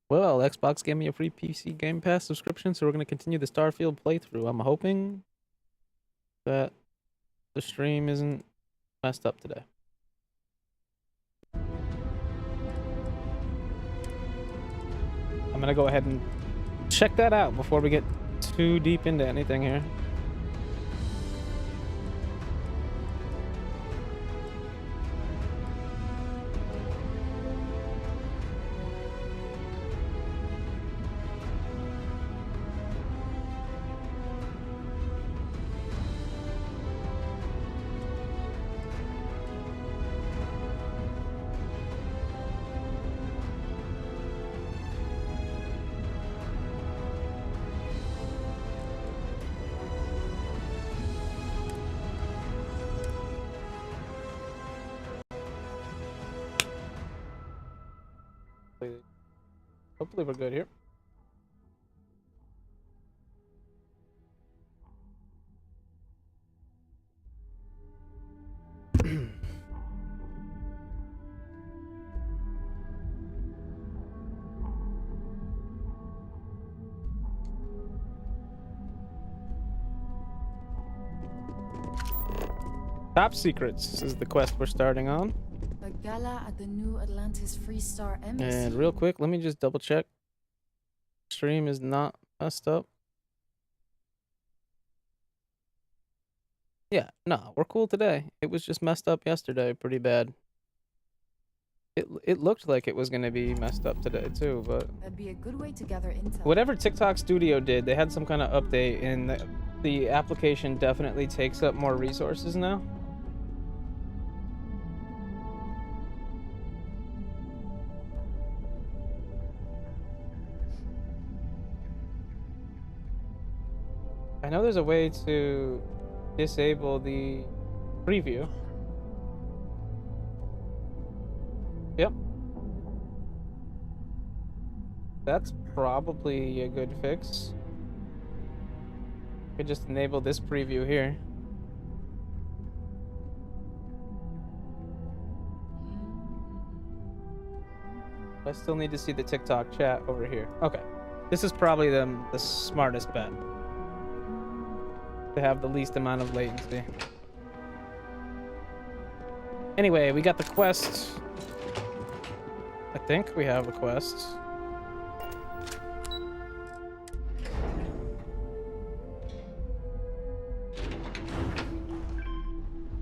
Well, Xbox gave me a free PC Game Pass subscription, so we're going to continue the Starfield playthrough. I'm hoping that the stream isn't messed up today. I'm going to go ahead and check that out before we get too deep into anything here. Hopefully we're good here. Top Secrets is the quest we're starting on. A gala at the New Atlantis Free Star Embassy. And real quick, let me just double check. Stream is not messed up. Yeah, no, we're cool today. It was just messed up yesterday pretty bad. It looked like it was going to be messed up today too, but That'd be a good way to gather intel. whatever TikTok Studio did, they had some kind of update, and the application definitely takes up more resources now. I know there's a way to disable the preview. Yep. That's probably a good fix. Could just enable this preview here. I still need to see the TikTok chat over here. Okay. This is probably the smartest bet. To have the least amount of latency. Anyway, we got the quest. I think we have a quest.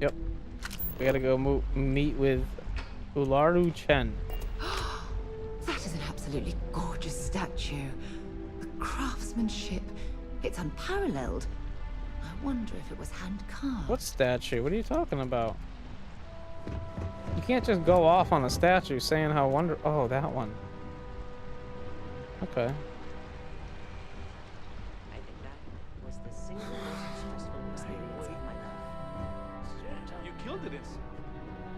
Yep. We gotta go meet with Ryujin. That is an absolutely gorgeous statue. The craftsmanship, it's unparalleled. I wonder if it was hand-carved. What statue? What are you talking about? You can't just go off on a statue saying how wonderful. Oh, that one. Okay. I think that was the single most stressful experience of my life. You killed it,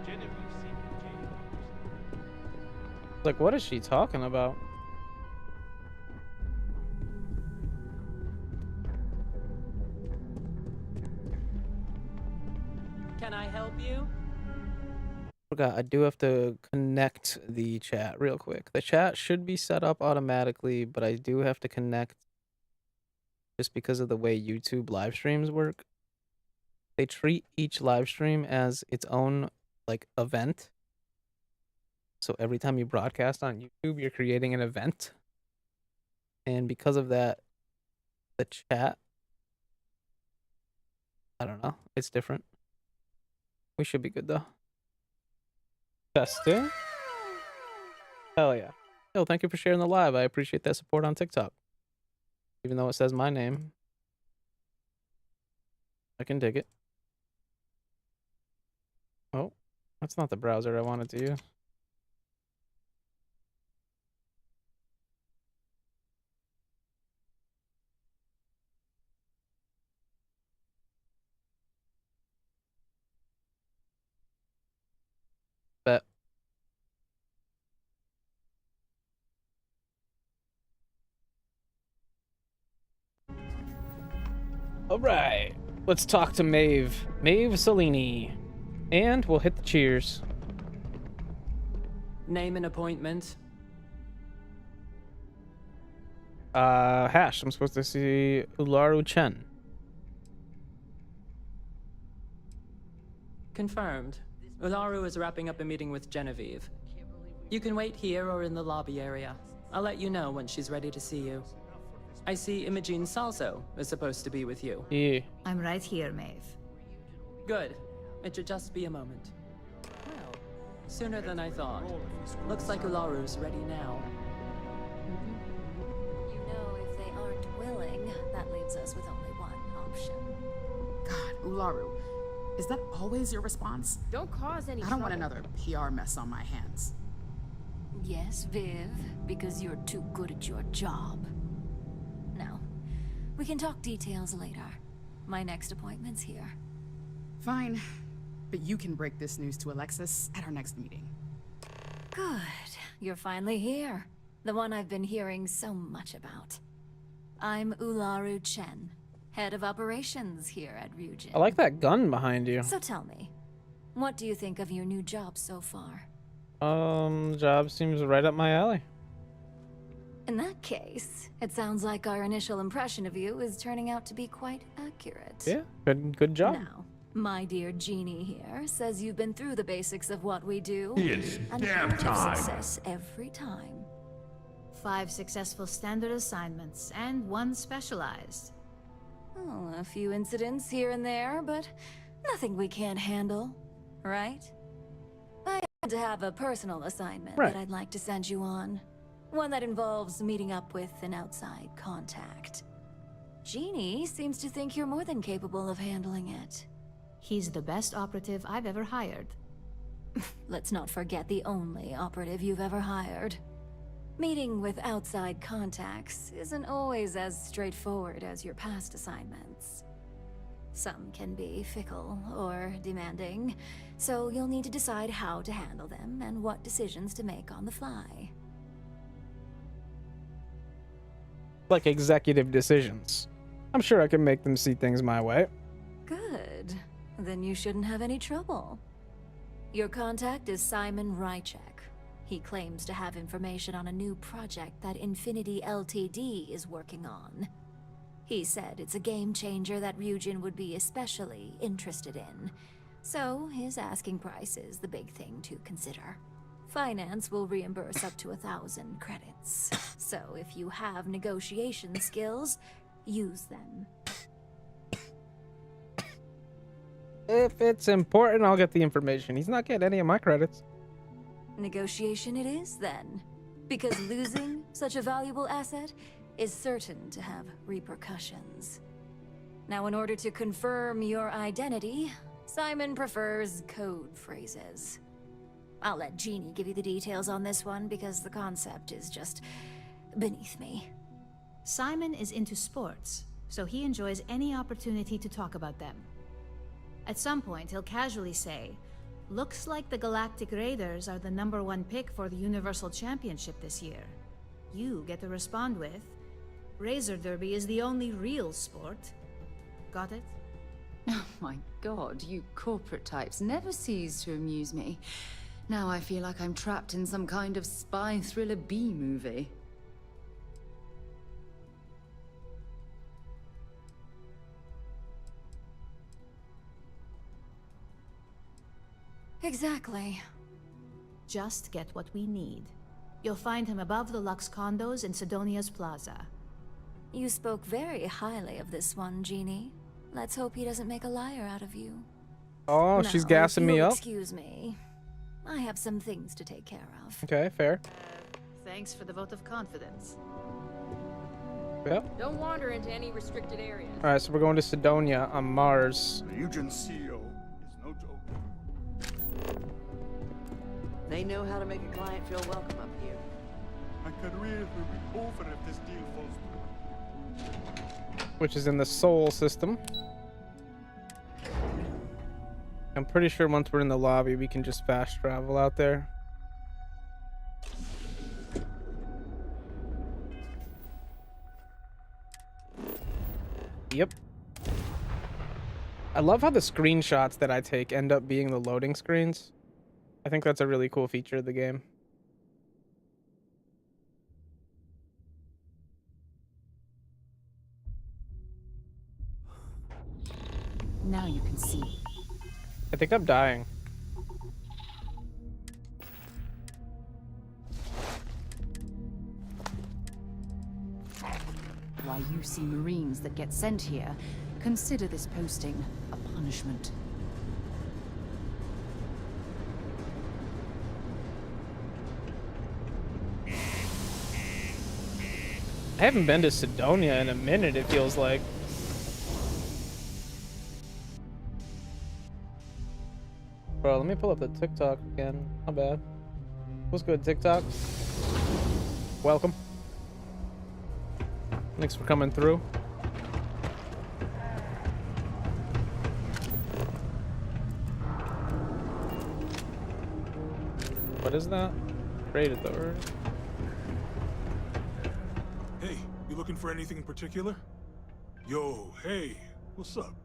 Genevieve seemed Like, what is she talking about? Can I help you? Forgot, I do have to connect the chat real quick. The chat should be set up automatically, but I do have to connect just because of the way YouTube live streams work. They treat each live stream as its own, like, event. So every time you broadcast on YouTube, you're creating an event. And because of that, the chat, I don't know, it's different. We should be good, though. Testing. Hell yeah. Yo, thank you for sharing the live. I appreciate that support on TikTok. Even though it says my name. I can dig it. Oh, that's not the browser I wanted to use. Bet. All right, let's talk to Maeve Salini, and we'll hit the cheers. Name an appointment. Hash. I'm supposed to see Ularu Chen. Confirmed. Ularu is wrapping up a meeting with Genevieve. You can wait here or in the lobby area. I'll let you know when she's ready to see you. I see Imogene Salso is supposed to be with you. Yeah. I'm right here, Maeve. Good. It should just be a moment. Well, sooner than I thought. Looks like Ularu's ready now. You know, if they aren't willing, that leaves us with only one option. God, Ularu. Is that always your response? Don't cause any I don't want trouble. another PR mess on my hands. Yes, Viv, because you're too good at your job. Now, we can talk details later. My next appointment's here. Fine. But you can break this news to Alexis at our next meeting. Good. You're finally here. The one I've been hearing so much about. I'm Ularu Chen, head of operations here at Ryujin. I like that gun behind you. So tell me, what do you think of your new job so far? Job seems right up my alley. In that case, it sounds like our initial impression of you is turning out to be quite accurate. Yeah, good job. Now, my dear Genie here says you've been through the basics of what we do. It's and damn have time. success every time. 5 successful standard assignments and 1 specialized. Oh, a few incidents here and there, but nothing we can't handle, right? I happen to have a personal assignment Right. that I'd like to send you on. One that involves meeting up with an outside contact. Genie seems to think you're more than capable of handling it. He's the best operative I've ever hired. Let's not forget the only operative you've ever hired. Meeting with outside contacts isn't always as straightforward as your past assignments. Some can be fickle or demanding, so you'll need to decide how to handle them and what decisions to make on the fly. Like executive decisions. I'm sure I can make them see things my way. Good. Then you shouldn't have any trouble. Your contact is Simon Rychek. He claims to have information on a new project that Infinity Ltd is working on. He said it's a game changer that Ryujin would be especially interested in. So his asking price is the big thing to consider. Finance will reimburse up to 1,000 credits. So if you have negotiation skills, use them. If it's important, I'll get the information. He's not getting any of my credits. Negotiation it is, then. Because losing such a valuable asset is certain to have repercussions. Now, in order to confirm your identity, Simon prefers code phrases. I'll let Jeannie give you the details on this one because the concept is just beneath me. Simon is into sports, so he enjoys any opportunity to talk about them. At some point, he'll casually say, "Looks like the Galactic Raiders are the #1 pick for the Universal Championship this year." You get to respond with, "Razor Derby is the only real sport." Got it? Oh my god, you corporate types never cease to amuse me. Now I feel like I'm trapped in some kind of spy thriller B-movie. Exactly. Just get what we need. You'll find him above the Lux condos in Sidonia's Plaza. You spoke very highly of this one, Jeannie. Let's hope he doesn't make a liar out of you. Oh, Now, she's if gassing me you'll up. Excuse me. I have some things to take care of. Okay, fair. Thanks for the vote of confidence. Yep. Don't wander into any restricted areas. All right, so we're going to Sidonia on Mars. Ryujin CEO is no joke. They know how to make a client feel welcome up here. My career will be over if this deal falls through. Which is in the Soul system. I'm pretty sure once we're in the lobby, we can just fast travel out there. Yep. I love how the screenshots that I take end up being the loading screens. I think that's a really cool feature of the game. Now you can see. I think I'm dying. Why you see Marines that get sent here, consider this posting a punishment. I haven't been to Sidonia in a minute, it feels like. Bro, let me pull up the TikTok again. Not bad. What's good, TikTok? Welcome. Thanks for coming through. What is that? Trade authority. Hey, you looking for anything in particular? Yo, hey, what's up?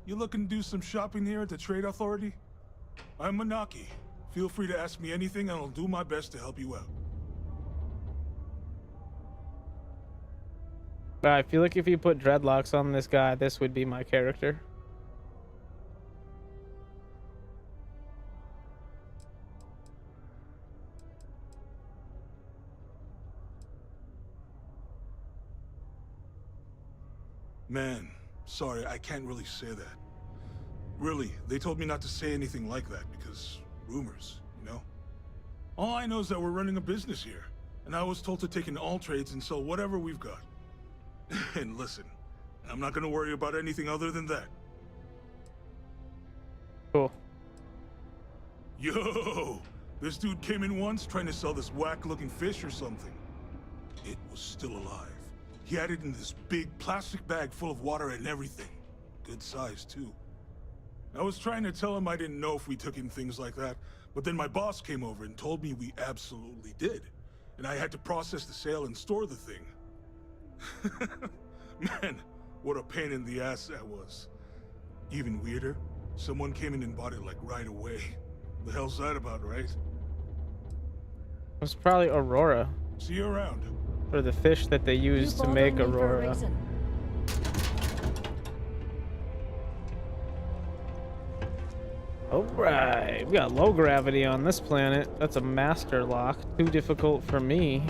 You looking to do some shopping here at the Trade Authority? I'm Manaki. Feel free to ask me anything and I'll do my best to help you out. I feel like if you put dreadlocks on this guy, this would be my character. Man, sorry, I can't really say that. Really, they told me not to say anything like that because rumors, you know? All I know is that we're running a business here, and I was told to take in all trades and sell whatever we've got. And listen, I'm not gonna worry about anything other than that. Cool. Yo! This dude came in once trying to sell this whack-looking fish or something. It was still alive. He had it in this big plastic bag full of water and everything. Good size, too. I was trying to tell him I didn't know if we took in things like that, but then my boss came over and told me we absolutely did. And I had to process the sale and store the thing. Man, what a pain in the ass that was. Even weirder, someone came in and bought it like right away. The hell's that about, right? It was probably Aurora. See you around. Or the fish that they use to make Aurora. Alright, we got low gravity on this planet. That's a master lock. Too difficult for me.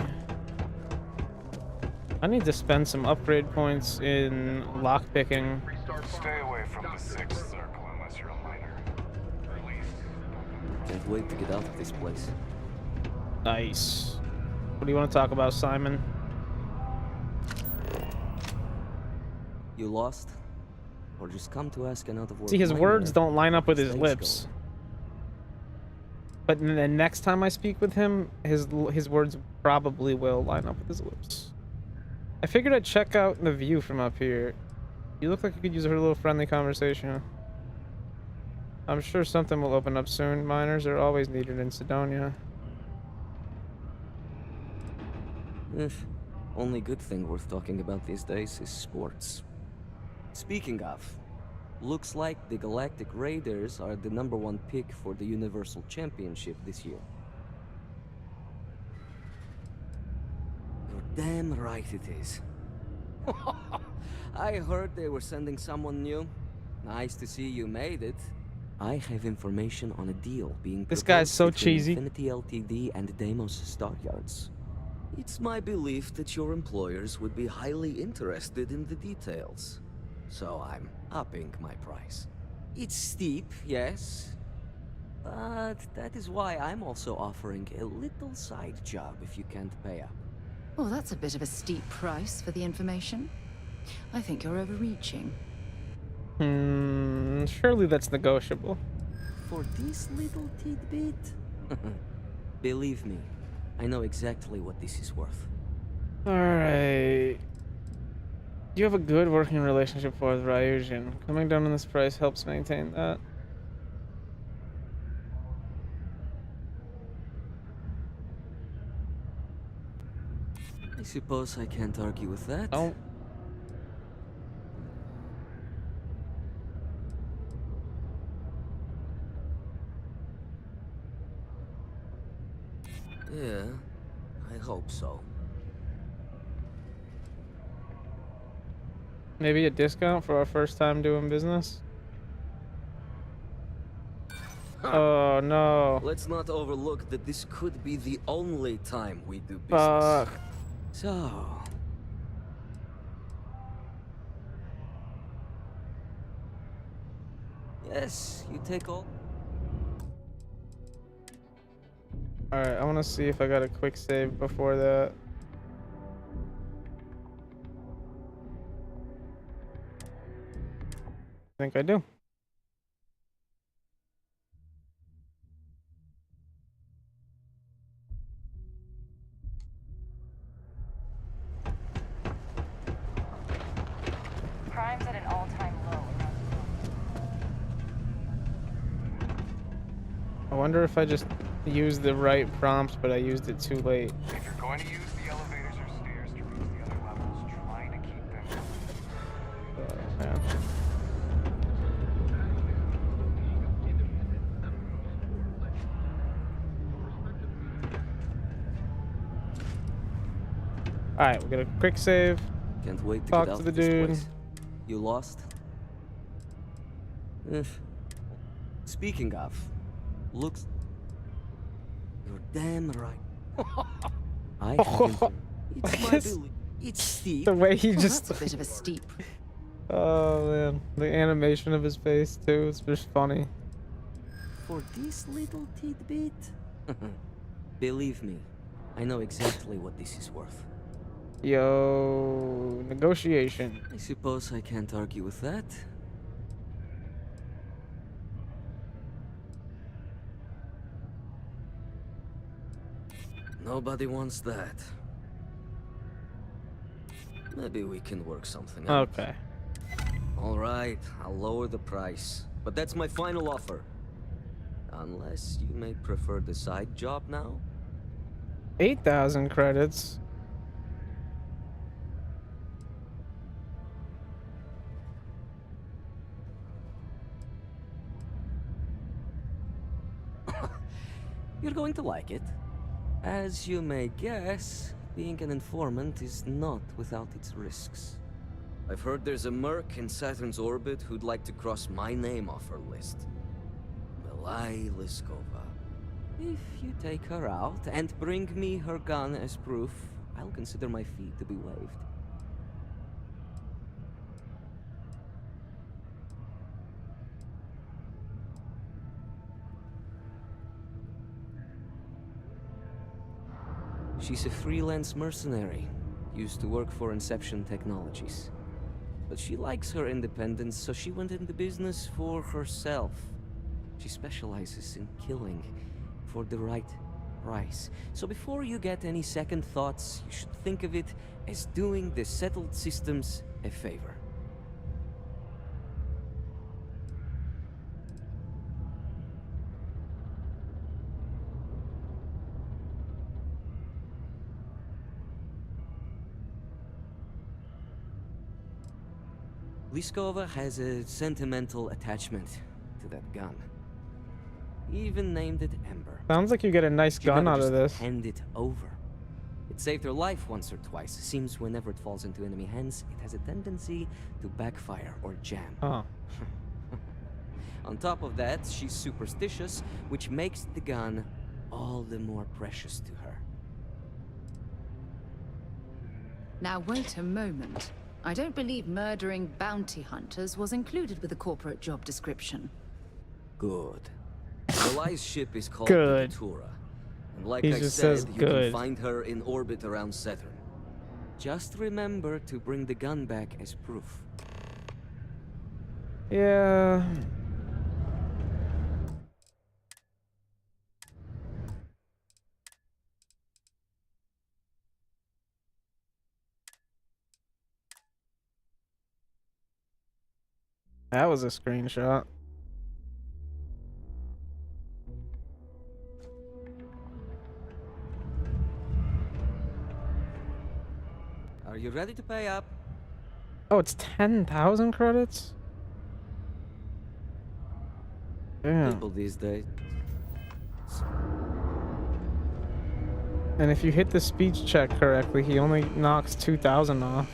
I need to spend some upgrade points in lockpicking. Stay away from the sixth circle unless you're a miner. Release. Can't wait to get out of this place. Nice. What do you want to talk about, Simon? You lost? Or just come to ask an out-of-work See, his miner words don't line up with his how lips. things But the next time I speak with him, his words probably will line up with his lips. I figured I'd check out the view from up here. You look like you could use a little friendly conversation. I'm sure something will open up soon. Miners are always needed in Sidonia. go? Only good thing worth talking about these days is sports. Speaking of, looks like the Galactic Raiders are the #1 pick for the Universal Championship this year. You're damn right it is. I heard they were sending someone new. Nice to see you made it. I have information on a deal being This guy's so proposed between cheesy. Infinity Ltd and Deimos Stockyards. It's my belief that your employers would be highly interested in the details. So I'm upping my price. It's steep, yes. But that is why I'm also offering a little side job if you can't pay up. Oh, that's a bit of a steep price for the information. I think you're overreaching. Surely that's negotiable. For this little tidbit? Believe me, I know exactly what this is worth. Alright. You have a good working relationship with Ryujin. Coming down on this price helps maintain that. I suppose I can't argue with that. Oh. Yeah, I hope so. Maybe a discount for our first time doing business? Oh no. Let's not overlook that this could be the only time we do business. Fuck. So... Yes, you take all... Alright, I want to see if I got a quick save before that. I think I do. Crime's at an all-time low. I wonder if I just used the right prompt, but I used it too late. If you're going to use the elevators or stairs to reach the other levels, try to keep them. Yeah. Alright, we'll get a quick save. Can't wait to Talk get out to the of this dude. place. You lost? Speaking of, looks... You're damn right. I haven't... It's my belief. It's steep. The way he just... That's a bit of a steep. Oh man, the animation of his face too, it's just funny. For this little tidbit? Believe me, I know exactly what this is worth. Yo, negotiation. I suppose I can't argue with that. Nobody wants that. Maybe we can work something out. Okay. All right, I'll lower the price, but that's my final offer. Unless you may prefer the side job now? 8,000 credits. You're going to like it. As you may guess, being an informant is not without its risks. I've heard there's a merc in Saturn's orbit who'd like to cross my name off her list. Milai Liskova. If you take her out and bring me her gun as proof, I'll consider my fee to be waived. She's a freelance mercenary, used to work for Inception Technologies. But she likes her independence, so she went into business for herself. She specializes in killing for the right price. So before you get any second thoughts, you should think of it as doing the settled systems a favor. Liskova has a sentimental attachment to that gun. He even named it Ember. Sounds like you get a nice She'd gun never out of just this. hand it over. It saved her life once or twice. Seems whenever it falls into enemy hands, it has a tendency to backfire or jam. Oh. On top of that, she's superstitious, which makes the gun all the more precious to her. Now wait a moment. I don't believe murdering bounty hunters was included with the corporate job description. Good. Milai's ship is called Good. the Datura. And like He I just said, says you can good. find her in orbit around Saturn. Just remember to bring the gun back as proof. Yeah. That was a screenshot. Are you ready to pay up? Oh, it's 10,000 credits? Damn. People these days. And if you hit the speech check correctly, he only knocks 2,000 off.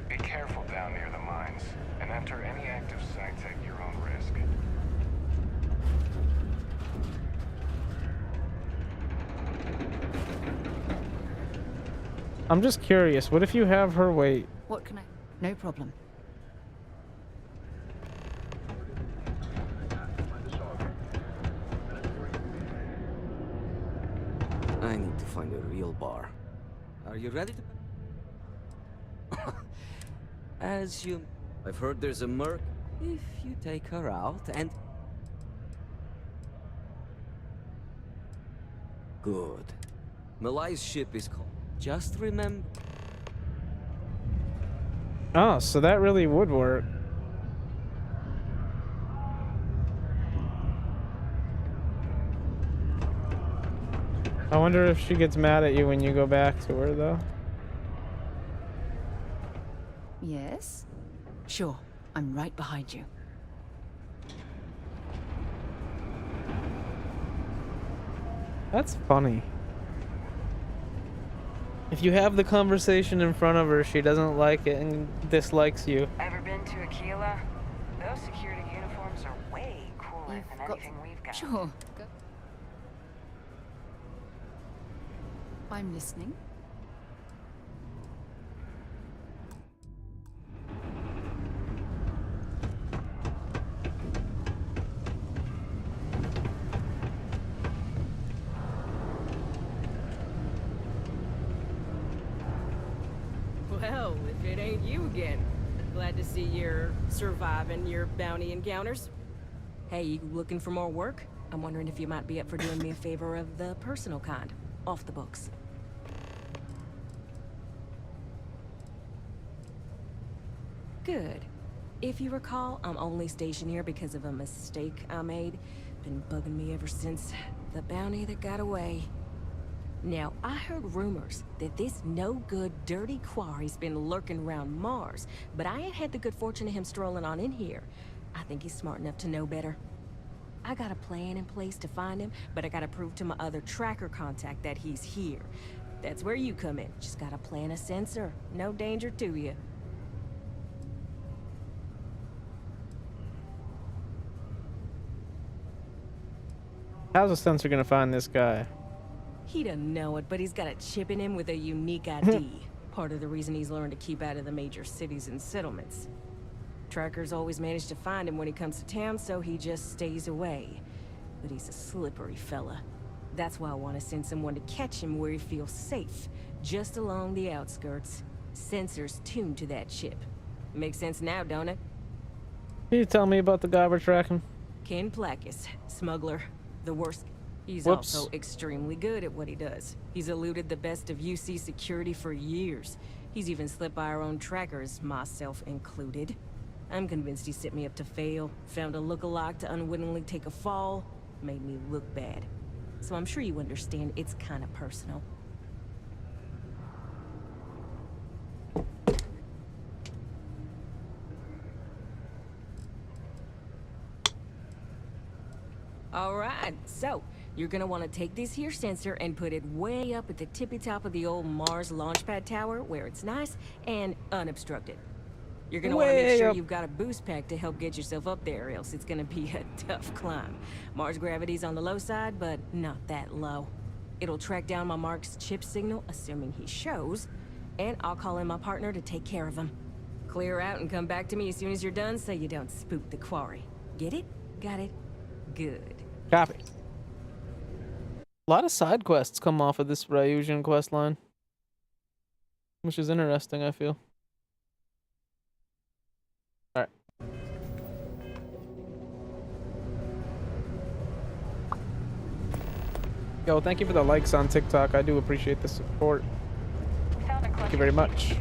Be careful down near the mines, and enter any active sites at your own risk. I'm just curious, what if you have her wait? What can I... No problem. I need to find a real bar. Are you ready to... As you... I've heard there's a merc. If you take her out and... Good. Malai's ship is called. Just remember... Oh, so that really would work. I wonder if she gets mad at you when you go back to her, though. Yes? Sure. I'm right behind you. That's funny. If you have the conversation in front of her, she doesn't like it and dislikes you. Ever been to Aquila? Those security uniforms are way cooler You've than got... anything we've got. Sure. Go. I'm listening. Well, if it ain't you again. Glad to see you're surviving your bounty encounters. Hey, you looking for more work? I'm wondering if you might be up for doing me a favor of the personal kind, off the books. Good. If you recall, I'm only stationed here because of a mistake I made. Been bugging me ever since. The bounty that got away. Now, I heard rumors that this no-good, dirty quarry's been lurking around Mars, but I ain't had the good fortune of him strolling on in here. I think he's smart enough to know better. I got a plan in place to find him, but I gotta prove to my other tracker contact that he's here. That's where you come in. Just gotta plant a sensor. No danger to you. How's a sensor gonna find this guy? He doesn't know it, but he's got a chip in him with a unique ID. Part of the reason he's learned to keep out of the major cities and settlements. Trackers always manage to find him when he comes to town, so he just stays away. But he's a slippery fella. That's why I want to send someone to catch him where he feels safe, just along the outskirts. Sensors tuned to that chip. Makes sense now, don't it? Can you tell me about the guy we're tracking? Ken Plakis, smuggler. The worst. He's Whoops. also extremely good at what he does. He's eluded the best of UC security for years. He's even slipped by our own trackers, myself included. I'm convinced he set me up to fail, found a lookalike to unwittingly take a fall, made me look bad. So I'm sure you understand it's kind of personal. Alright, so you're gonna want to take this here sensor and put it way up at the tippy top of the old Mars launchpad tower where it's nice and unobstructed. You're gonna want to make sure you've got a boost pack to help get yourself up there, or else it's gonna be a tough climb. Mars gravity's on the low side, but not that low. It'll track down my Mark's chip signal, assuming he shows, and I'll call in my partner to take care of him. Clear out and come back to me as soon as you're done so you don't spook the quarry. Get it? Got it? Good. Copy. A lot of side quests come off of this Ryujin quest line, which is interesting, I feel. Alright. Yo, thank you for the likes on TikTok. I do appreciate the support. Thank you very much.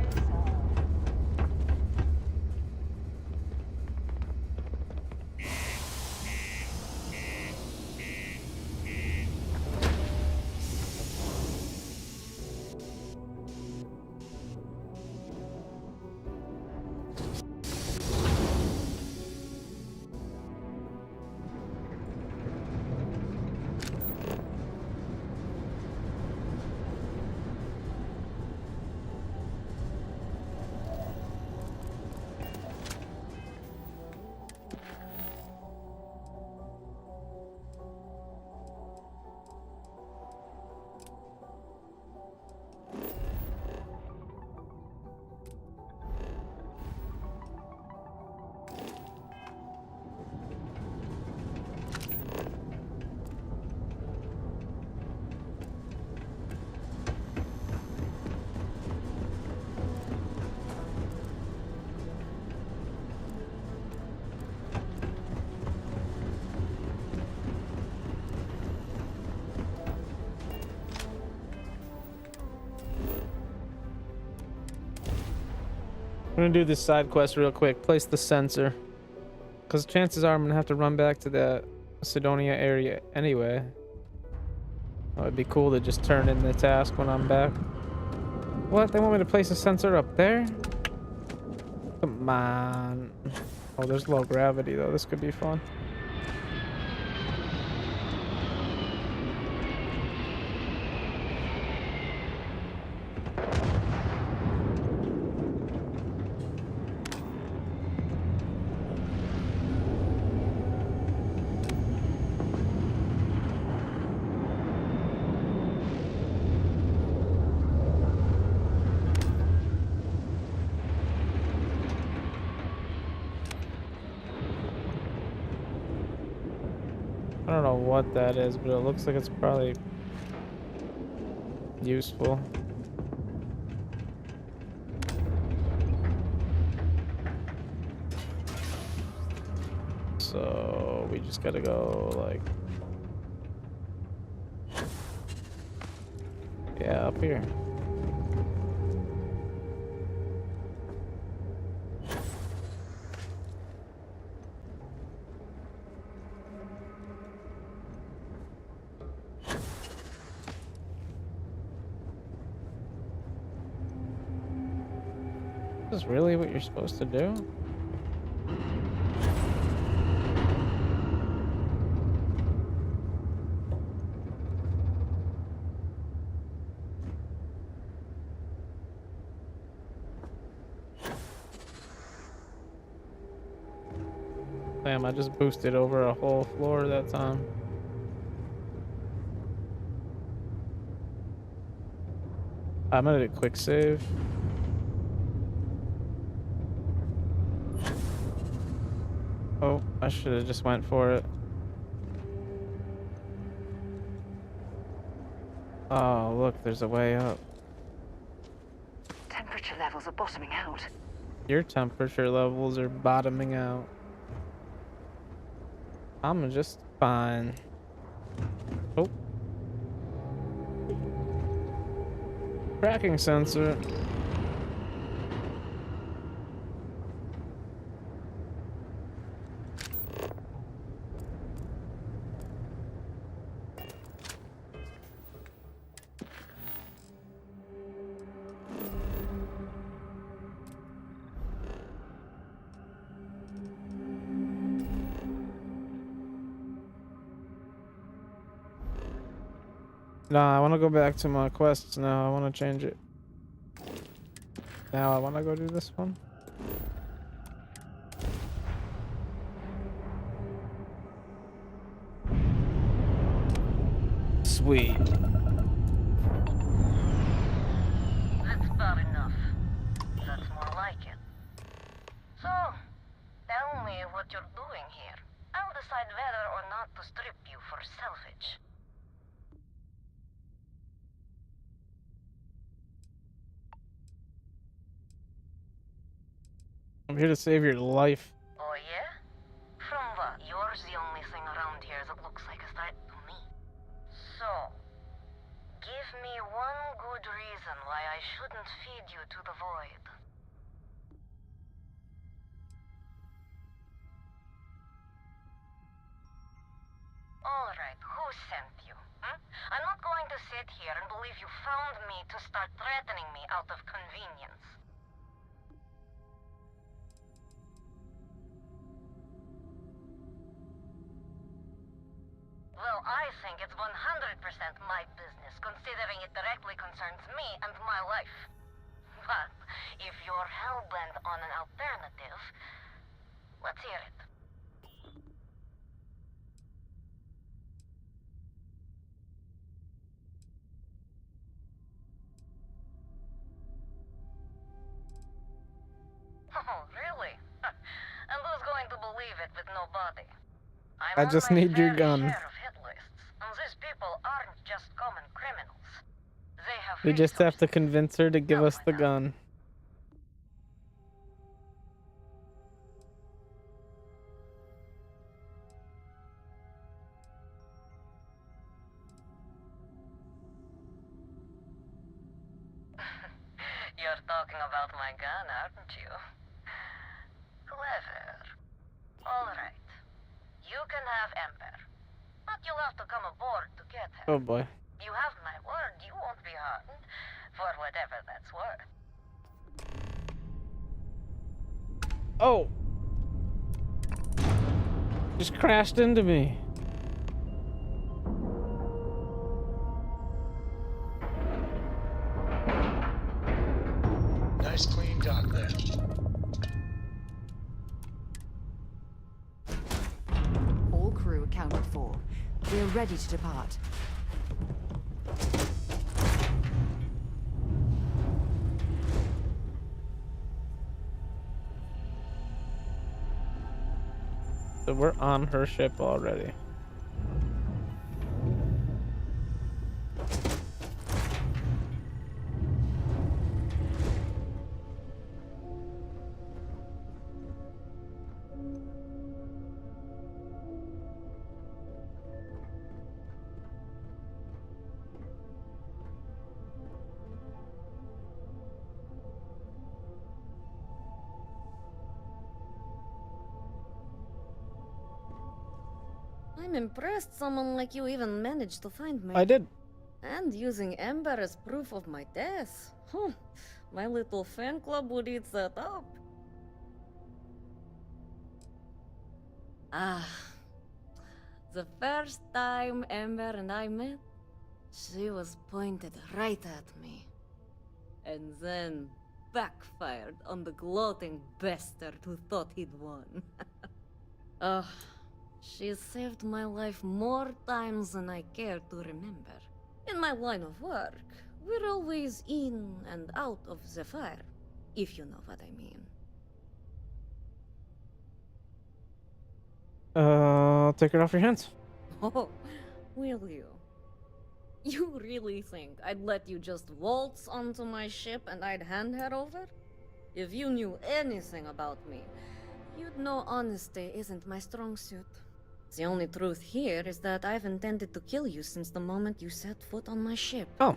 I'm gonna do this side quest real quick. Place the sensor. Because chances are I'm gonna have to run back to the Sidonia area anyway. Oh, it'd be cool to just turn in the task when I'm back. What? They want me to place a sensor up there? Come on. Oh, there's low gravity though. This could be fun. I don't know what that is, but it looks like it's probably useful. So we just gotta go like, yeah, up here. Is this really what you're supposed to do? Damn, I just boosted over a whole floor that time. I'm gonna do quick save. Oh, I should have just went for it. Oh, look, there's a way up. Temperature levels are bottoming out. Your temperature levels are bottoming out. I'm just fine. Oh. Tracking sensor. Nah, I want to go back to my quests now. I want to change it. Now I want to go do this one. Sweet. That's about enough. That's more like it. So, tell me what you're doing here. I'll decide whether or not to strip you for salvage. I'm here to save your life. Oh yeah? From what? You're the only thing around here that looks like a threat to me. So, give me one good reason why I shouldn't feed you to the void. Alright, who sent you? I'm not going to sit here and believe you found me to start threatening me out of convenience. Well, I think it's 100% my business, considering it directly concerns me and my life. But if you're hell-bent on an alternative, let's hear it. Oh, really? And who's going to believe it with no body? I just need your gun. Share of hit lists, and these people aren't just common criminals. They have We just have to convince her to give us the gun. You're you're talking about my gun, aren't you? Clever. Alright. You can have Ember. But you'll have to come aboard to get her. Oh boy. You have my word, you won't be harmed. For whatever that's worth. Oh! Just crashed into me. Nice clean dock there. All crew accounted for. We're ready to depart. So we're on her ship already. I'm impressed someone like you even managed to find me. I did. And using Ember as proof of my death. Huh. My little fan club would eat that up. Ah. The first time Ember and I met, she was pointed right at me. And then backfired on the gloating bastard who thought he'd won. Ugh. She saved my life more times than I care to remember. In my line of work, we're always in and out of the fire, if you know what I mean. Take it off your hands. Oh, will you? You really think I'd let you just waltz onto my ship and I'd hand her over? If you knew anything about me, you'd know honesty isn't my strong suit. The only truth here is that I've intended to kill you since the moment you set foot on my ship. Oh.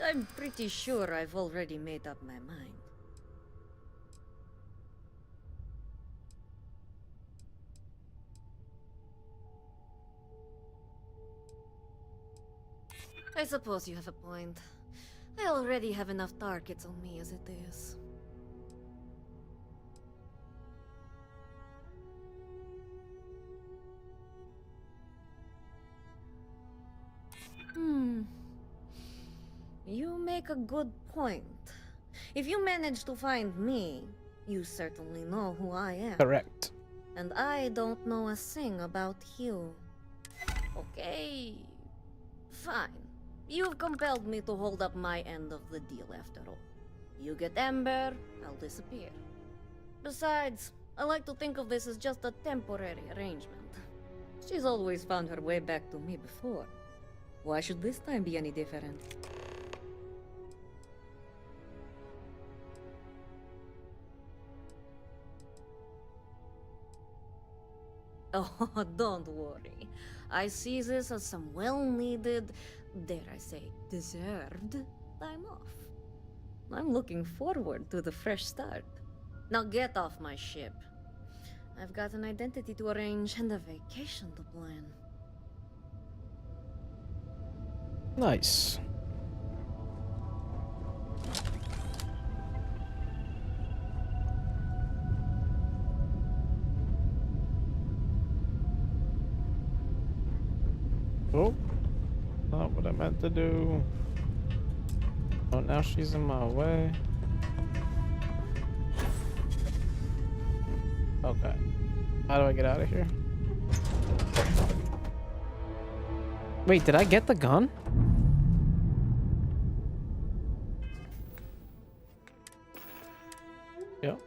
I'm pretty sure I've already made up my mind. I suppose you have a point. I already have enough targets on me as it is. You make a good point. If you manage to find me, you certainly know who I am. Correct. And I don't know a thing about you. Okay. Fine. You've compelled me to hold up my end of the deal after all. You get Ember, I'll disappear. Besides, I like to think of this as just a temporary arrangement. She's always found her way back to me before. Why should this time be any different? Oh, don't worry. I see this as some well-needed, dare I say, deserved time off. I'm looking forward to the fresh start. Now get off my ship. I've got an identity to arrange and a vacation to plan. Nice. Oh, not what I meant to do. Oh, now she's in my way. Okay. How do I get out of here? Wait, did I get the gun? Yep.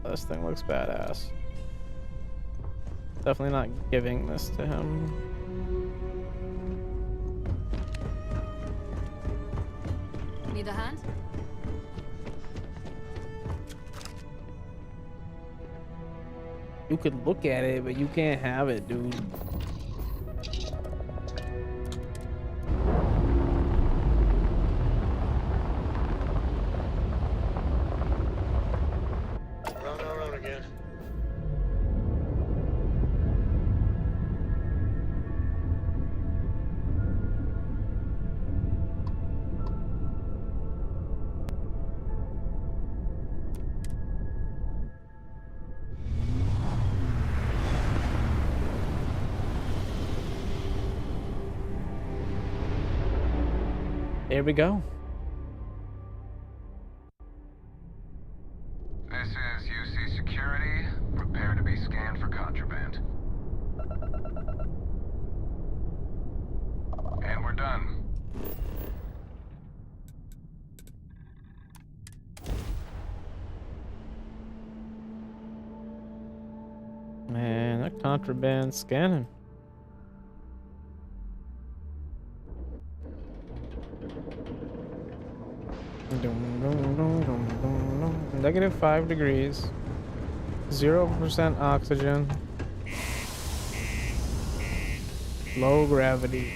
This thing looks badass. Definitely not giving this to him. Need a hand? You could look at it, but you can't have it, dude. Round again. There we go. This is UC Security. Prepare to be scanned for contraband. And we're done. Man, that contraband scanning. -5 degrees. 0% oxygen. Low gravity.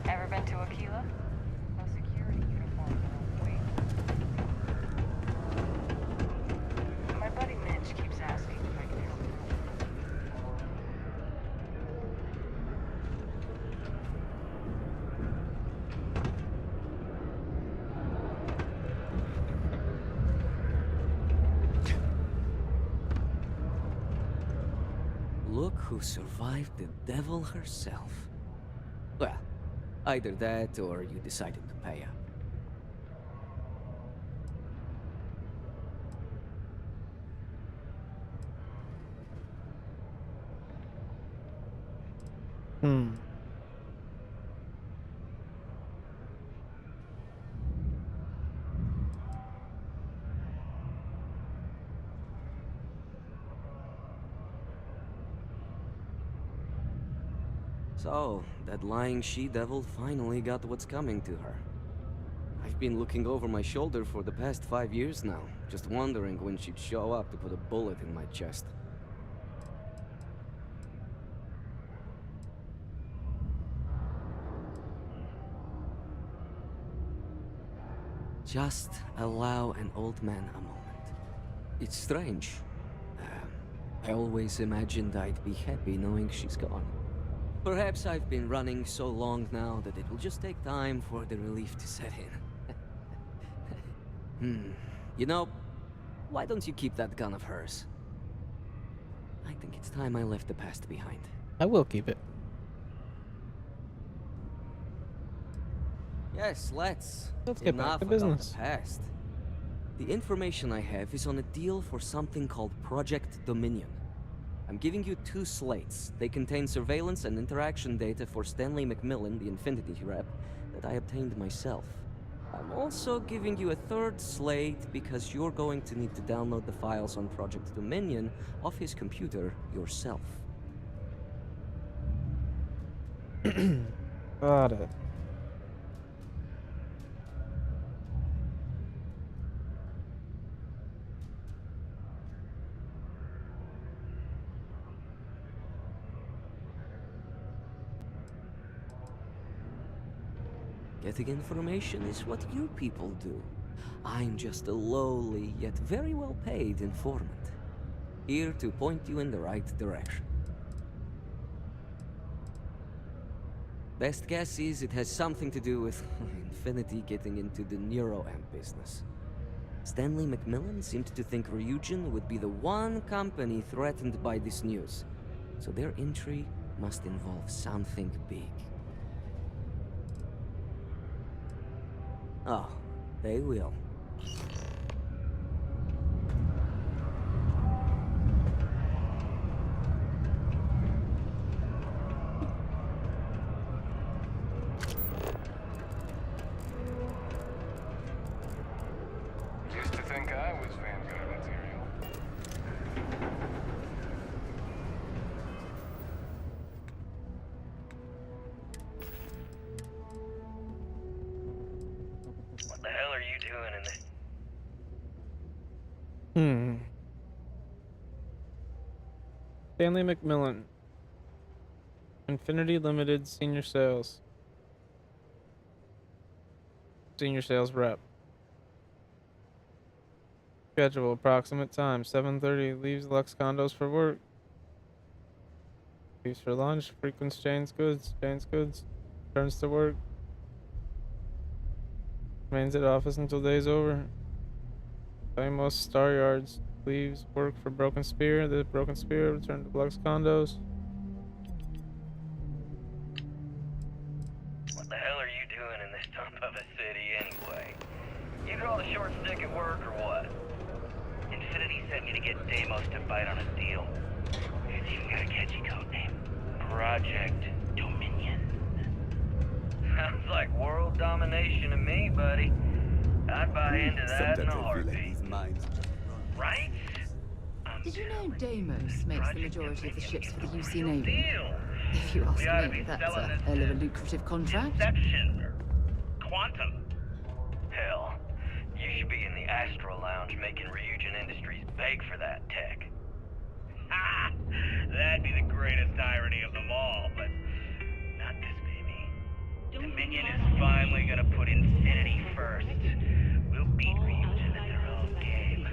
Ever been to Aquila? No security uniform. Wait. My buddy Mitch keeps asking if I can help him. Look who survived the devil herself. Well, either that or you decided to pay up. So, that lying she-devil finally got what's coming to her. I've been looking over my shoulder for the past 5 years now, just wondering when she'd show up to put a bullet in my chest. Just allow an old man a moment. It's strange. I always imagined I'd be happy knowing she's gone. Perhaps I've been running so long now that it will just take time for the relief to set in. You know, why don't you keep that gun of hers? I think it's time I left the past behind. I will keep it. Yes, let's. Let's get back Enough to about business. the past. The information I have is on a deal for something called Project Dominion. I'm giving you 2 slates. They contain surveillance and interaction data for Stanley McMillan, the Infinity rep, that I obtained myself. I'm also giving you a 3rd slate because you're going to need to download the files on Project Dominion off his computer yourself. Got it. Getting information is what you people do. I'm just a lowly, yet very well paid informant. Here to point you in the right direction. Best guess is it has something to do with Infinity getting into the neuroamp business. Stanley McMillan seemed to think Ryujin would be the one company threatened by this news. So their entry must involve something big. Oh, they will. Used to think I was Vanguard material. What the hell are you doing in this? Stanley McMillan. Infinity Limited Senior Sales. Senior Sales Rep. Schedule approximate time 7:30. Leaves Lux Condos for work. Leaves for lunch. Frequents Jane's Goods. Jane's Goods. Returns to work. Remains at office until day's over. Deimos Star Yards. Leaves work for Broken Spear. The Broken Spear returned to Lux Condos. What the hell are you doing in this dump of a city anyway? You draw the short stick at work or what? Infinity sent me to get Deimos to bite on a deal. It's even got a catchy code name. Project Dominion. Sounds like world domination to me, buddy. I'd buy into that in a heartbeat. Right? Did you know Deimos makes the majority of the ships for the UC Navy? If you ask me, that's a hell of a lucrative contract. Inception or quantum. Hell, you should be in the Astro Lounge making Ryujin Industries beg for that tech. Ha! That'd be the greatest irony of them all, but not this baby. Dominion is finally gonna put Infinity first. We'll beat Ryujin at their own game.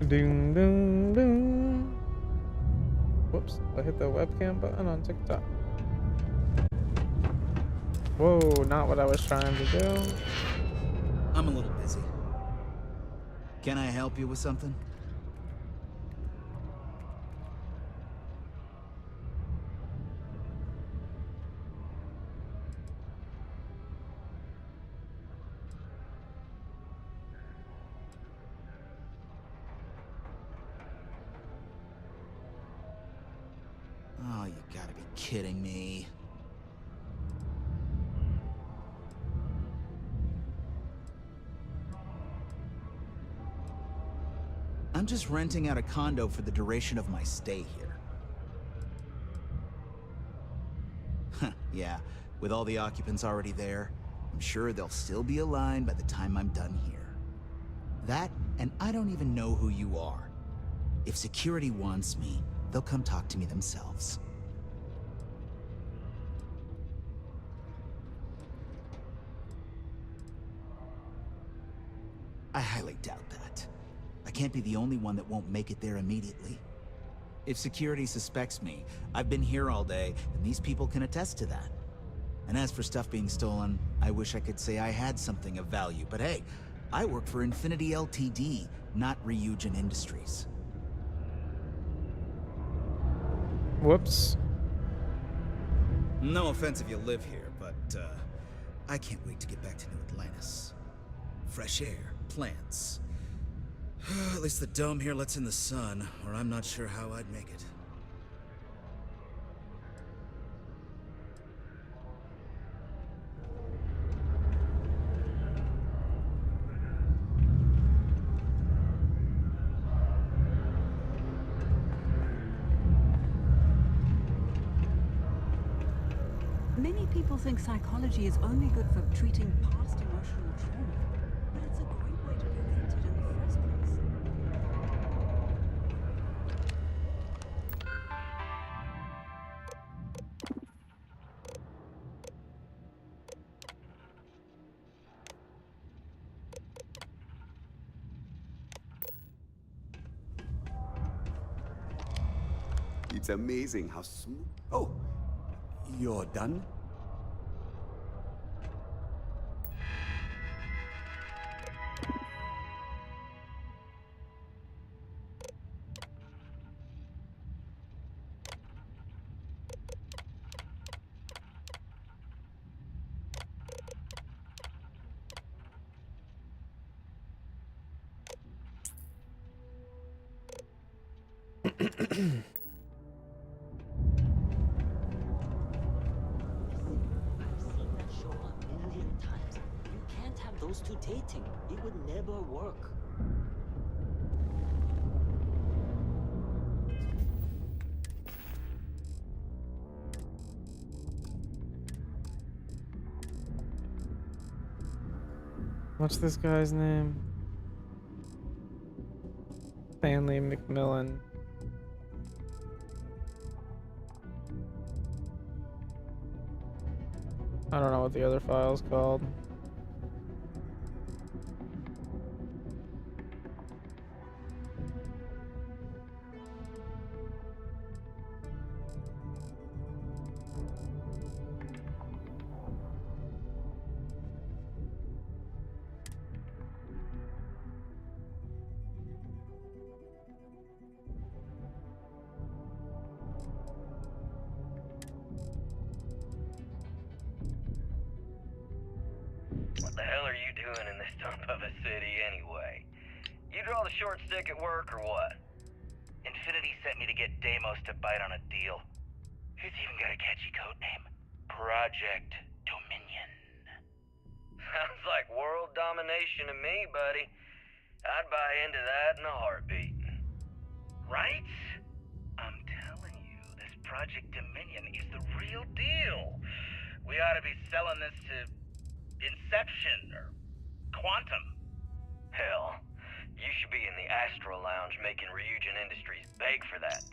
Ding ding ding. Whoops, I hit the webcam button on TikTok. Whoa, not what I was trying to do. I'm a little busy. Can I help you with something? Oh, you gotta be kidding me. I'm just renting out a condo for the duration of my stay here. Huh, yeah, with all the occupants already there, I'm sure they'll still be aligned by the time I'm done here. That, and I don't even know who you are. If security wants me, they'll come talk to me themselves. I highly doubt that. I can't be the only one that won't make it there immediately. If security suspects me, I've been here all day, and these people can attest to that. And as for stuff being stolen, I wish I could say I had something of value, but hey, I work for Infinity LTD, not Ryujin Industries. Whoops. No offense if you live here, but I can't wait to get back to New Atlantis. Fresh air, plants. At least the dome here lets in the sun, or I'm not sure how I'd make it. Many people think psychology is only good for treating past emotional trauma, but it's a great way to prevent it in the first place. It's amazing how smooth. Oh, you're done? Those two dating, it would never work. What's this guy's name? Stanley McMillan. I don't know what the other file's called. What the hell are you doing in this dump of a city anyway? You draw the short stick at work or what? Infinity sent me to get Deimos to bite on a deal. It's even got a catchy code name. Project Dominion. Sounds like world domination to me, buddy. I'd buy into that in a heartbeat. Right? I'm telling you, this Project Dominion is the real deal. We ought to be selling this to Inception or Quantum. Hell, you should be in the Astro Lounge making Ryujin Industries beg for that.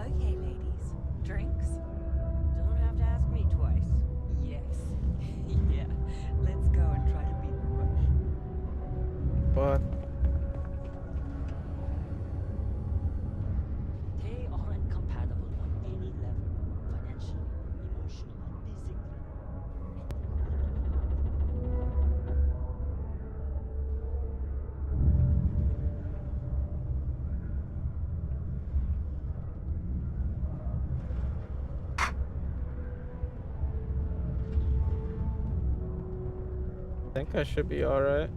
Okay, ladies. Drinks? Don't have to ask me twice. Yes. Yeah. Let's go and try to beat the rush. But They aren't compatible on any level. Financially, emotionally, physically. I think I should be alright.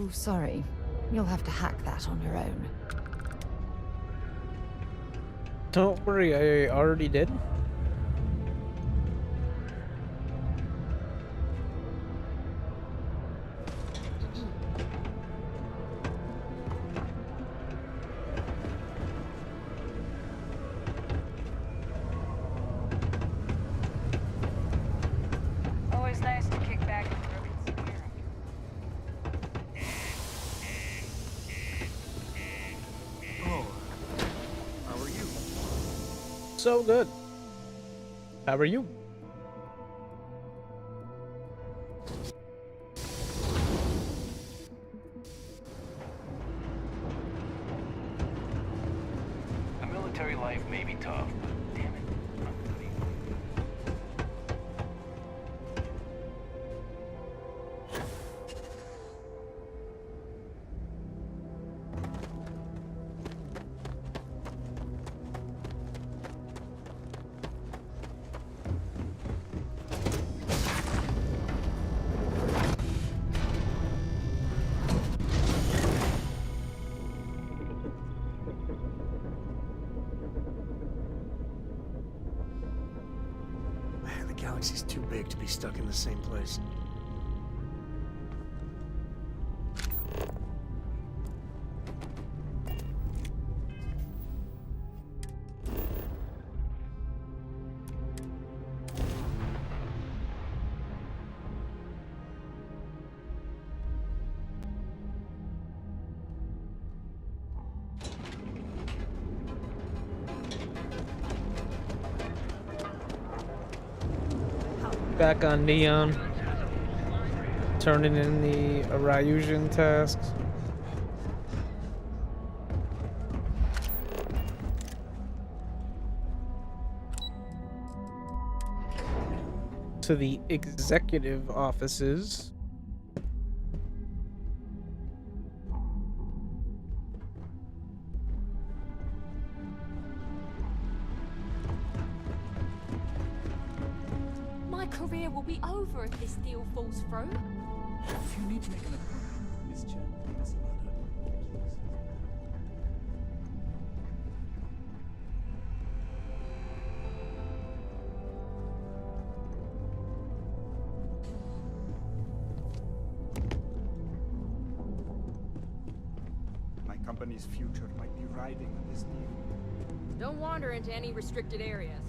Oh, sorry. You'll have to hack that on your own. Don't worry, I already did. Always nice to kick back and broken spirit. Hello. How are you? So good. How are you? A military life may be tough, but damn it, I'm ready. Man, the galaxy's too big to be stuck in the same place. Back on Neon. Turning in the Ryujin tasks. To the executive offices. My career will be over if this deal falls through. If you need to make an appointment, Miss Chen, please my company's future might be riding on this deal. Don't wander into any restricted areas.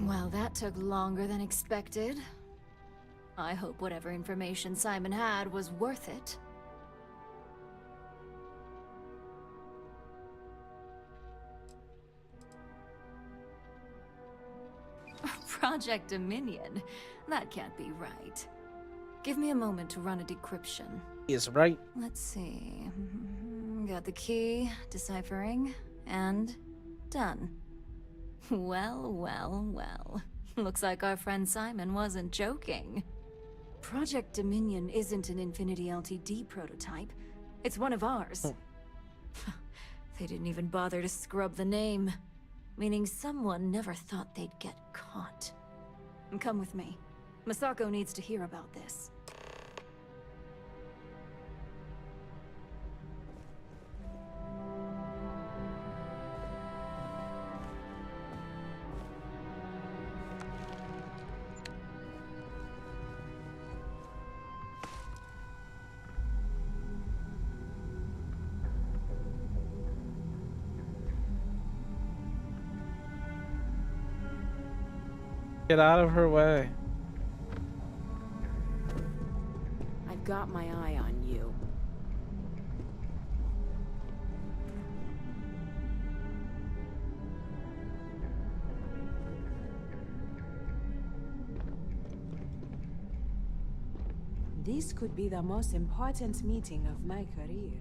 Well, that took longer than expected. I hope whatever information Simon had was worth it. Project Dominion? That can't be right. Give me a moment to run a decryption. Is right. Let's see. Got the key, deciphering, and done. Well, well, well. Looks like our friend Simon wasn't joking. Project Dominion isn't an Infinity LTD prototype. It's one of ours. They didn't even bother to scrub the name. Meaning someone never thought they'd get caught. Come with me. Masako needs to hear about this. Get out of her way. I've got my eye on you. This could be the most important meeting of my career.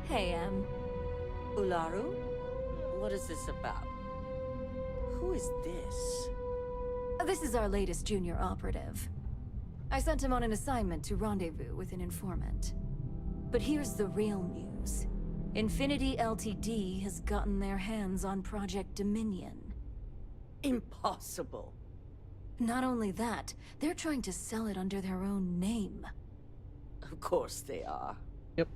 Hey, Ularu? What is this about? Who is this? This is our latest junior operative. I sent him on an assignment to rendezvous with an informant. But here's the real news. Infinity LTD has gotten their hands on Project Dominion. Impossible. Not only that, they're trying to sell it under their own name. Of course they are. Yep.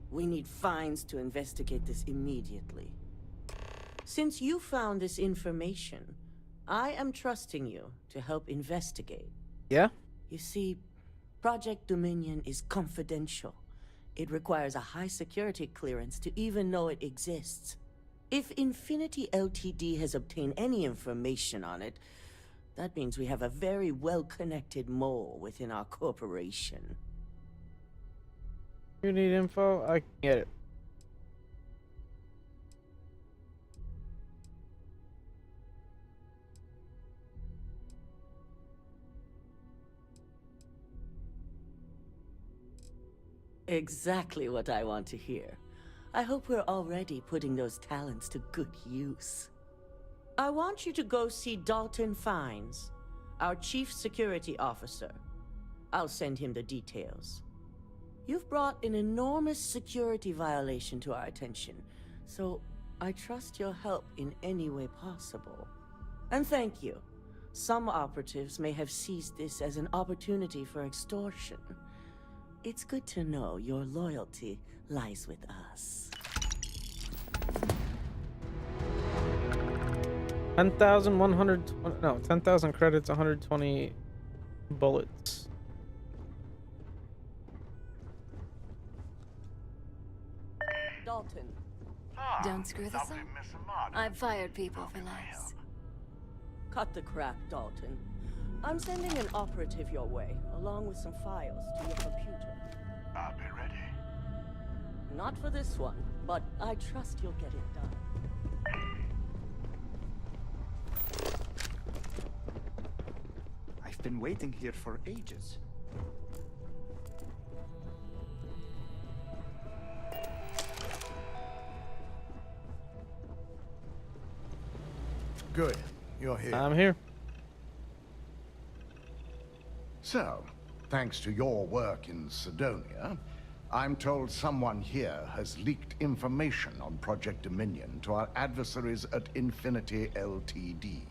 We need fines to investigate this immediately. Since you found this information, I am trusting you to help investigate. Yeah? You see, Project Dominion is confidential. It requires a high security clearance to even know it exists. If Infinity LTD has obtained any information on it, that means we have a very well-connected mole within our corporation. You need info? I can get it. Exactly what I want to hear. I hope we're already putting those talents to good use. I want you to go see Dalton Fines, our Chief Security Officer. I'll send him the details. You've brought an enormous security violation to our attention, so I trust your help in any way possible. And thank you. Some operatives may have seized this as an opportunity for extortion. It's good to know your loyalty lies with us. 10,100. No, 10,000 credits, 120 bullets. Dalton. Don't screw this up. I've fired people for less. Cut the crap, Dalton. I'm sending an operative your way, along with some files to your computer. I'll be ready. Not for this one, but I trust you'll get it done. I've been waiting here for ages. Good. You're here. I'm here. So, thanks to your work in Sidonia, I'm told someone here has leaked information on Project Dominion to our adversaries at Infinity LTD.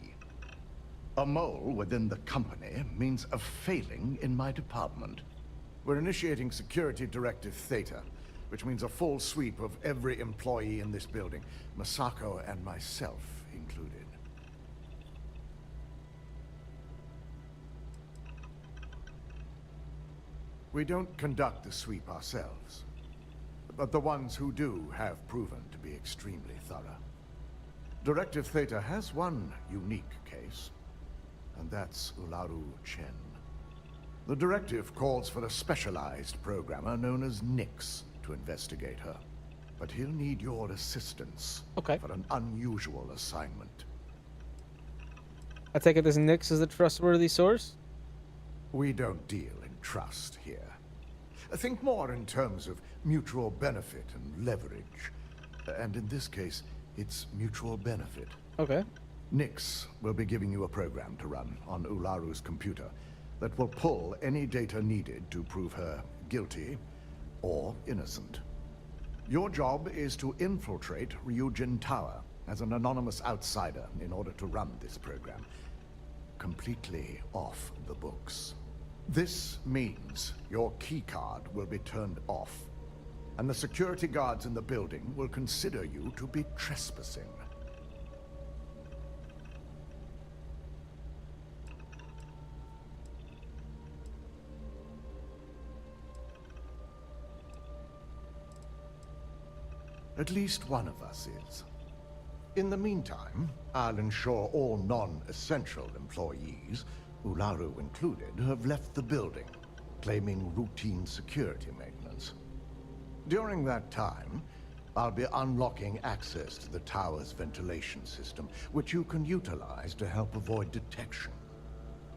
A mole within the company means a failing in my department. We're initiating Security Directive Theta, which means a full sweep of every employee in this building, Masako and myself included. We don't conduct the sweep ourselves, but the ones who do have proven to be extremely thorough. Directive Theta has one unique case, and that's Ularu Chen. The directive calls for a specialized programmer known as Nix to investigate her, but he'll need your assistance for an unusual assignment. I take it this Nix is a trustworthy source? We don't deal in trust here. Think more in terms of mutual benefit and leverage. And in this case, it's mutual benefit. Okay. Nix will be giving you a program to run on Ularu's computer that will pull any data needed to prove her guilty or innocent. Your job is to infiltrate Ryujin Tower as an anonymous outsider in order to run this program completely off the books. This means your keycard will be turned off, and the security guards in the building will consider you to be trespassing. At least one of us is. In the meantime, I'll ensure all non-essential employees, Ularu included, have left the building, claiming routine security maintenance. During that time, I'll be unlocking access to the tower's ventilation system, which you can utilize to help avoid detection.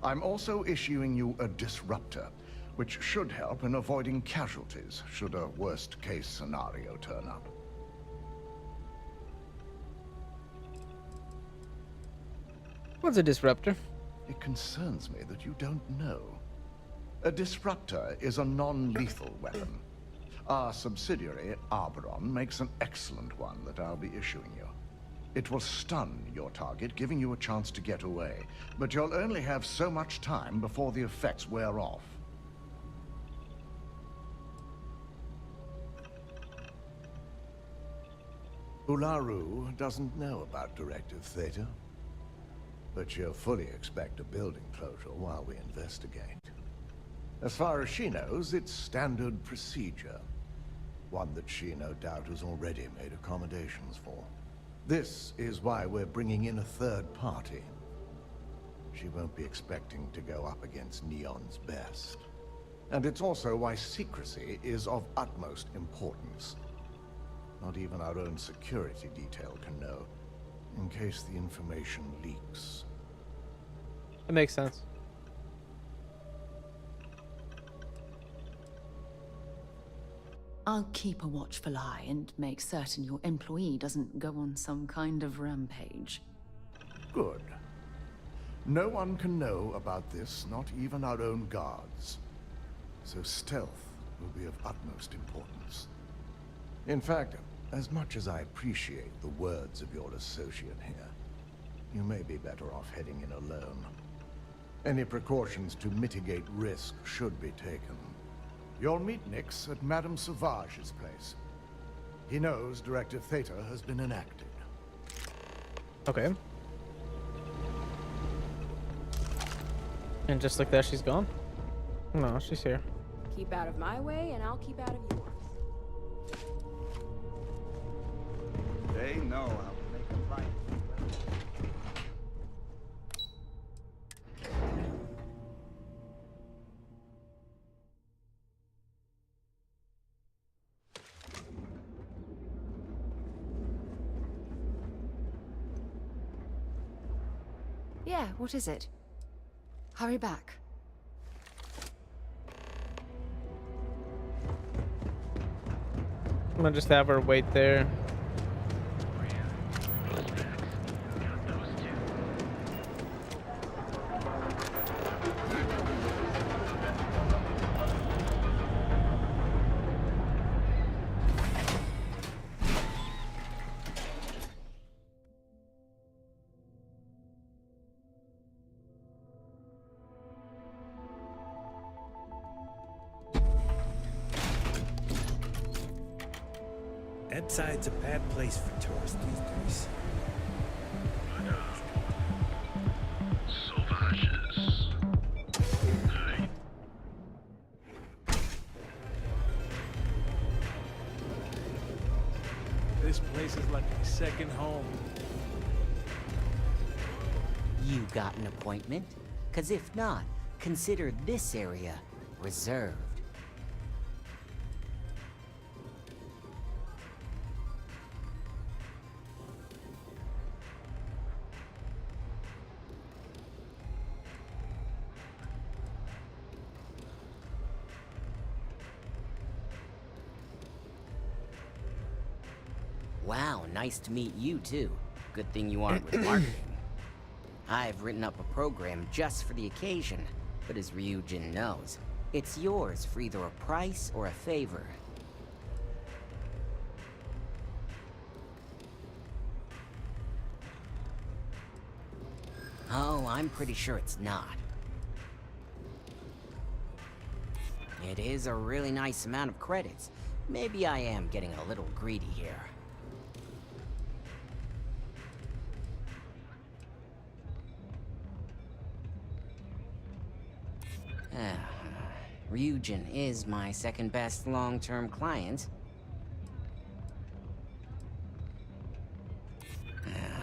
I'm also issuing you a disruptor, which should help in avoiding casualties should a worst-case scenario turn up. What's a disruptor? It concerns me that you don't know. A disruptor is a non-lethal weapon. Our subsidiary, Arboron, makes an excellent one that I'll be issuing you. It will stun your target, giving you a chance to get away. But you'll only have so much time before the effects wear off. Ularu doesn't know about Directive Theta, but she'll fully expect a building closure while we investigate. As far as she knows, it's standard procedure. One that she no doubt has already made accommodations for. This is why we're bringing in a third party. She won't be expecting to go up against Neon's best. And it's also why secrecy is of utmost importance. Not even our own security detail can know, in case the information leaks. That makes sense. I'll keep a watchful eye and make certain your employee doesn't go on some kind of rampage. Good. No one can know about this, not even our own guards. So stealth will be of utmost importance. In fact, as much as I appreciate the words of your associate here, you may be better off heading in alone. Any precautions to mitigate risk should be taken. You'll meet Nix at Madame Sauvage's place. He knows Directive Theta has been enacted. Okay. And just like that, she's gone? No, she's here. Keep out of my way, and I'll keep out of yours. They know how to make a fight. Yeah, what is it? Hurry back. I'm gonna just have her wait there. Side's a bad place for tourists these days. Sauvages. This place is like a second home. You got an appointment? 'Cause if not, consider this area reserved. Wow, nice to meet you too. Good thing you aren't with marketing. I've written up a program just for the occasion, but as Ryujin knows, it's yours for either a price or a favor. Oh, I'm pretty sure it's not. It is a really nice amount of credits. Maybe I am getting a little greedy here. Ryujin is my second best long-term client.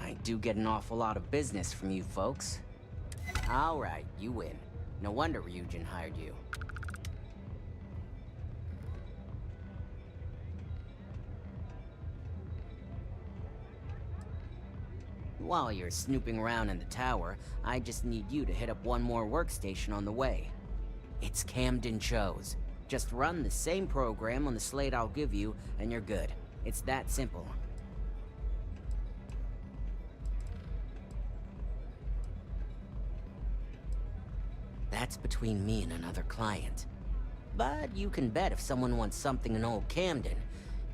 I do get an awful lot of business from you folks. Alright, you win. No wonder Ryujin hired you. While you're snooping around in the tower, I just need you to hit up one more workstation on the way. It's Camden Chose. Just run the same program on the slate I'll give you, and you're good. It's that simple. that's between me and another client. But you can bet if someone wants something in old Camden,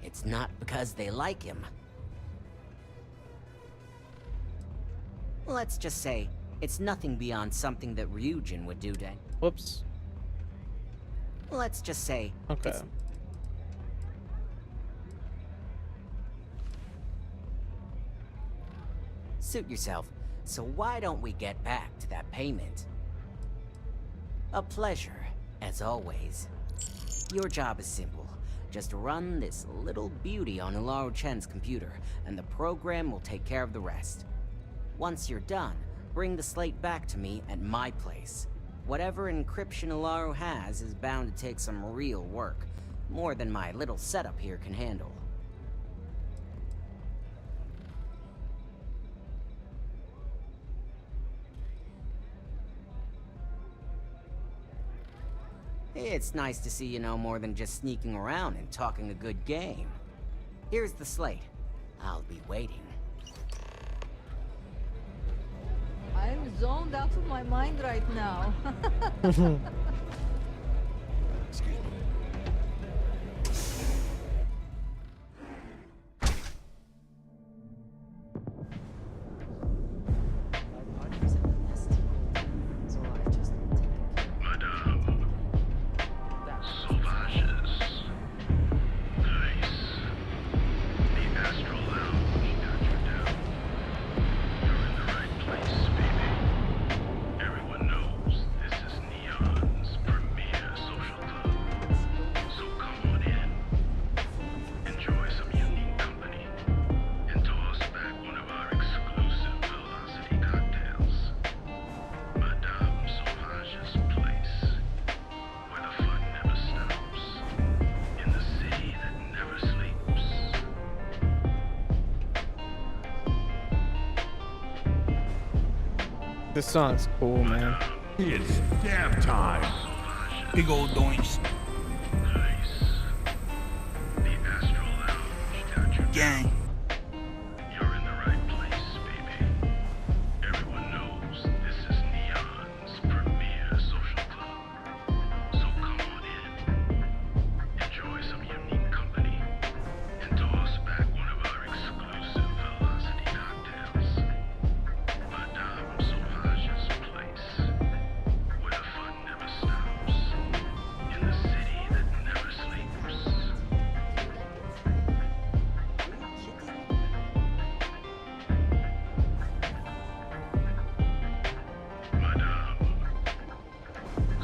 it's not because they like him. Let's just say, it's nothing beyond something that Ryujin would do to... Whoops. Let's just say... Okay. Suit yourself. So why don't we get back to that payment? A pleasure, as always. Your job is simple. Just run this little beauty on Ularu Chen's computer, and the program will take care of the rest. Once you're done, bring the slate back to me at my place. Whatever encryption Ularu has is bound to take some real work. More than my little setup here can handle. It's nice to see you know more than just sneaking around and talking a good game. Here's the slate. I'll be waiting. I'm zoned out of my mind right now. This song's cool, man. It's damn time. Big old doinks. Gang. You're in the right place, baby. Everyone knows this is Neon's premier social club. So come on in, enjoy some unique company, and toss back one of our exclusive velocity cocktails. Madame Sauvage's place, where the fun never stops, in the city that never sleeps.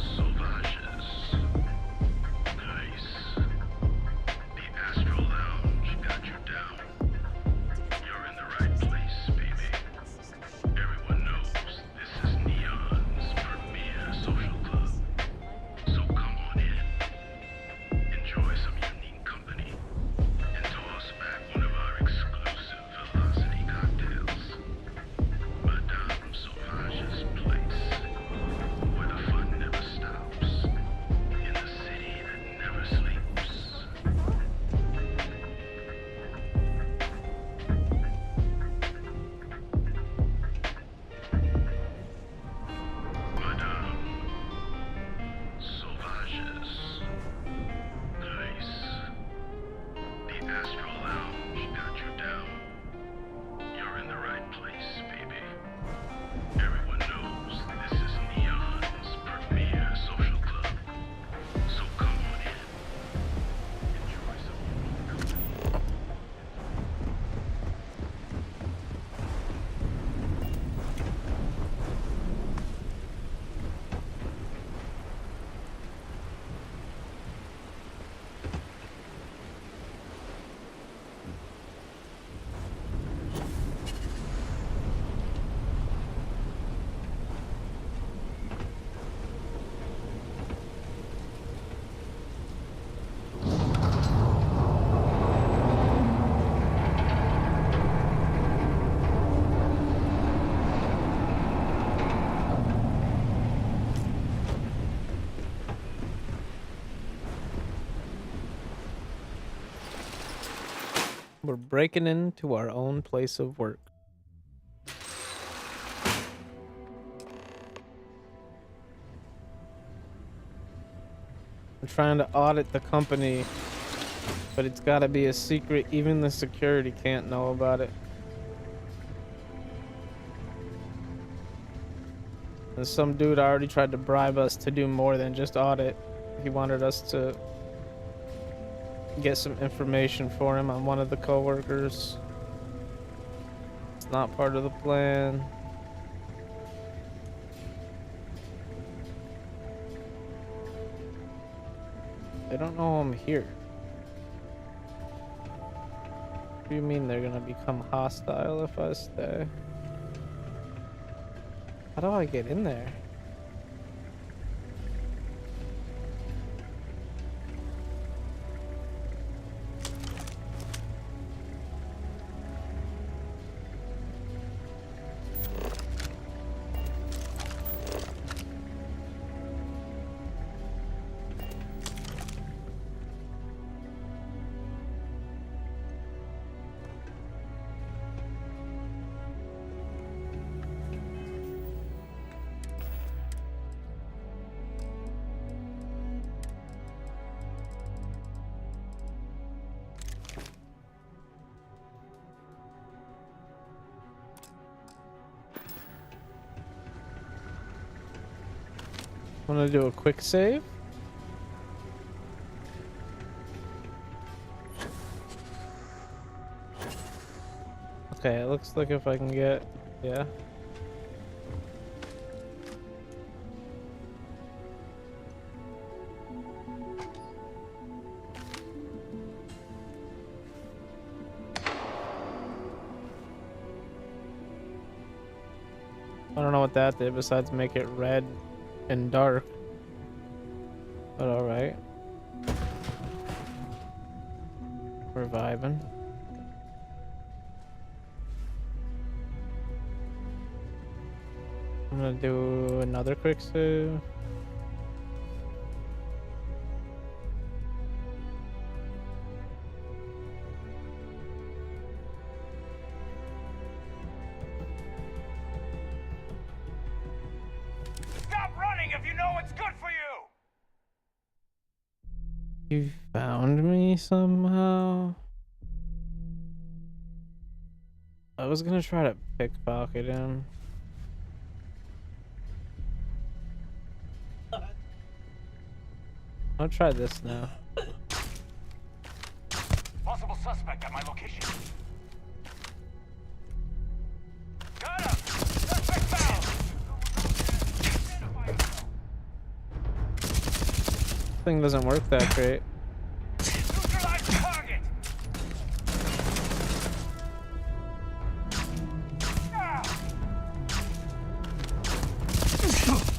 Sauvages. Nice. The Astral Lounge got you down. You're in the right place, baby. Everyone knows this is Neon's premier social club. So come on in, enjoy some unique company, and toss back one of our exclusive velocity cocktails. Madame Sauvage's place, where the fun never stops, in the city that never sleeps. Madame Sauvages. Nice. The Astral Lounge got you down. You're in the right place, baby. Everyone knows this is Neon's premier social club. So come on in. Enjoy some unique company. We're breaking into our own place of work. I'm trying to audit the company, but it's gotta be a secret. Even the security can't know about it. And some dude already tried to bribe us to do more than just audit. He wanted us to get some information for him on one of the coworkers. It's not part of the plan. They don't know I'm here. What do you mean they're gonna become hostile if I stay? How do I get in there? I'm gonna do a quick save. Okay, it looks like if I can get, yeah. I don't know what that did besides make it red and dark. But alright. Reviving. I'm gonna do another quick save. Stop running if you know what's good for you! You found me somehow? I was gonna try to pickpocket him. I'll try this now. Possible suspect at my location. Got him! Suspect found! Thing doesn't work that great. Neutralize the target!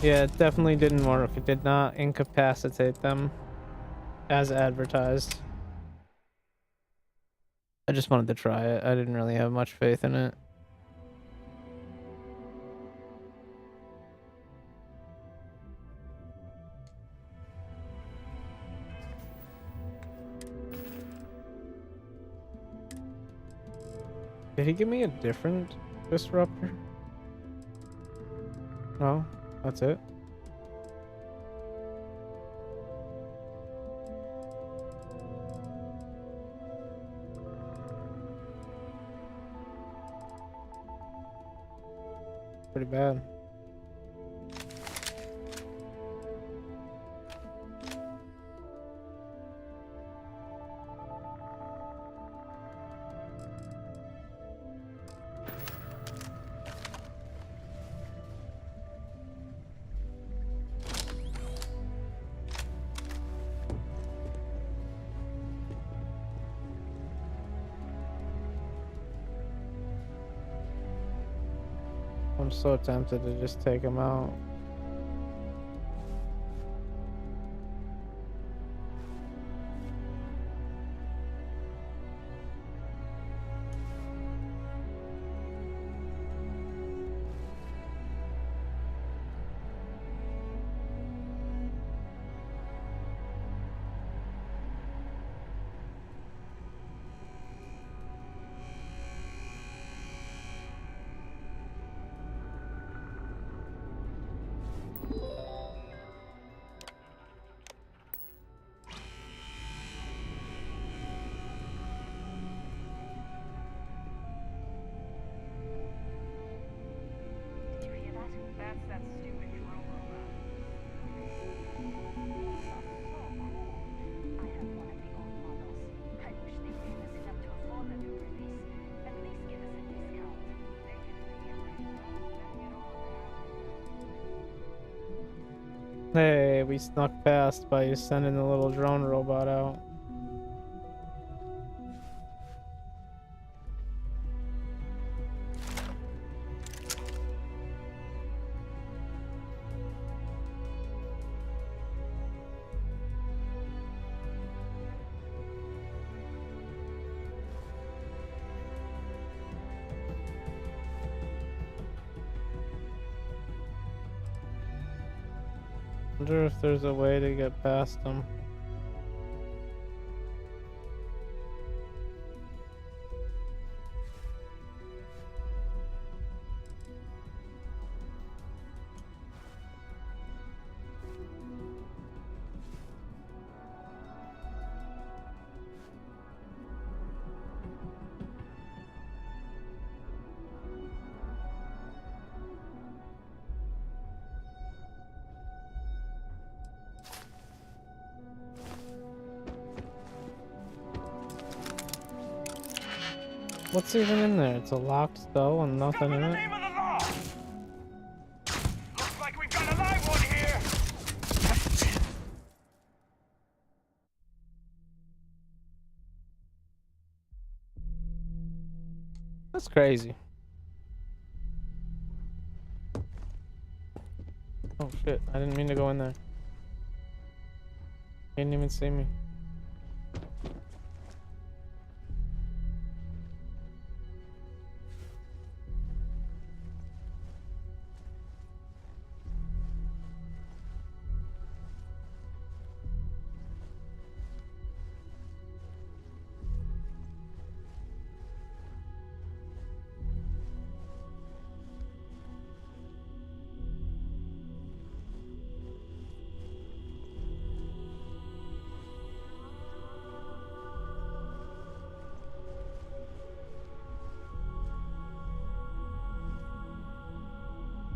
Yeah, it definitely didn't work. It did not incapacitate them as advertised. I just wanted to try it. I didn't really have much faith in it. Did he give me a different disruptor? No, that's it. Pretty bad. I'm so tempted to just take him out. That's that stupid drone robot. So cool. I have one of the old models. I wish they gave us enough to afford the new release. At least give us a discount. They can Hey, we snuck past by sending the little drone robot out. Wonder if there's a way to get past them. What's even in there? It's a locked cell and nothing in it. Looks like we've got a live one here. That's crazy. Oh shit, I didn't mean to go in there. He didn't even see me.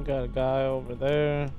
Got a guy over there.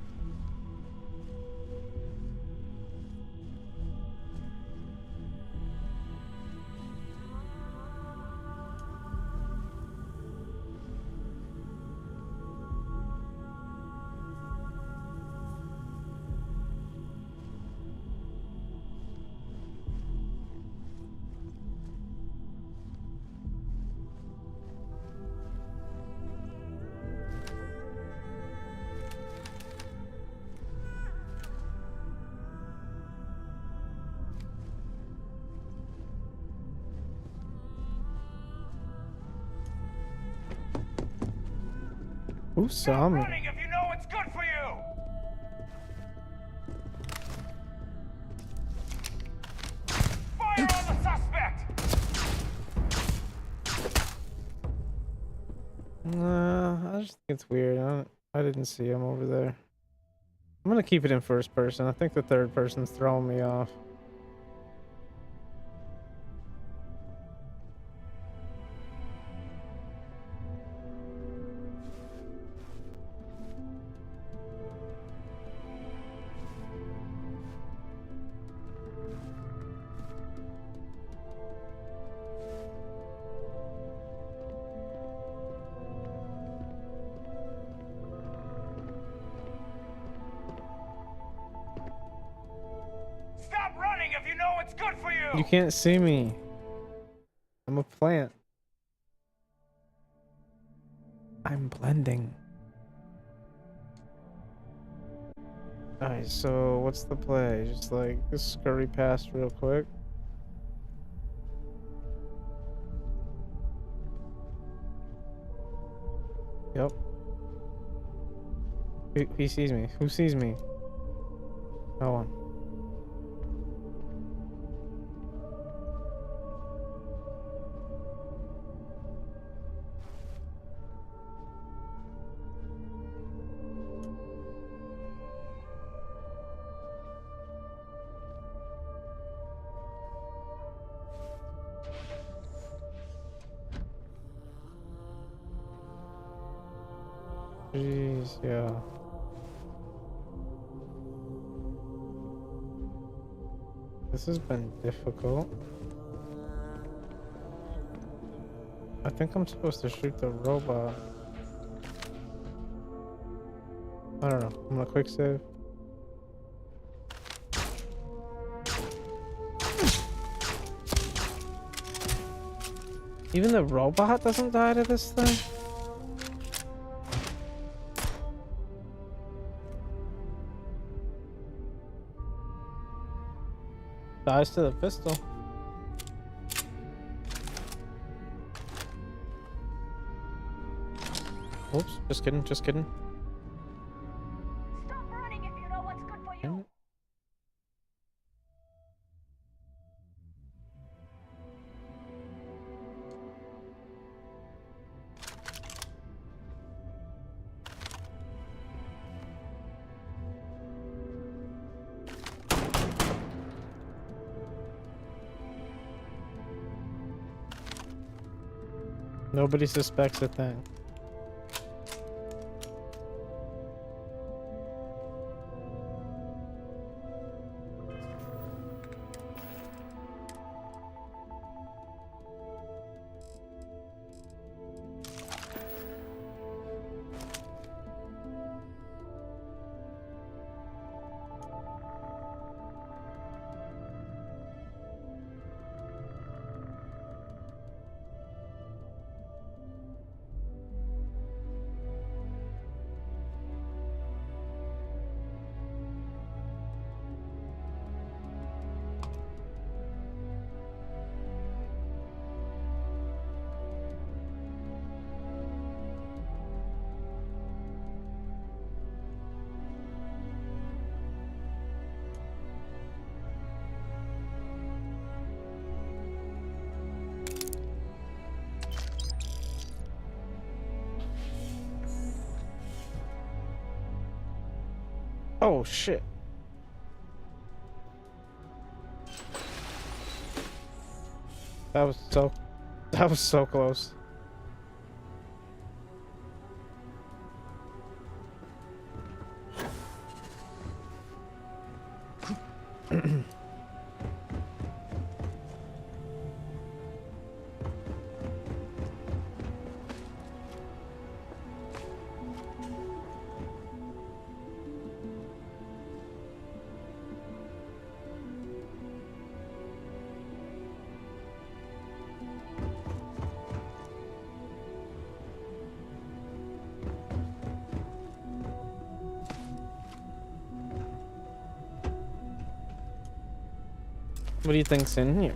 Who saw me? Running if you know what's good for you. Fire on the suspect. Nah, I just think it's weird. I didn't see him over there. I'm gonna keep it in first person. I think the third person's throwing me off. Stop running if you know what's good for you. You can't see me. I'm a plant. I'm blending. Alright, so what's the play? Just like scurry past real quick. Yep. He sees me. Who sees me? No one. Jeez, yeah. This has been difficult. I think I'm supposed to shoot the robot. I don't know. I'm gonna quick save. Even the robot doesn't die to this thing? Dies to the pistol. Oops, just kidding, just kidding. Stop running if you know what's good for you. Nobody suspects a thing. Oh shit. That was so close. What do you think's in here?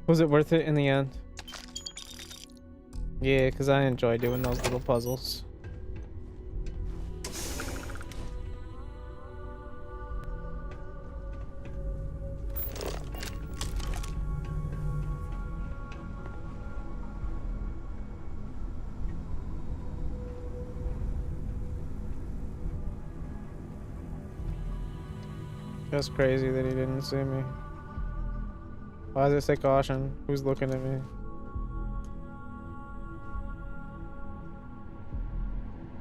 Was it worth it in the end? Yeah, because I enjoy doing those little puzzles. That's crazy that he didn't see me. Why does it say caution? Who's looking at me?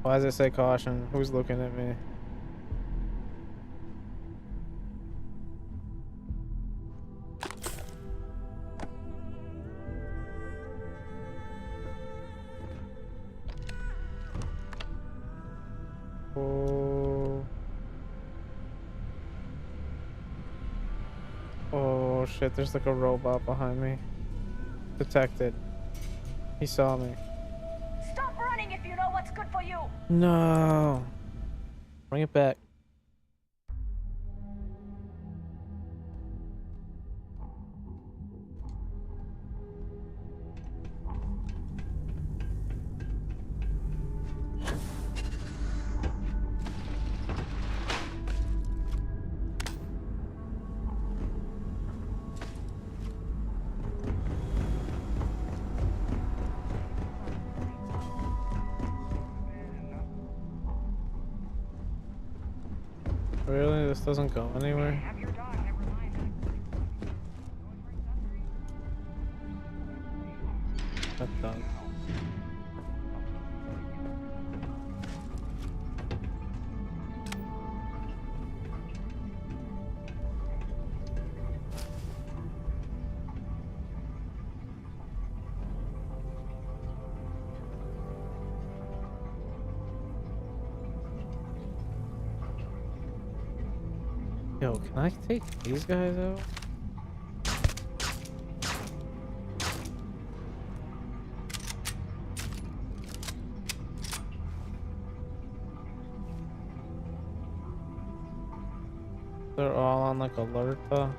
Why does it say caution? Who's looking at me? Oh. Oh shit, there's like a robot behind me. Detected. He saw me. Stop running if you know what's good for you. No. Bring it back. Really? This doesn't go anywhere? That does. Yo, can I take these guys out? They're all on like alert though.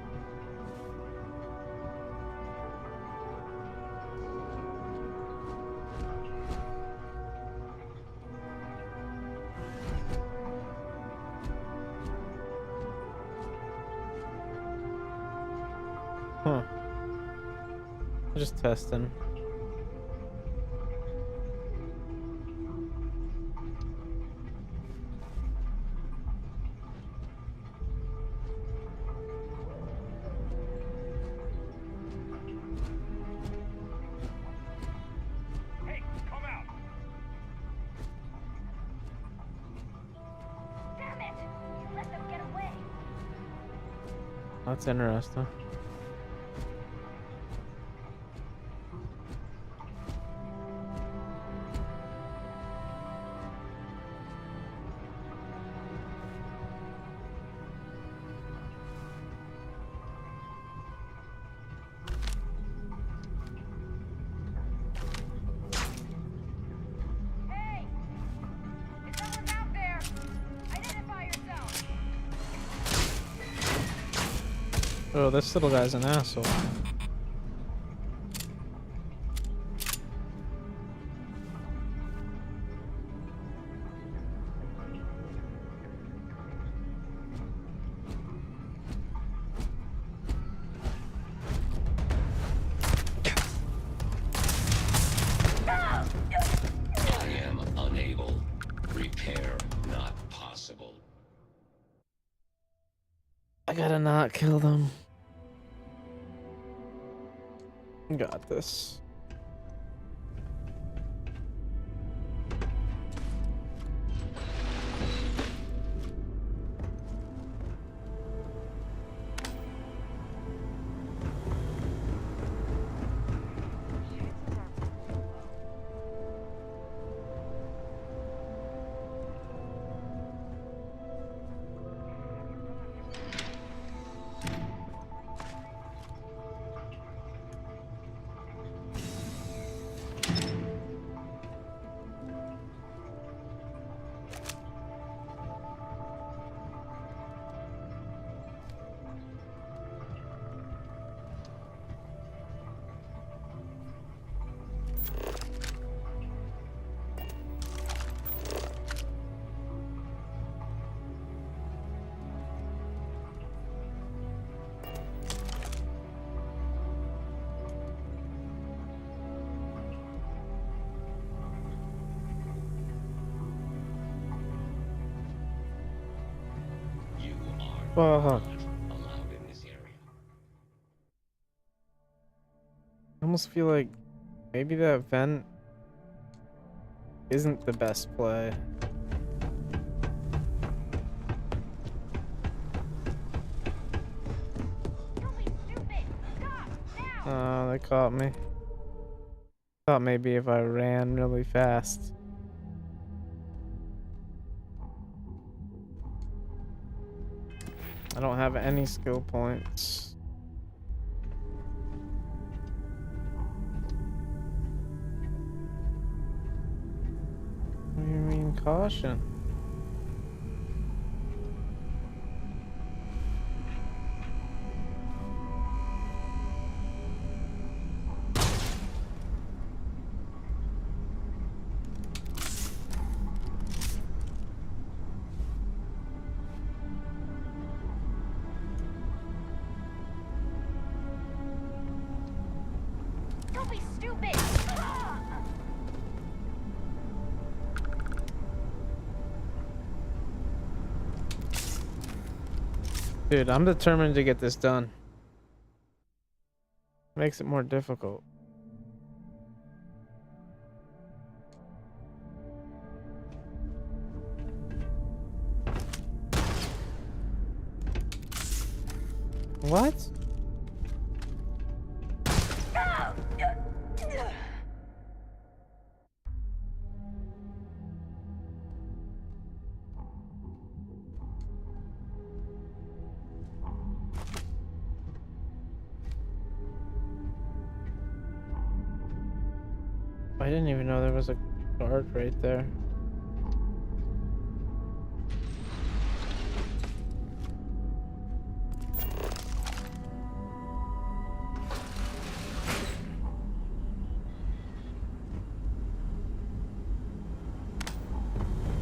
Huh. Just testing. Hey, come out! Damn it! You let them get away. That's interesting. Hey! Is someone out there? Identify yourself! Oh, this little guy's an asshole. I am unable. Repair not possible. I gotta not kill them. Got this. Fuck. allowed in this area. I almost feel like maybe that vent isn't the best play. Oh, they caught me. Thought maybe if I ran really fast. I don't have any skill points. What do you mean caution? Don't be stupid! Dude, I'm determined to get this done. Makes it more difficult. What? I didn't even know there was a guard right there.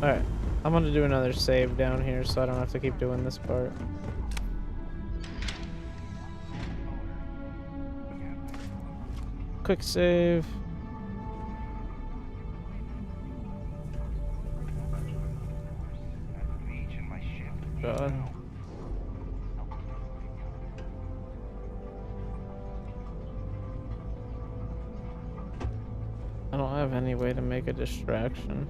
Alright, I'm gonna do another save down here so I don't have to keep doing this part. Quick save. God. I don't have any way to make a distraction.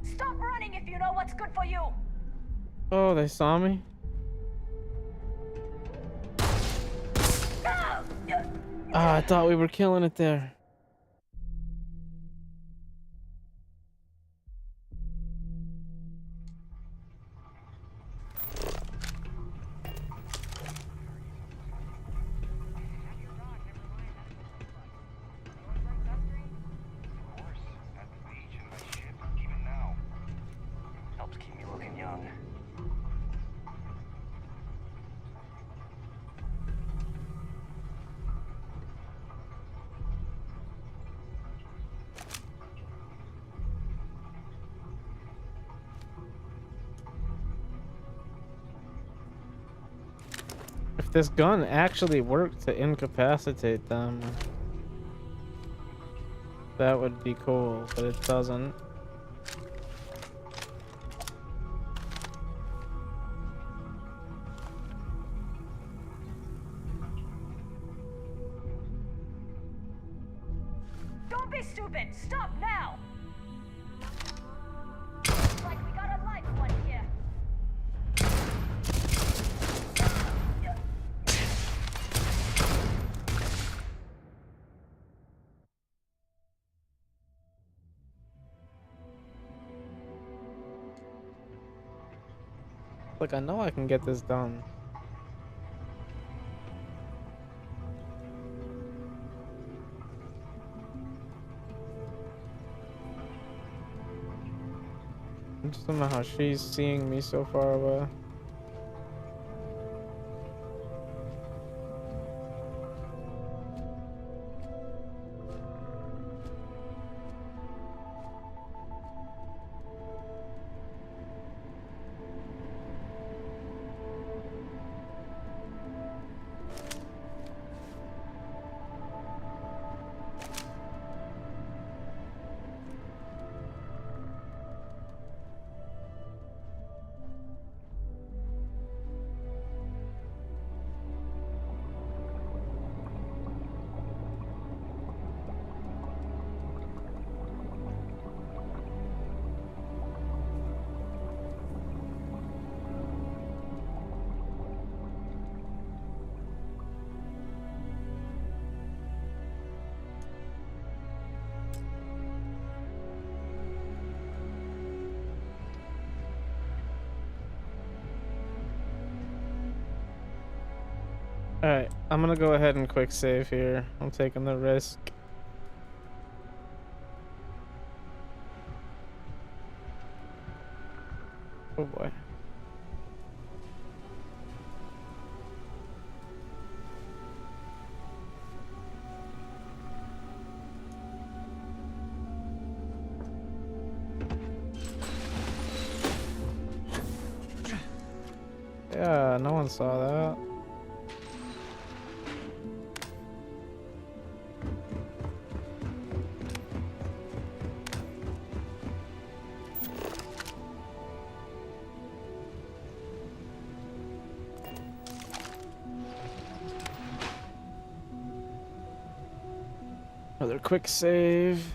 Stop running if you know what's good for you! Oh, they saw me? Ah, I thought we were killing it there. Helps keep me looking young. If this gun actually worked to incapacitate them, that would be cool, but it doesn't. Don't be stupid! Stop now! Looks like we got a live one here. Like, I know I can get this done. I just don't know how she's seeing me so far away. Alright, I'm gonna go ahead and quick save here. I'm taking the risk. Oh boy. Yeah, no one saw that. Another quick save.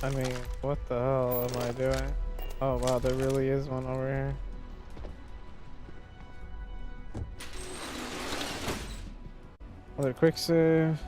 I mean, what the hell am I doing? Oh wow, there really is one over here. Another quick save.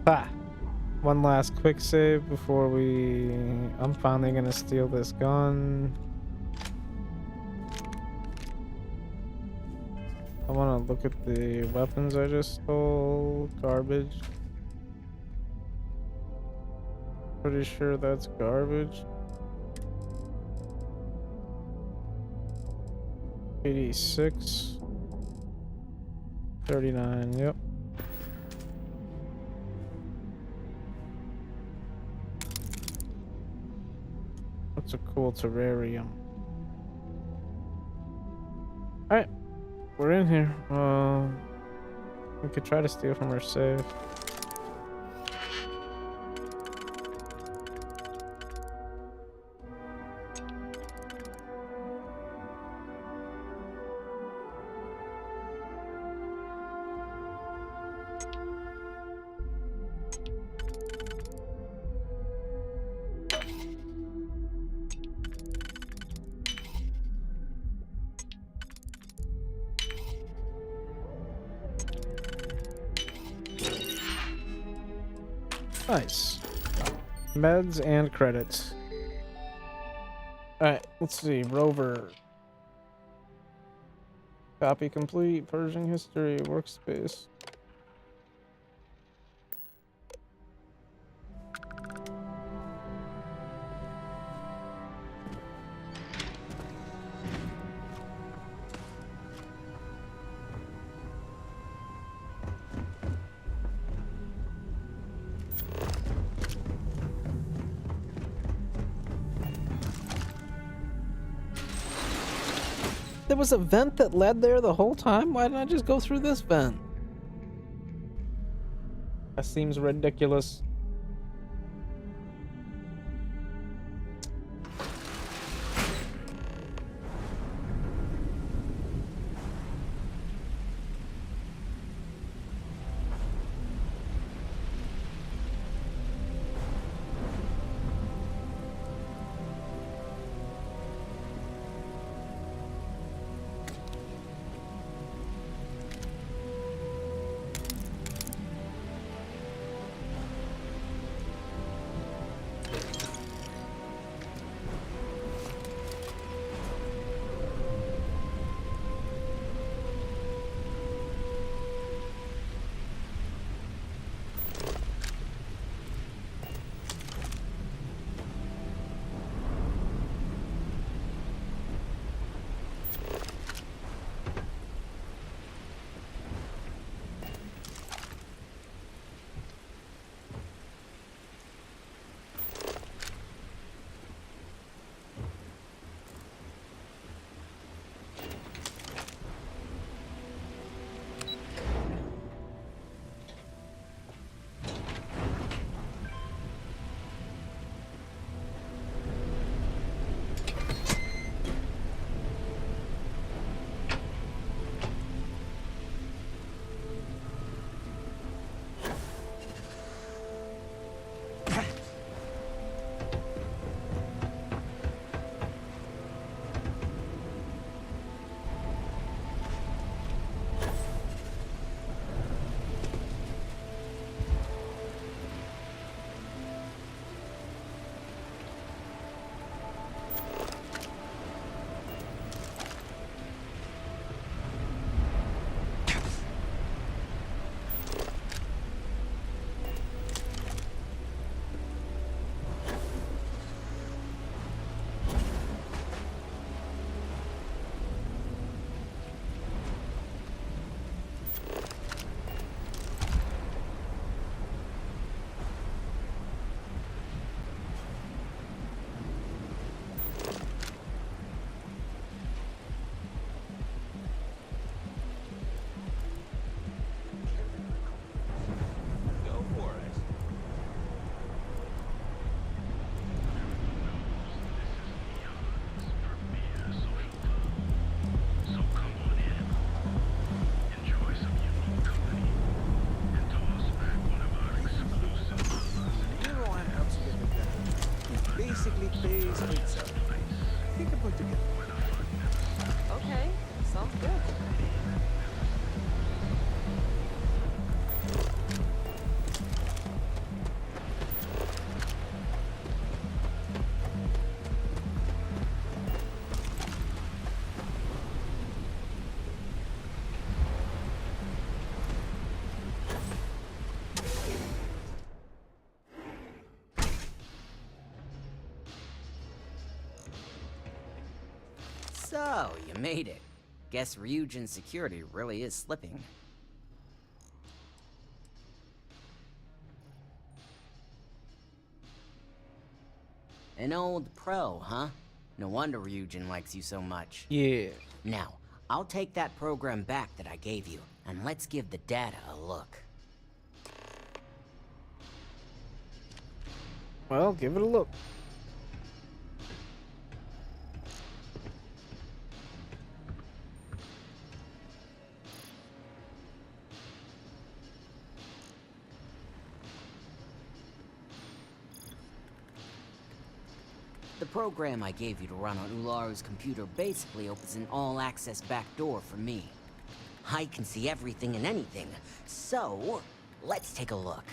Ah, one last quick save before I'm finally gonna steal this gun. I want to look at the weapons I just stole. Garbage. Pretty sure that's garbage. 86. 39, yep. That's a cool terrarium. Alright, we're in here. We could try to steal from her safe. Nice. Meds and credits. Alright, let's see. Rover. Copy complete. Pershing history. Workspace. There was a vent that led there the whole time? Why didn't I just go through this vent? That seems ridiculous. Basically pays for itself. You can put together. Okay, sounds good. So, you made it. Guess Ryujin's security really is slipping. An old pro, huh? No wonder Ryujin likes you so much. Yeah. Now, I'll take that program back that I gave you, and let's give the data a look. Well, give it a look. The program I gave you to run on Ularu's computer basically opens an all-access backdoor for me. I can see everything and anything, so let's take a look.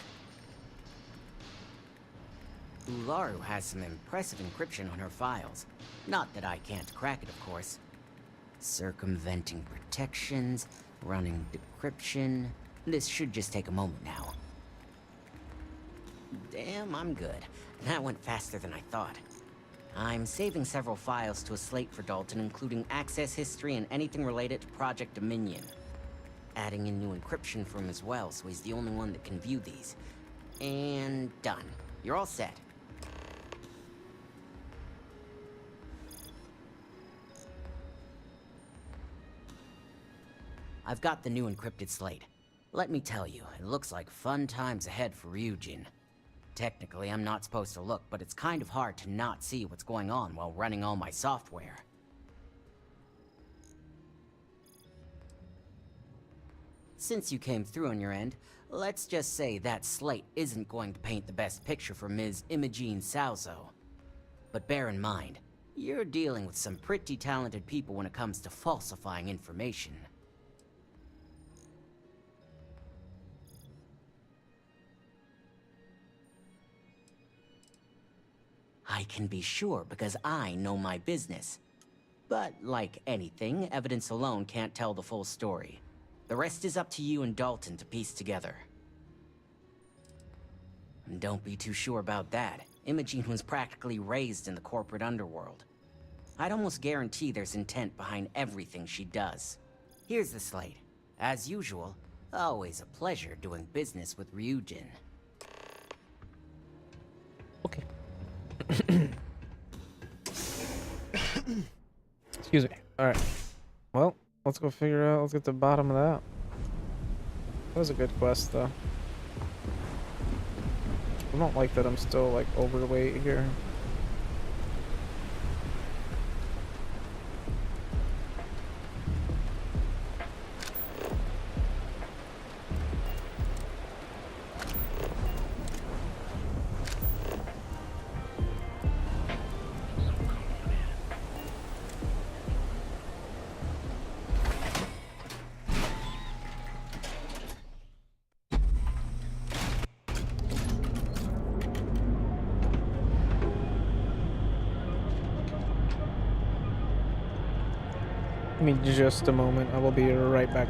Ularu has some impressive encryption on her files. Not that I can't crack it, of course. Circumventing protections, running decryption. This should just take a moment now. Damn, I'm good. That went faster than I thought. I'm saving several files to a slate for Dalton, including access history and anything related to Project Dominion. Adding in new encryption for him as well, so he's the only one that can view these. And done. You're all set. I've got the new encrypted slate. Let me tell you, it looks like fun times ahead for Ryujin. Technically, I'm not supposed to look, but it's kind of hard to not see what's going on while running all my software. Since you came through on your end, let's just say that slate isn't going to paint the best picture for Ms. Imogene Salzo. But bear in mind, you're dealing with some pretty talented people when it comes to falsifying information. I can be sure because I know my business. But like anything, evidence alone can't tell the full story. The rest is up to you and Dalton to piece together. And don't be too sure about that. Imogene was practically raised in the corporate underworld. I'd almost guarantee there's intent behind everything she does. Here's the slate. As usual, always a pleasure doing business with Ryujin. Okay. Excuse me. Alright. Well, let's go figure out, let's get to the bottom of that. That was a good quest, though. I don't like that I'm still, like, overweight here. Give me just a moment. I will be right back.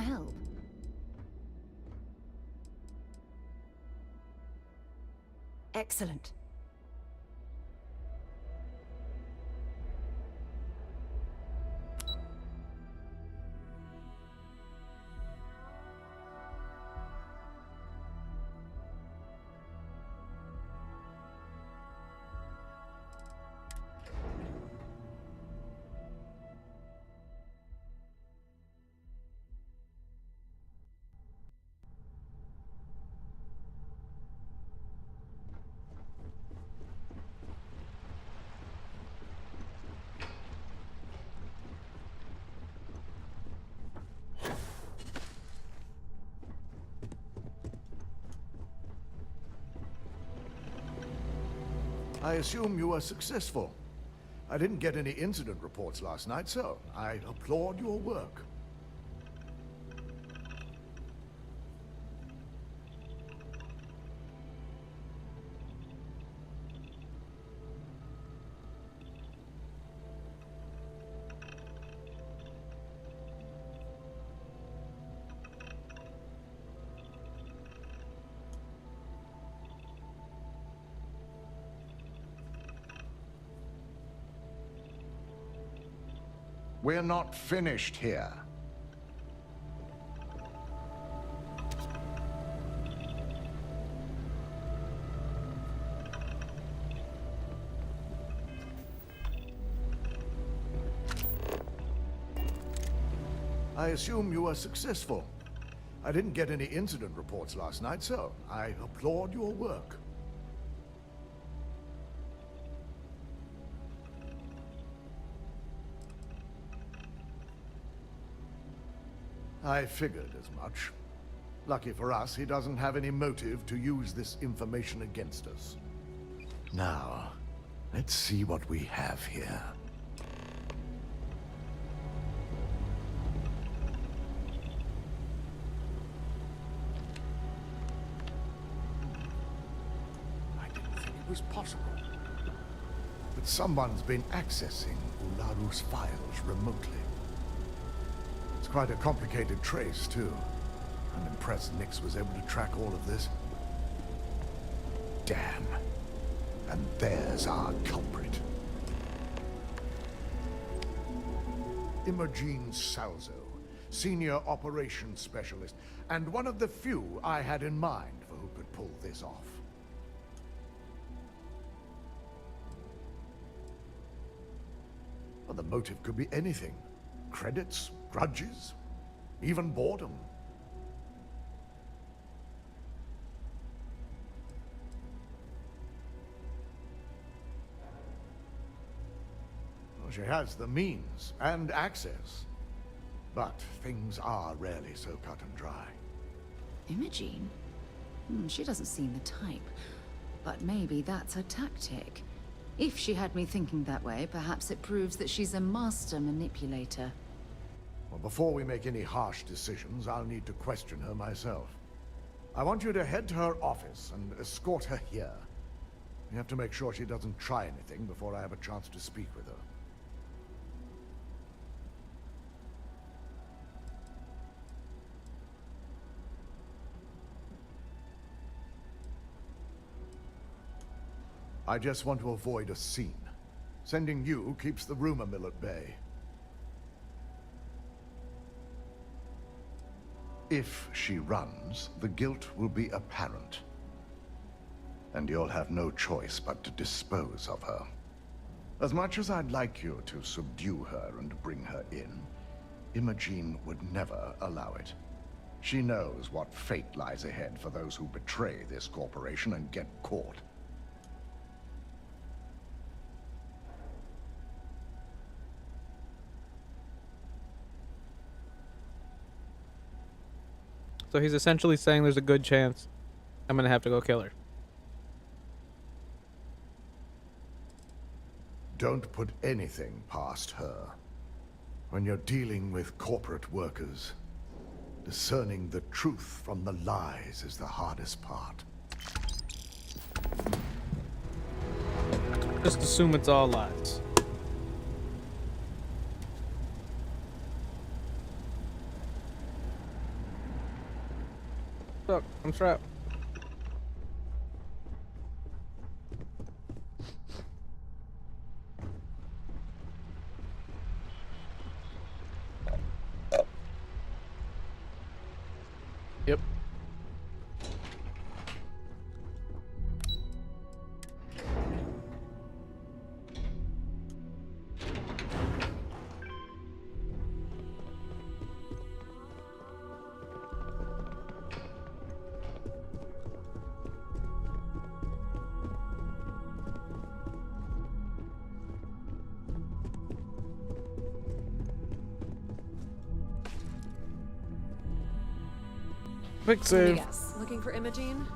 I help? Excellent. I assume you were successful. I didn't get any incident reports last night, so I applaud your work. We're not finished here. I assume you were successful. I didn't get any incident reports last night, so I applaud your work. I figured as much. Lucky for us, he doesn't have any motive to use this information against us. Now, let's see what we have here. I didn't think it was possible. But someone's been accessing Ularu's files remotely. It's quite a complicated trace, too. I'm impressed Nix was able to track all of this. Damn. And there's our culprit. Imogene Salzo, Senior Operations Specialist, and one of the few I had in mind for who could pull this off. Well, the motive could be anything. Credits, grudges, even boredom. Well, she has the means and access. But things are rarely so cut and dry. Imogene? She doesn't seem the type. But maybe that's her tactic. If she had me thinking that way, perhaps it proves that she's a master manipulator. Well, before we make any harsh decisions, I'll need to question her myself. I want you to head to her office and escort her here. We have to make sure she doesn't try anything before I have a chance to speak with her. I just want to avoid a scene. Sending you keeps the rumor mill at bay. If she runs, the guilt will be apparent. And you'll have no choice but to dispose of her. As much as I'd like you to subdue her and bring her in, Imogene would never allow it. She knows what fate lies ahead for those who betray this corporation and get caught. So he's essentially saying there's a good chance I'm gonna have to go kill her. Don't put anything past her. When you're dealing with corporate workers, discerning the truth from the lies is the hardest part. Just assume it's all lies. stuck. I'm trapped. Yep. Quick save. Yes. Looking for Imogene?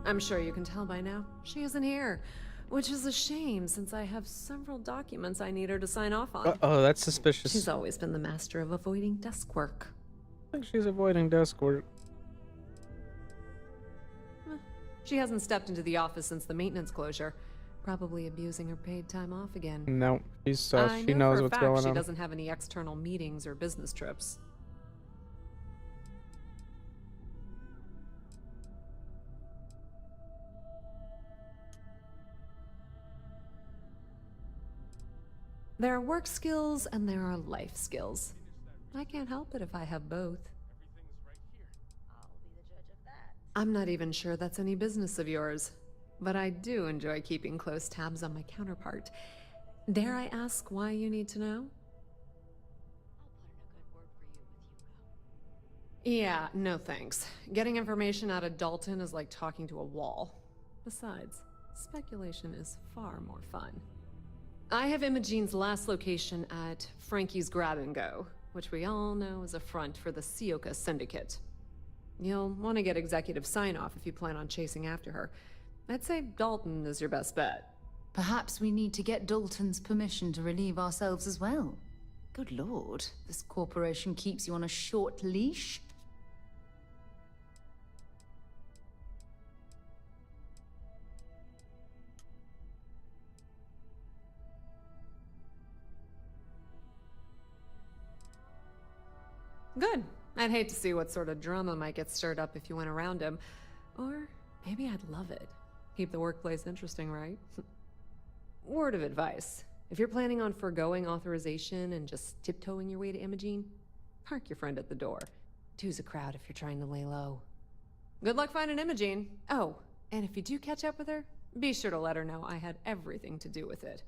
I'm sure you can tell by now. She isn't here. Which is a shame, since I have several documents I need her to sign off on. Oh, that's suspicious. She's always been the master of avoiding desk work. I think she's avoiding desk work. She hasn't stepped into the office since the maintenance closure. Probably abusing her paid time off again. No, she's she I know knows for a what's fact going she on. doesn't have any external meetings or business trips. There are work skills and there are life skills. I can't help it if I have both. I'm not even sure that's any business of yours, but I do enjoy keeping close tabs on my counterpart. Dare I ask why you need to know? Yeah, no thanks. Getting information out of Dalton is like talking to a wall. Besides, speculation is far more fun. I have Imogene's last location at Frankie's Grab and Go, which we all know is a front for the Sioka Syndicate. You'll want to get executive sign-off if you plan on chasing after her. I'd say Dalton is your best bet. Perhaps we need to get Dalton's permission to relieve ourselves as well. Good lord, this corporation keeps you on a short leash. Good. I'd hate to see what sort of drama might get stirred up if you went around him. Or maybe I'd love it. Keep the workplace interesting, right? Word of advice. If you're planning on foregoing authorization and just tiptoeing your way to Imogene, park your friend at the door. Two's a crowd if you're trying to lay low. Good luck finding Imogene. Oh, and if you do catch up with her, be sure to let her know I had everything to do with it.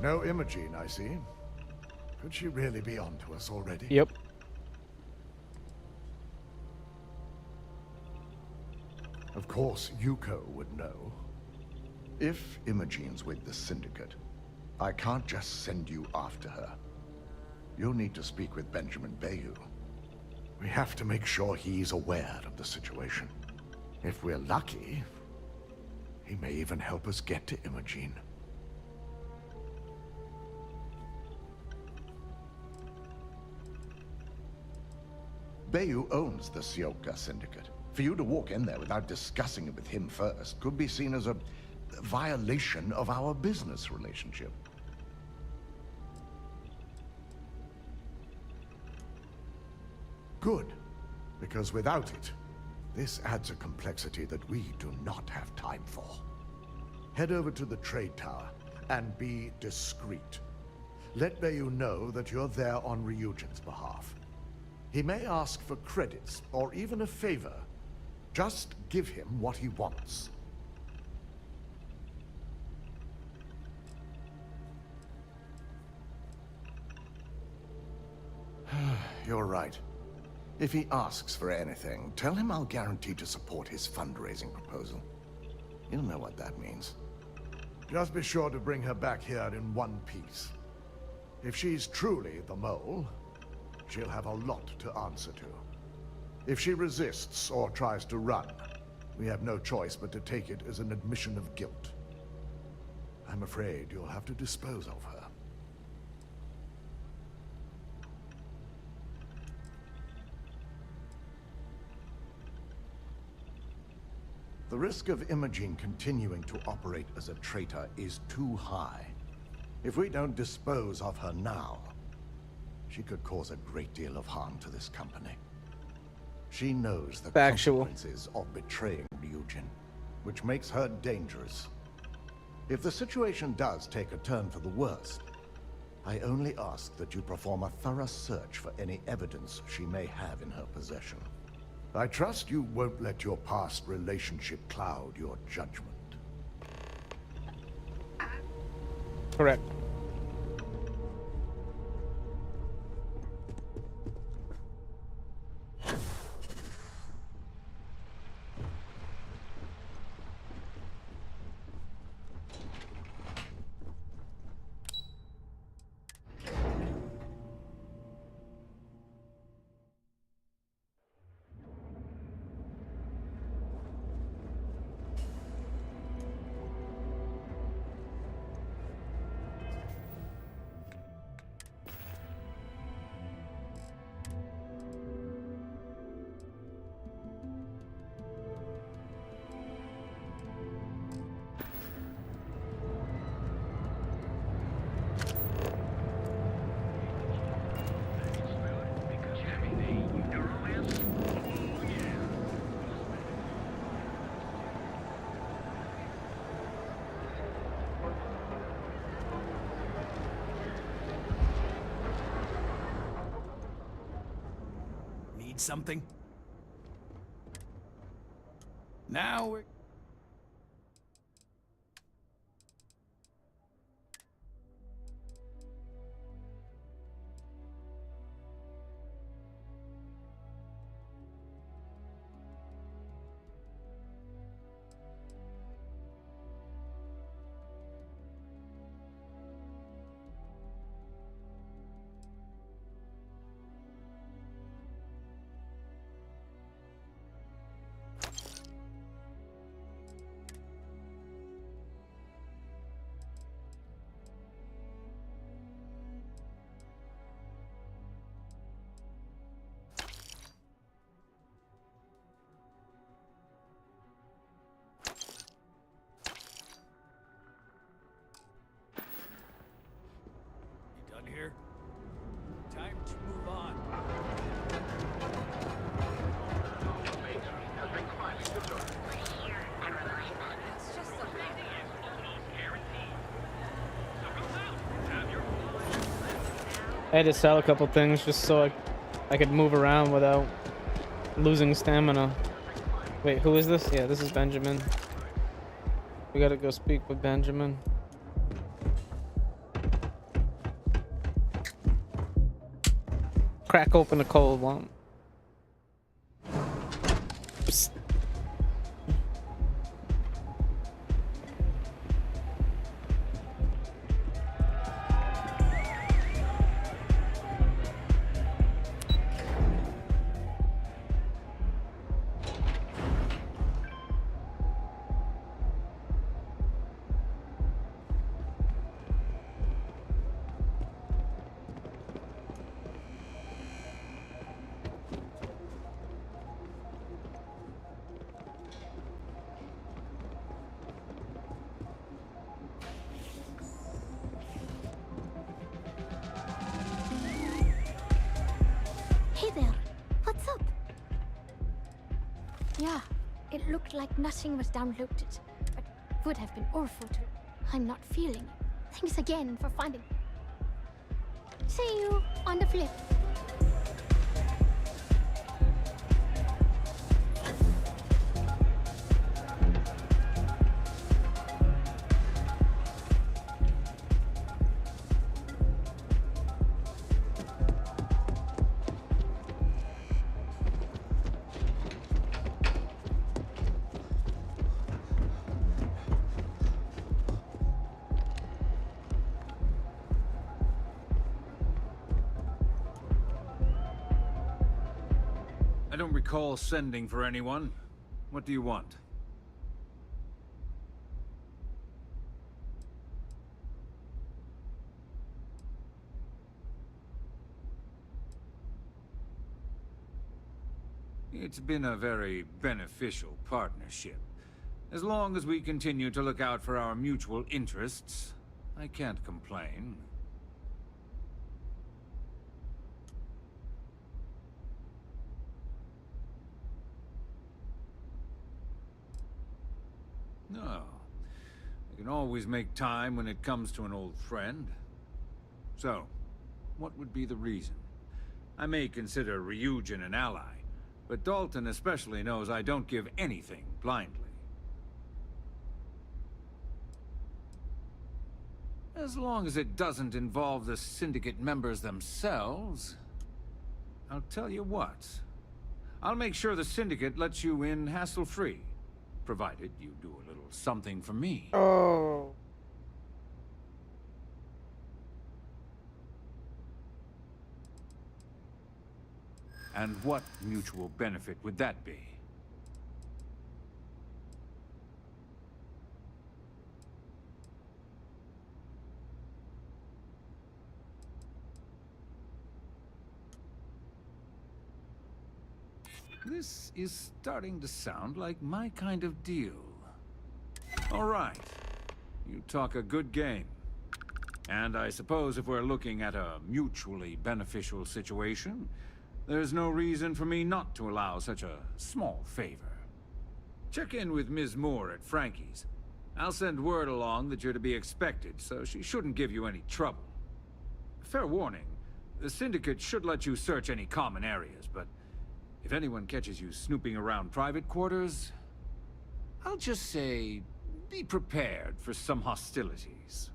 No Imogene, I see. Could she really be on to us already? Yep. Of course, Yuko would know. If Imogene's with the Syndicate, I can't just send you after her. You'll need to speak with Benjamin Bayou. We have to make sure he's aware of the situation. If we're lucky, he may even help us get to Imogene. Bayou owns the Sioka Syndicate. For you to walk in there without discussing it with him first could be seen as a violation of our business relationship. Good, because without it, this adds a complexity that we do not have time for. Head over to the trade tower and be discreet. Let Bayou know that you're there on Ryujin's behalf. He may ask for credits, or even a favor. Just give him what he wants. You're right. If he asks for anything, tell him I'll guarantee to support his fundraising proposal. He'll know what that means. Just be sure to bring her back here in one piece. If she's truly the mole, she'll have a lot to answer to. If she resists or tries to run, we have no choice but to take it as an admission of guilt. I'm afraid you'll have to dispose of her. The risk of Imogene continuing to operate as a traitor is too high. If we don't dispose of her now, she could cause a great deal of harm to this company. She knows the consequences of betraying Ryujin, which makes her dangerous. If the situation does take a turn for the worst, I only ask that you perform a thorough search for any evidence she may have in her possession. I trust you won't let your past relationship cloud your judgment. Correct. Something? Now we're... here. Time to move on. I had to sell a couple things just so I could move around without losing stamina. Wait, who is this? Yeah, this is Benjamin. We gotta go speak with Benjamin. Crack open a cold one. Psst. Yeah, it looked like nothing was downloaded, but would have been awful to. I'm not feeling it. Thanks again for finding. See you on the flip. I don't recall sending for anyone. What do you want? It's been a very beneficial partnership. As long as we continue to look out for our mutual interests, I can't complain. No. I can always make time when it comes to an old friend. So, what would be the reason? I may consider Ryujin an ally, but Dalton especially knows I don't give anything blindly. As long as it doesn't involve the Syndicate members themselves, I'll tell you what. I'll make sure the Syndicate lets you in hassle-free, provided you do a little something for me. Oh. And what mutual benefit would that be? This is starting to sound like my kind of deal. All right. You talk a good game. And I suppose if we're looking at a mutually beneficial situation, there's no reason for me not to allow such a small favor. Check in with Ms. Moore at Frankie's. I'll send word along that you're to be expected, so she shouldn't give you any trouble. Fair warning, the Syndicate should let you search any common areas, but if anyone catches you snooping around private quarters, I'll just say, be prepared for some hostilities.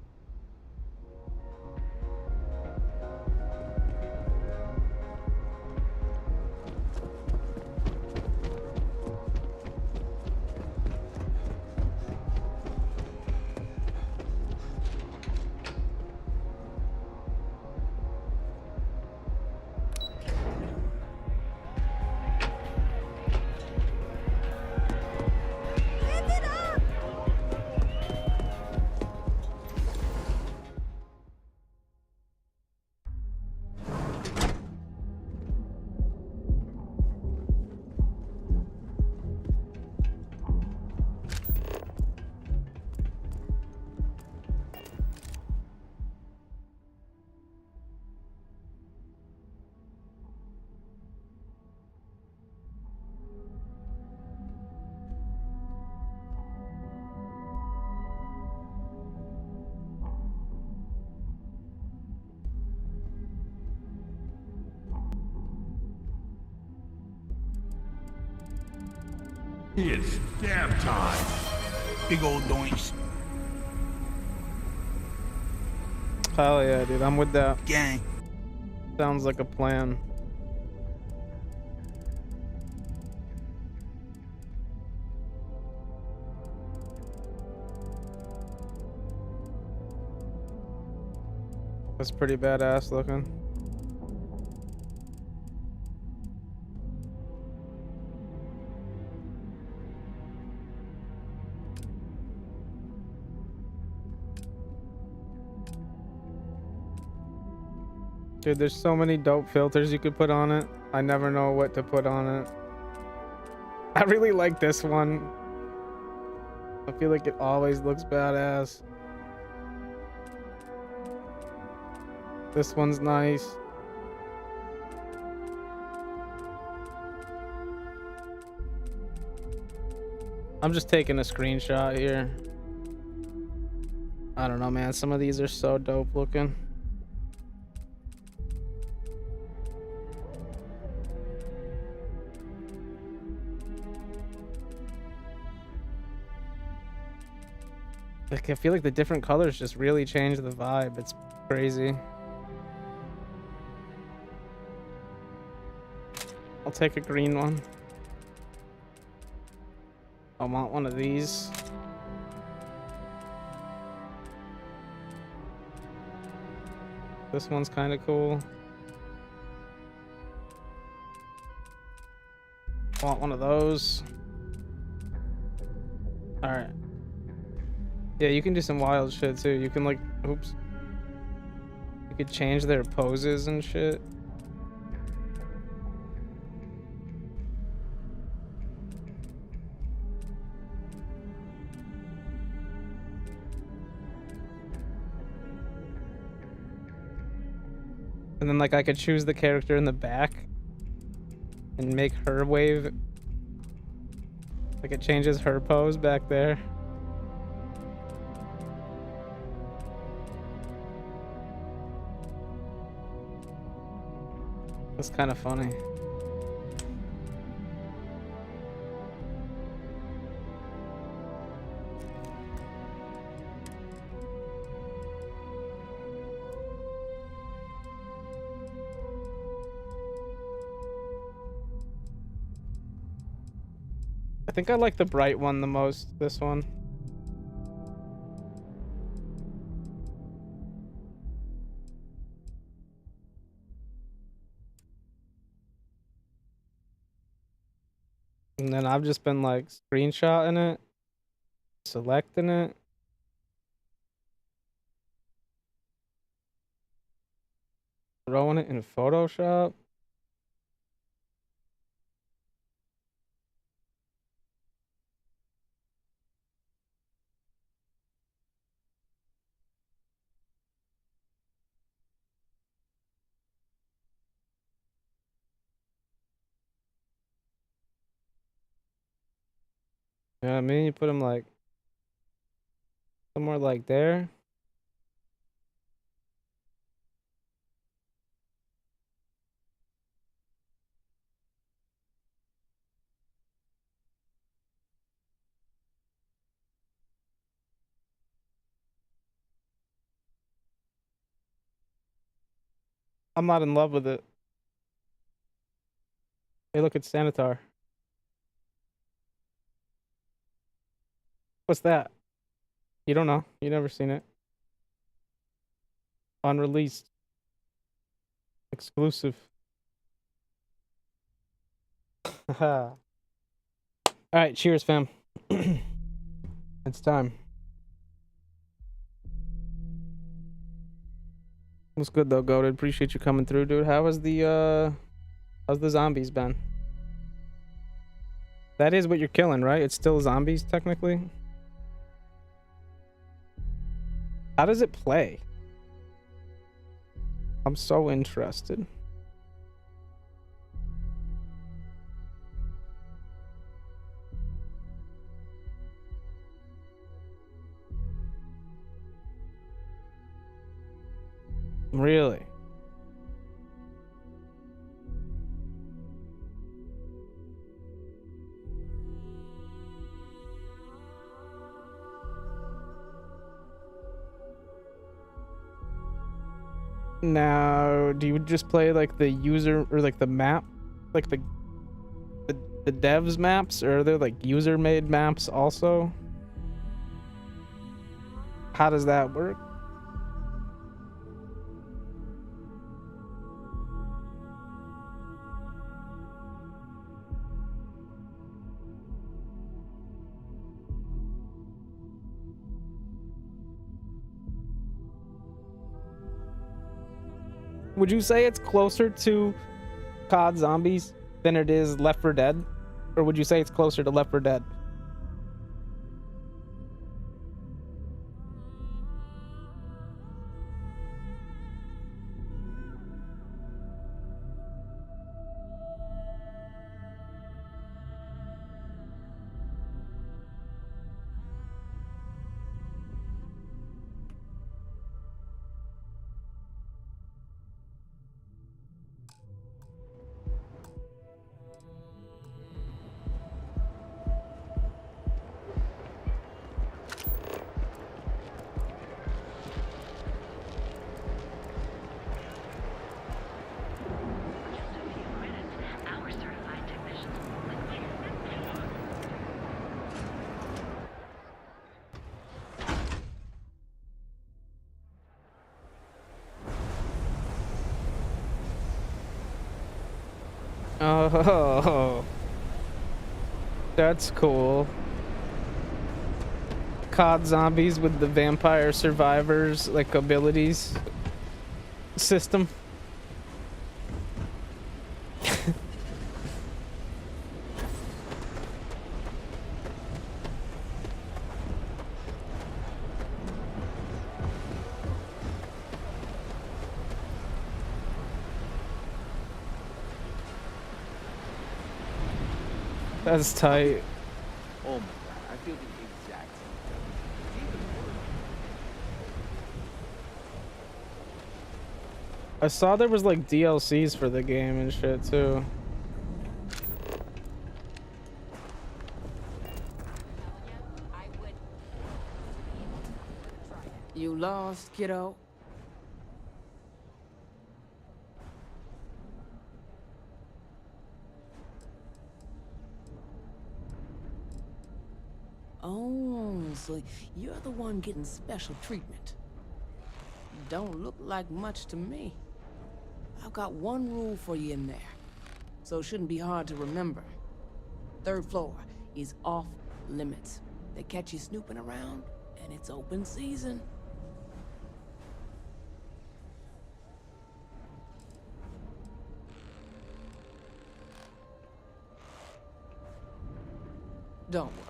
It's scam time. Big old doinks. Hell yeah, dude. I'm with that. Gang. Sounds like a plan. That's pretty badass looking. Dude, there's so many dope filters you could put on it. I never know what to put on it. I really like this one. I feel like it always looks badass. This one's nice. I'm just taking a screenshot here. I don't know, man. Some of these are so dope looking. Like, I feel like the different colors just really change the vibe. It's crazy. I'll take a green one. I want one of these. This one's kind of cool. want one of those. All right. Yeah, you can do some wild shit too. You can like, oops. You could change their poses and shit. And then like I could choose the character in the back and make her wave. Like it changes her pose back there. That's kind of funny. I think I like the bright one the most, this one. And then I've just been like screenshotting it, selecting it. Throwing it in Photoshop. You know what I mean? You put them like somewhere like there. I'm not in love with it. Hey, look, it's Sanitar. What's that? You don't know. You never seen it. Unreleased. Exclusive. All right, cheers, fam. It's time. What's good though, Goated? Appreciate you coming through, dude. How's the zombies been? That is what you're killing, right? It's still zombies, technically. How does it play? I'm so interested. Really? Now, do you just play like the user or like the map, like the devs maps, or are there like user made maps also? How does that work? Would you say it's closer to COD Zombies than it is Left 4 Dead? Or would you say it's closer to Left 4 Dead? Oh, That's cool. COD zombies with the vampire survivors like abilities system. That's tight. Oh my god, I feel the exact same. Even worse. I saw there was like DLCs for the game and shit too. You lost, kiddo? Oh, so you're the one getting special treatment. Don't look like much to me. I've got one rule for you in there, so it shouldn't be hard to remember. 3rd floor is off limits. They catch you snooping around, and it's open season. Don't worry.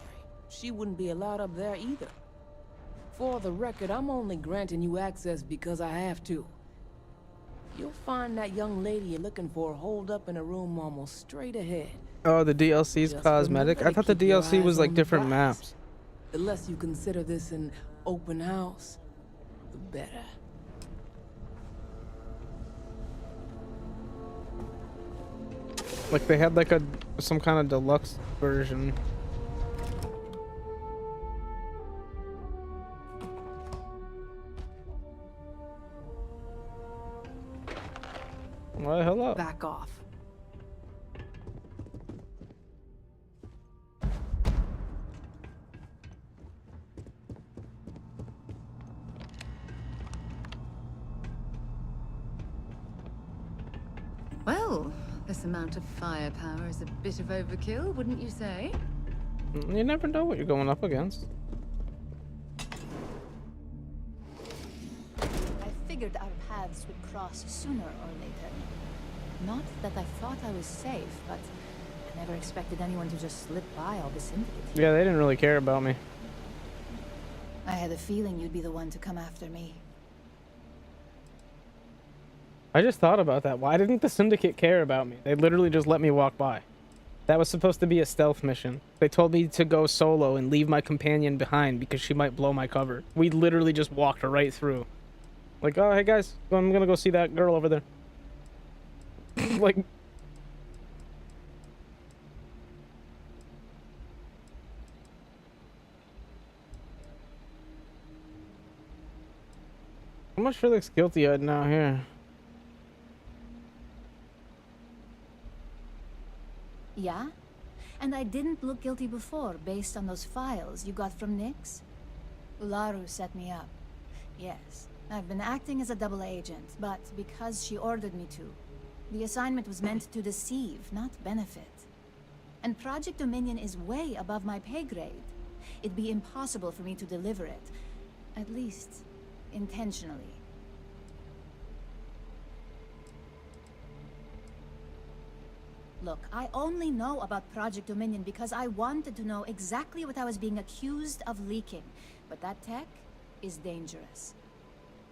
She wouldn't be allowed up there either. For the record, I'm only granting you access because I have to. You'll find that young lady you're looking for holed up in a room almost straight ahead. Oh, the DLC's cosmetic? I thought the DLC was like different maps. The less you consider this an open house, the better. Like they had like some kind of deluxe version. Why hello? Back off. Well, this amount of firepower is a bit of overkill, wouldn't you say? You never know what you're going up against. I figured our paths would cross sooner or later. Not that I thought I was safe, but I never expected anyone to just slip by all the syndicate. Yeah, they didn't really care about me. I had a feeling you'd be the one to come after me. I just thought about that. Why didn't the Syndicate care about me? They literally just let me walk by. That was supposed to be a stealth mission. They told me to go solo and leave my companion behind because she might blow my cover. We literally just walked right through. Like, oh, hey guys, I'm gonna go see that girl over there. Like... How much Felix guilty at now here? Yeah? And I didn't look guilty before, based on those files you got from Nyx? Ularu set me up. Yes, I've been acting as a double agent, but because she ordered me to. The assignment was meant to deceive, not benefit. And Project Dominion is way above my pay grade. It'd be impossible for me to deliver it. At least, intentionally. Look, I only know about Project Dominion because I wanted to know exactly what I was being accused of leaking. But that tech is dangerous.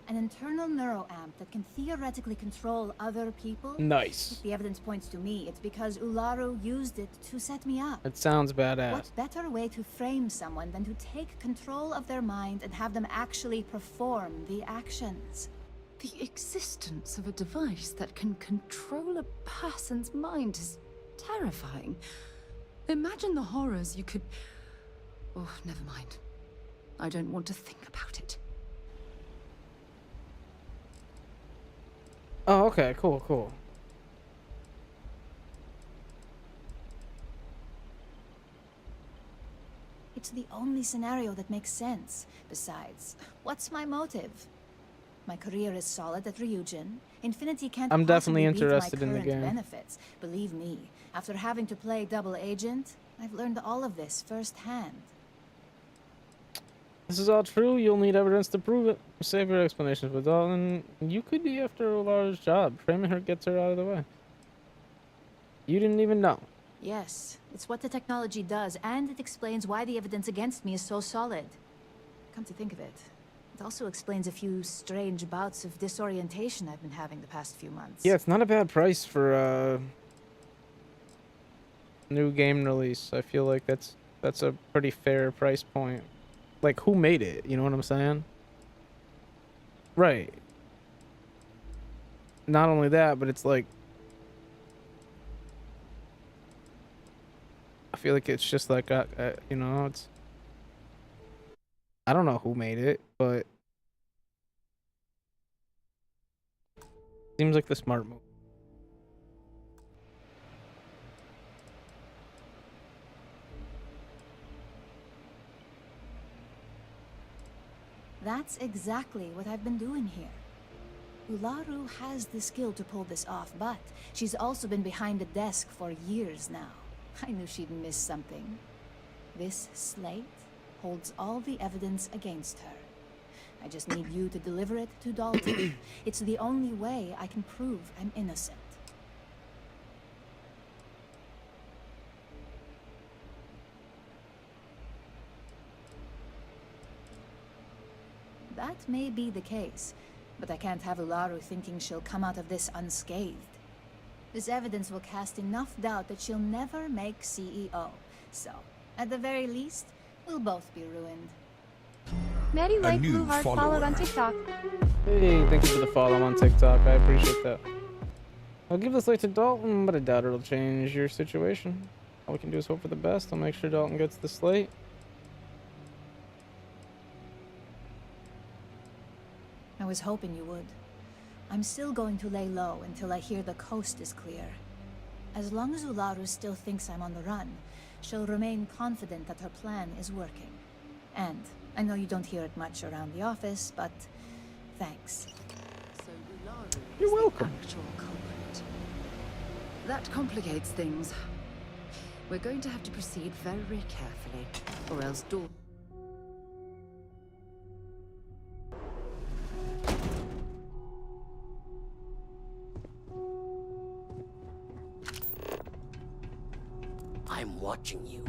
An internal neuroamp that can theoretically control other people. Nice. If the evidence points to me, it's because Ularu used it to set me up. It sounds badass. What better way to frame someone than to take control of their mind and have them actually perform the actions? The existence of a device that can control a person's mind is terrifying. Imagine the horrors you could... Oh, never mind. I don't want to think about it. Oh, okay, cool. It's the only scenario that makes sense. Besides, what's my motive? My career is solid at Ryujin. Infinity can't I'm definitely possibly beat interested my in the current game. benefits. Believe me, after having to play double agent, I've learned all of this firsthand. This is all true. You'll need evidence to prove it. Save your explanations with Dalton. You could be after Lara's job. Framing her gets her out of the way. You didn't even know. Yes, it's what the technology does, and it explains why the evidence against me is so solid. Come to think of it, it also explains a few strange bouts of disorientation I've been having the past few months. Yeah, it's not a bad price for a new game release. I feel like that's a pretty fair price point. Like, who made it? You know what I'm saying? Right. Not only that, but it's like, I feel like it's just like, you know, it's, I don't know who made it, but seems like the smart move. That's exactly what I've been doing here. Ularu has the skill to pull this off, but she's also been behind the desk for years now. I knew she'd miss something. This slate holds all the evidence against her. I just need you to deliver it to Dalton. It's the only way I can prove I'm innocent. That may be the case, but I can't have Ularu thinking she'll come out of this unscathed. This evidence will cast enough doubt that she'll never make CEO. So, at the very least, we'll both be ruined. Maddie like Blue Heart followed on TikTok. Hey, thank you for the follow on TikTok. I appreciate that. I'll give this light to Dalton, but I doubt it'll change your situation. All we can do is hope for the best. I'll make sure Dalton gets the slate. I was hoping you would. I'm still going to lay low until I hear the coast is clear. As long as Ularu still thinks I'm on the run, she'll remain confident that her plan is working. And I know you don't hear it much around the office, but thanks. So Ularu You're welcome. is the actual culprit. That complicates things. We're going to have to proceed very carefully, or else Dawn... I'm watching you.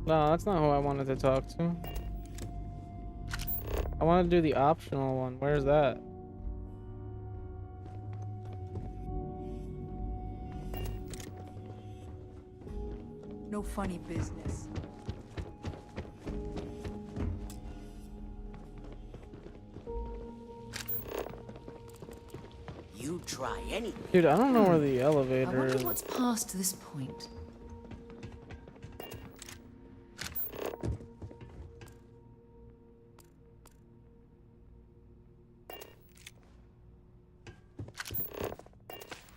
No, that's not who I wanted to talk to. I want to do the optional one. Where's that? No funny business. You try anything. Dude, I don't know where the I elevator wonder is. what's past this point.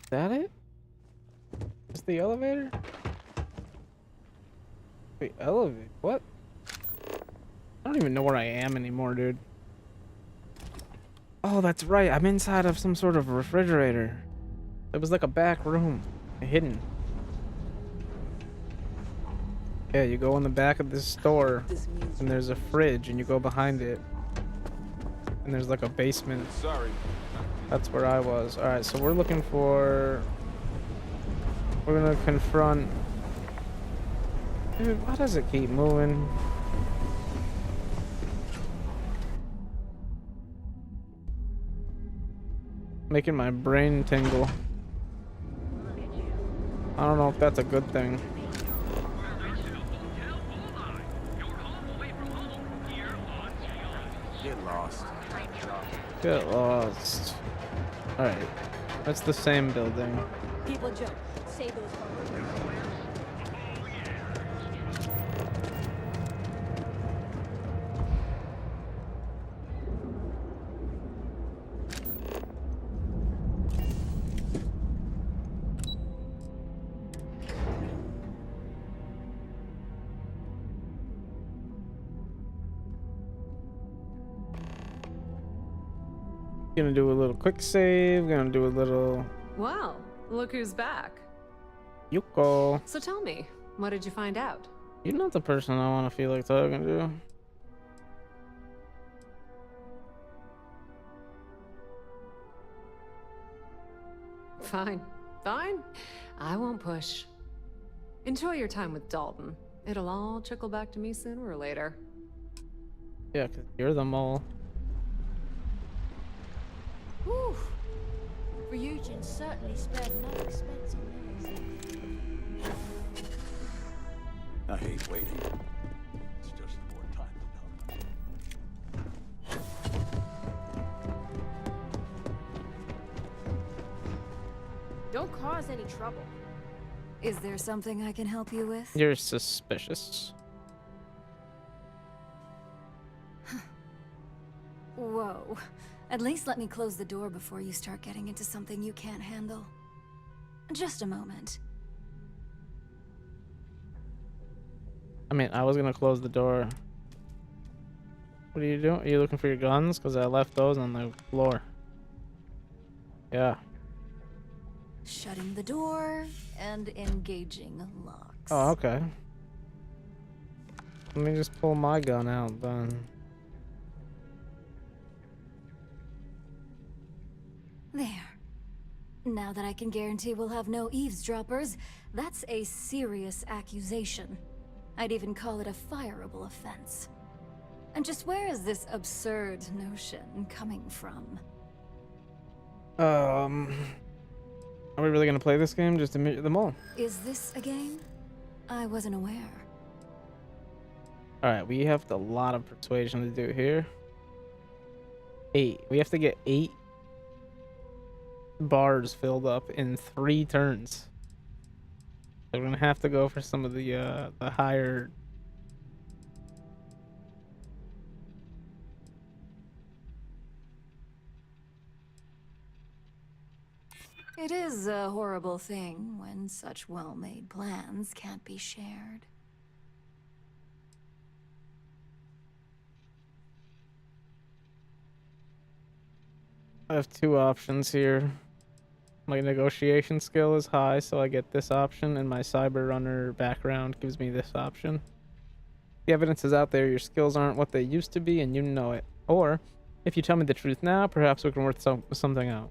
Is that it? Is the elevator? The elevator? What? I don't even know where I am anymore, dude. Oh, that's right. I'm inside of some sort of refrigerator. It was like a back room. Hidden. Yeah, you go in the back of this store, and there's a fridge, and you go behind it. And there's like a basement. Sorry. That's where I was. Alright, so we're looking for... We're gonna confront... Dude, why does it keep moving? Making my brain tingle. I don't know if that's a good thing. Get lost. Get lost. Alright. That's the same building. People joke. Say those words. Gonna do a little quick save. Gonna do a little Well, look who's back. Yuko. So tell me, what did you find out? You're not the person I want to feel like talking to. Fine. Fine. I won't push. Enjoy your time with Dalton. It'll all trickle back to me sooner or later. Yeah, because you're the mole. Whew. Ryujin certainly spared no expense on this. I hate waiting. It's just more time to Don't cause any trouble. Is there something I can help you with? You're suspicious. Whoa. At least let me close the door before you start getting into something you can't handle. Just a moment. I mean, I was gonna close the door. What are you doing? Are you looking for your guns? Because I left those on the floor. Yeah. Shutting the door and engaging locks. Oh, okay. Let me just pull my gun out then. There. Now that I can guarantee we'll have no eavesdroppers, that's a serious accusation. I'd even call it a fireable offense. And just where is this absurd notion coming from? Are we really gonna play this game? Just admit them all. Is this a game? I wasn't aware. Alright, we have a lot of persuasion to do here. 8. We have to get 8 bars filled up in 3 turns. So we're gonna have to go for some of the higher. It is a horrible thing when such well-made plans can't be shared. I have 2 options here. My negotiation skill is high, so I get this option, and my cyber runner background gives me this option. The evidence is out there, your skills aren't what they used to be, and you know it. Or, if you tell me the truth now, perhaps we can work something out.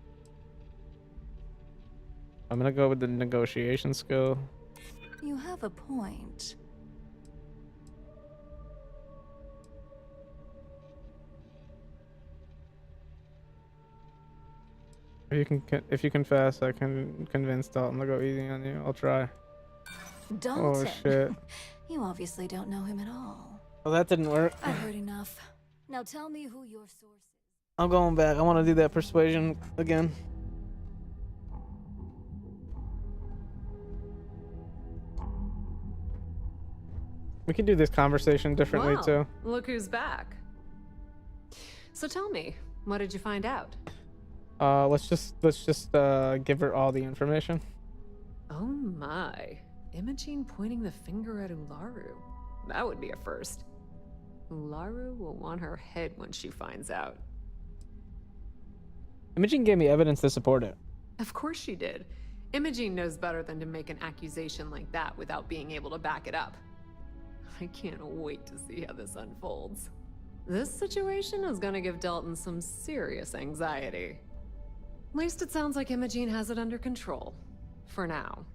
I'm gonna go with the negotiation skill. You have a point. If you confess, I can convince Dalton to go easy on you. I'll try. Dalton? Oh shit. You obviously don't know him at all. Well, that didn't work. I've heard enough. Now tell me who your source is. I'm going back. I want to do that persuasion again. We can do this conversation differently Well, too. look who's back. So tell me, what did you find out? Let's just give her all the information. Oh my. Imogene pointing the finger at Ularu. That would be a first. Ularu will want her head when she finds out. Imogene gave me evidence to support it. Of course she did. Imogene knows better than to make an accusation like that without being able to back it up. I can't wait to see how this unfolds. This situation is gonna give Dalton some serious anxiety. At least it sounds like Imogene has it under control. For now.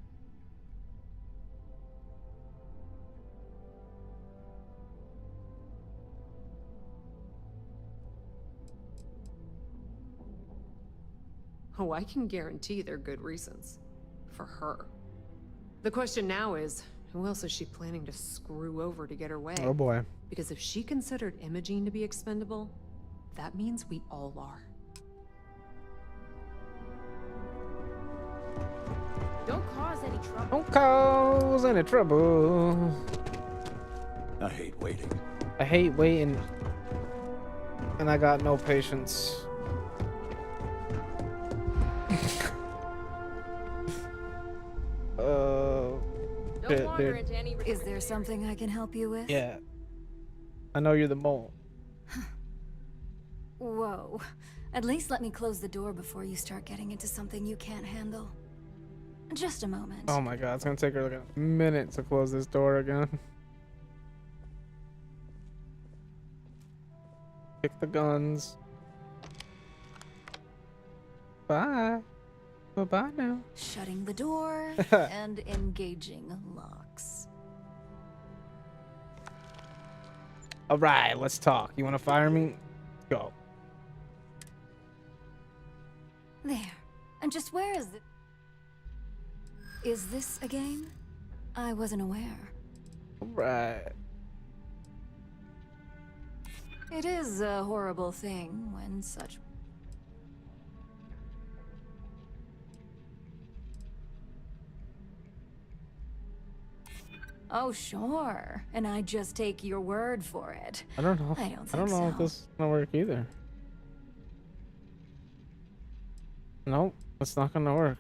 Oh, I can guarantee they're good reasons. For her. The question now is, who else is she planning to screw over to get her way? Oh boy. Because if she considered Imogene to be expendable, that means we all are. Don't cause any trouble. Don't cause any trouble. I hate waiting. I hate waiting. And I got no patience. Don't wander into any. Is there something I can help you with? Yeah. I know you're the mole. Whoa. At least let me close the door before you start getting into something you can't handle. Just a moment. Oh my god, it's gonna take her like a minute to close this door again. Pick the guns. Bye. Bye-bye now. Shutting the door and engaging locks. Alright, let's talk. You wanna fire me? Go. There. And just where is it? Is this a game? I wasn't aware. Alright. It is a horrible thing when such... Oh, sure. And I just take your word for it. I don't know. I don't I don't think know so. if this is gonna work either. Nope, it's not gonna work.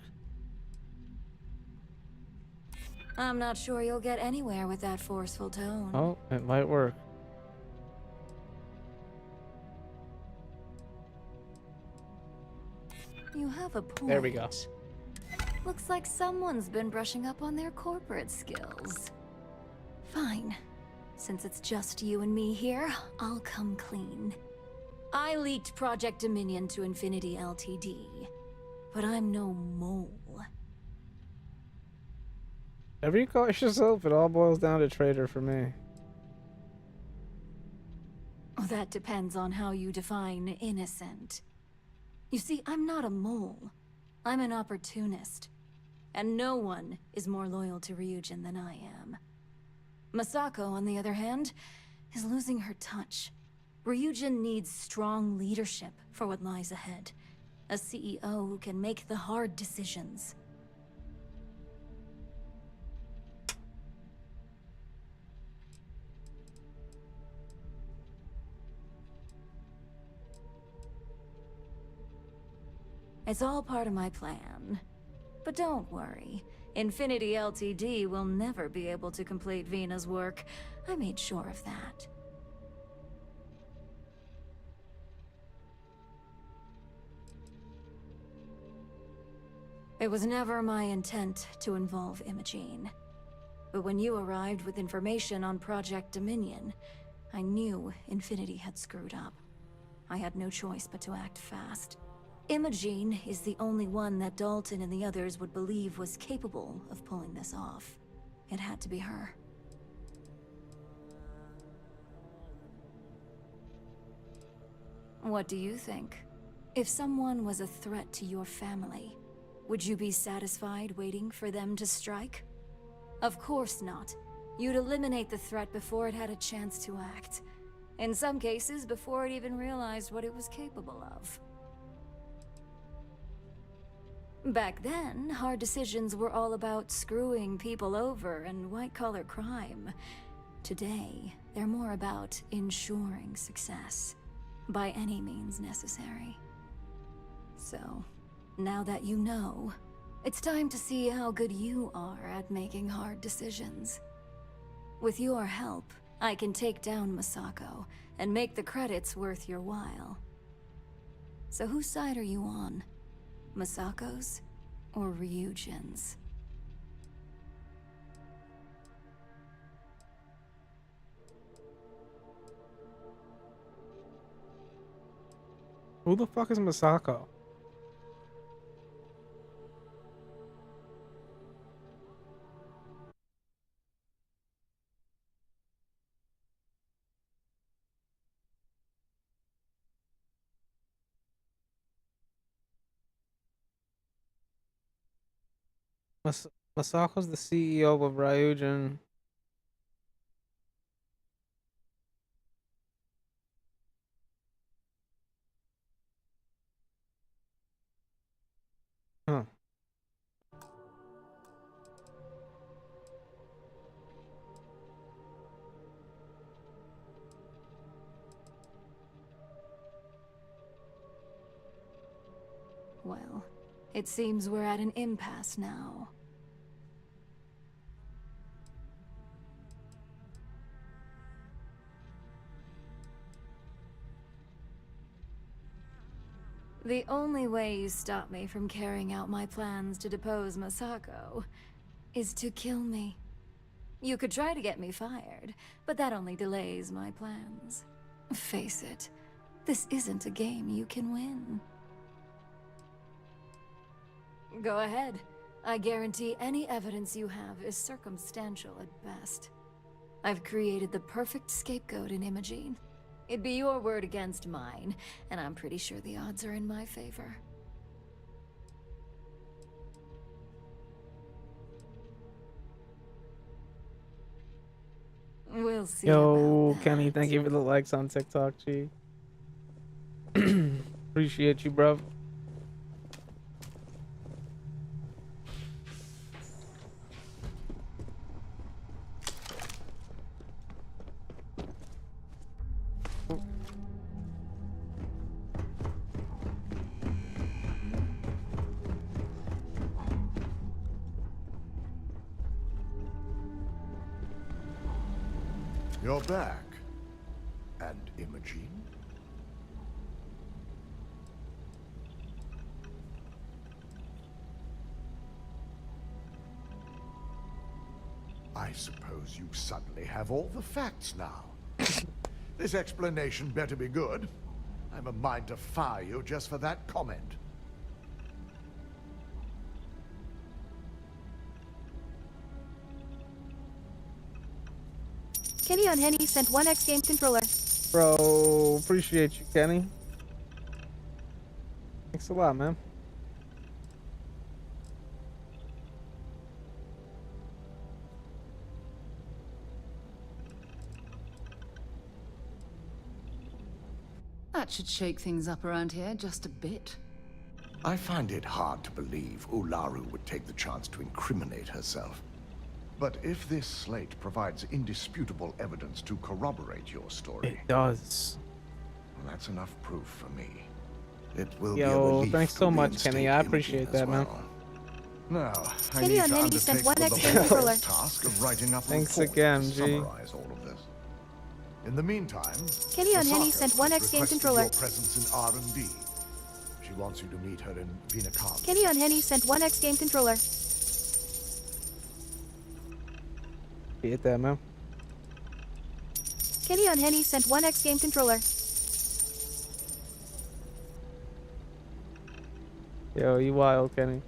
I'm not sure you'll get anywhere with that forceful tone. Oh, it might work. You have a point. There we go. Looks like someone's been brushing up on their corporate skills. Fine. Since it's just you and me here, I'll come clean. I leaked Project Dominion to Infinity Ltd. But I'm no mole. Whatever you call yourself, it all boils down to traitor for me. That depends on how you define innocent. You see, I'm not a mole. I'm an opportunist. And no one is more loyal to Ryujin than I am. Masako, on the other hand, is losing her touch. Ryujin needs strong leadership for what lies ahead. A CEO who can make the hard decisions. It's all part of my plan. But don't worry. Infinity Ltd will never be able to complete Vina's work. I made sure of that. It was never my intent to involve Imogene. But when you arrived with information on Project Dominion, I knew Infinity had screwed up. I had no choice but to act fast. Imogene is the only one that Dalton and the others would believe was capable of pulling this off. It had to be her. What do you think? If someone was a threat to your family, would you be satisfied waiting for them to strike? Of course not. You'd eliminate the threat before it had a chance to act. In some cases, before it even realized what it was capable of. Back then, hard decisions were all about screwing people over and white-collar crime. Today, they're more about ensuring success, by any means necessary. So, now that you know, it's time to see how good you are at making hard decisions. With your help, I can take down Masako and make the credits worth your while. So whose side are you on? Masako's or Ryujin's? Who the fuck is Masako? Masako's the CEO of Ryujin. Huh. Well, it seems we're at an impasse now. The only way you stop me from carrying out my plans to depose Masako is to kill me. You could try to get me fired, but that only delays my plans. Face it, this isn't a game you can win. Go ahead. I guarantee any evidence you have is circumstantial at best. I've created the perfect scapegoat in Imogene. It'd be your word against mine, and I'm pretty sure the odds are in my favor. We'll see. Yo, Kenny, thank you for the likes on TikTok, G. Appreciate you, bro. You're back. And Imogene? I suppose you suddenly have all the facts now. This explanation better be good. I'm a mind to fire you just for that comment. Kenny on Henny sent 1x game controller. Bro, appreciate you, Kenny. Thanks a lot, man. That should shake things up around here just a bit. I find it hard to believe Ularu would take the chance to incriminate herself. But if this slate provides indisputable evidence to corroborate your story... It does. Well, that's enough proof for me. It will be a Yo, relief thanks to so much, reinstate Kenny. I Imogene appreciate as that, man. well. Now, I Kenny need on to Henny sent undertake 1x the game controller. laborious task of writing up a Thanks report again, to G. summarize all of this. In the meantime, Kenny on Henny Masako sent has 1x game requested controller. your presence in R&D. She wants you to meet her in Vinakam. Kenny on Henny sent 1x game controller. Get that, man. Kenny on Henny sent 1x game controller. Yo, you wild, Kenny.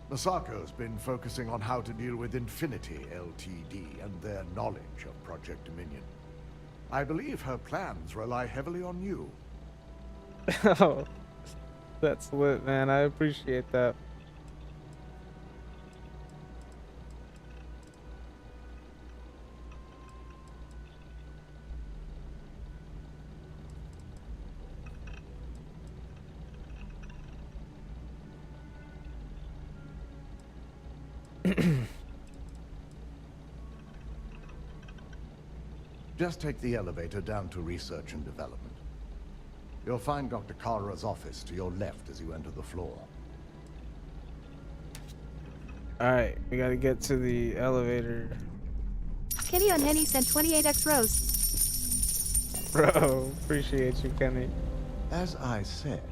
Masako's been focusing on how to deal with Infinity Ltd. And their knowledge of Project Dominion. I believe her plans rely heavily on you. Oh, that's lit, man. I appreciate that. Just take the elevator down to research and development. You'll find Dr. Kara's office to your left as you enter the floor. Alright, we gotta get to the elevator. Kenny on Henny sent 28x rose. Bro, appreciate you, Kenny. As I said,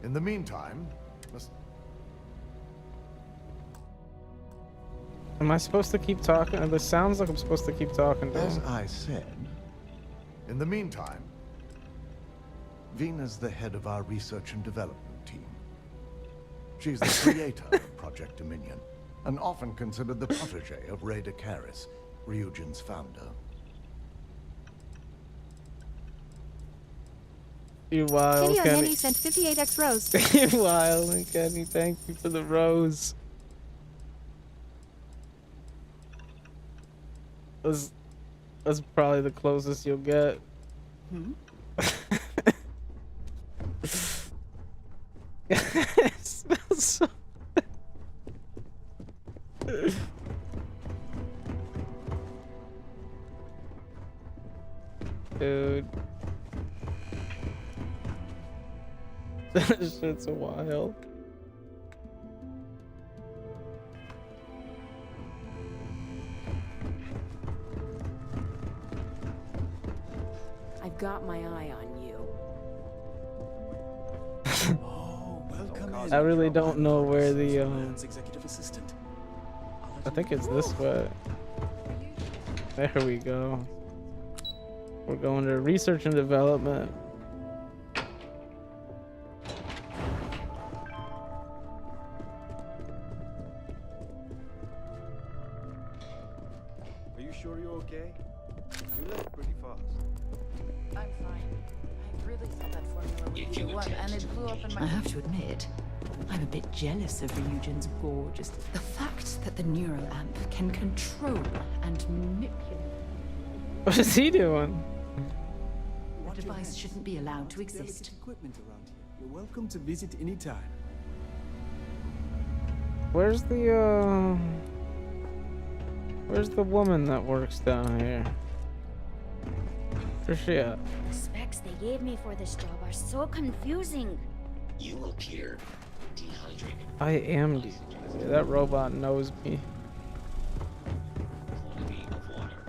in the meantime, Am I supposed to keep talking? This sounds like I'm supposed to keep talking to As him. I said, in the meantime, Vina's the head of our research and development team. She's the creator of Project Dominion, and often considered the protege of Raider Karis, Ryujin's founder. You wild, Kenny on Kenny. Henny sent 58x rose. You wild, and Kenny. Thank you for the rose. That's probably the closest you'll get. Hmm? It smells so dude. That shit's wild. got my eye on you. Oh, welcome in. I really don't know where the Executive assistant. I think it's this way. There we go. We're going to research and development. Are you sure you're okay? You left pretty fast. I'm fine. I really thought that formula would be the one, and it blew up in my... I have to admit, I'm a bit jealous of Ryujin's gorgeous. The fact that the neuroamp can control and manipulate. What is he doing? The device shouldn't be allowed to exist. Equipment around here. You're welcome to visit anytime. Where's the woman that works down here? Where's she at? The specs they gave me for this job are so confusing. You appear dehydrated. I am dehydrated. That robot knows me. Quality of water.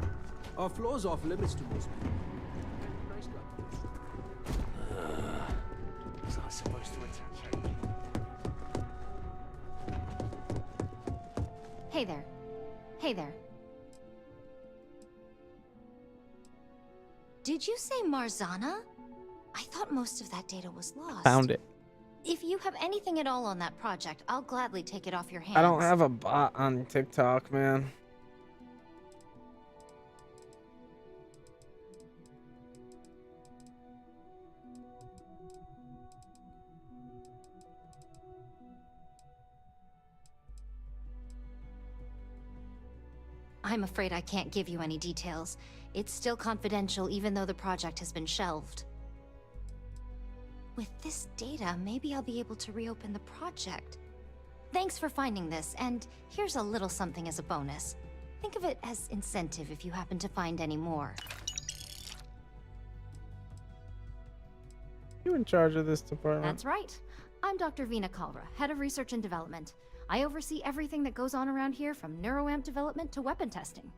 Our floor's off limits to most people. Nice guy. Was I supposed to attack her? Hey there. Hey there. Did you say Marzana? I thought most of that data was lost. Found it. If you have anything at all on that project, I'll gladly take it off your hands. I don't have a bot on TikTok, man. I'm afraid I can't give you any details. It's still confidential even though the project has been shelved. With this data, maybe I'll be able to reopen the project. Thanks for finding this, and here's a little something as a bonus. Think of it as incentive if you happen to find any more. You in charge of this department? That's right. I'm Dr. Vina Kalra, Head of Research and Development. I oversee everything that goes on around here, from neuroamp development to weapon testing.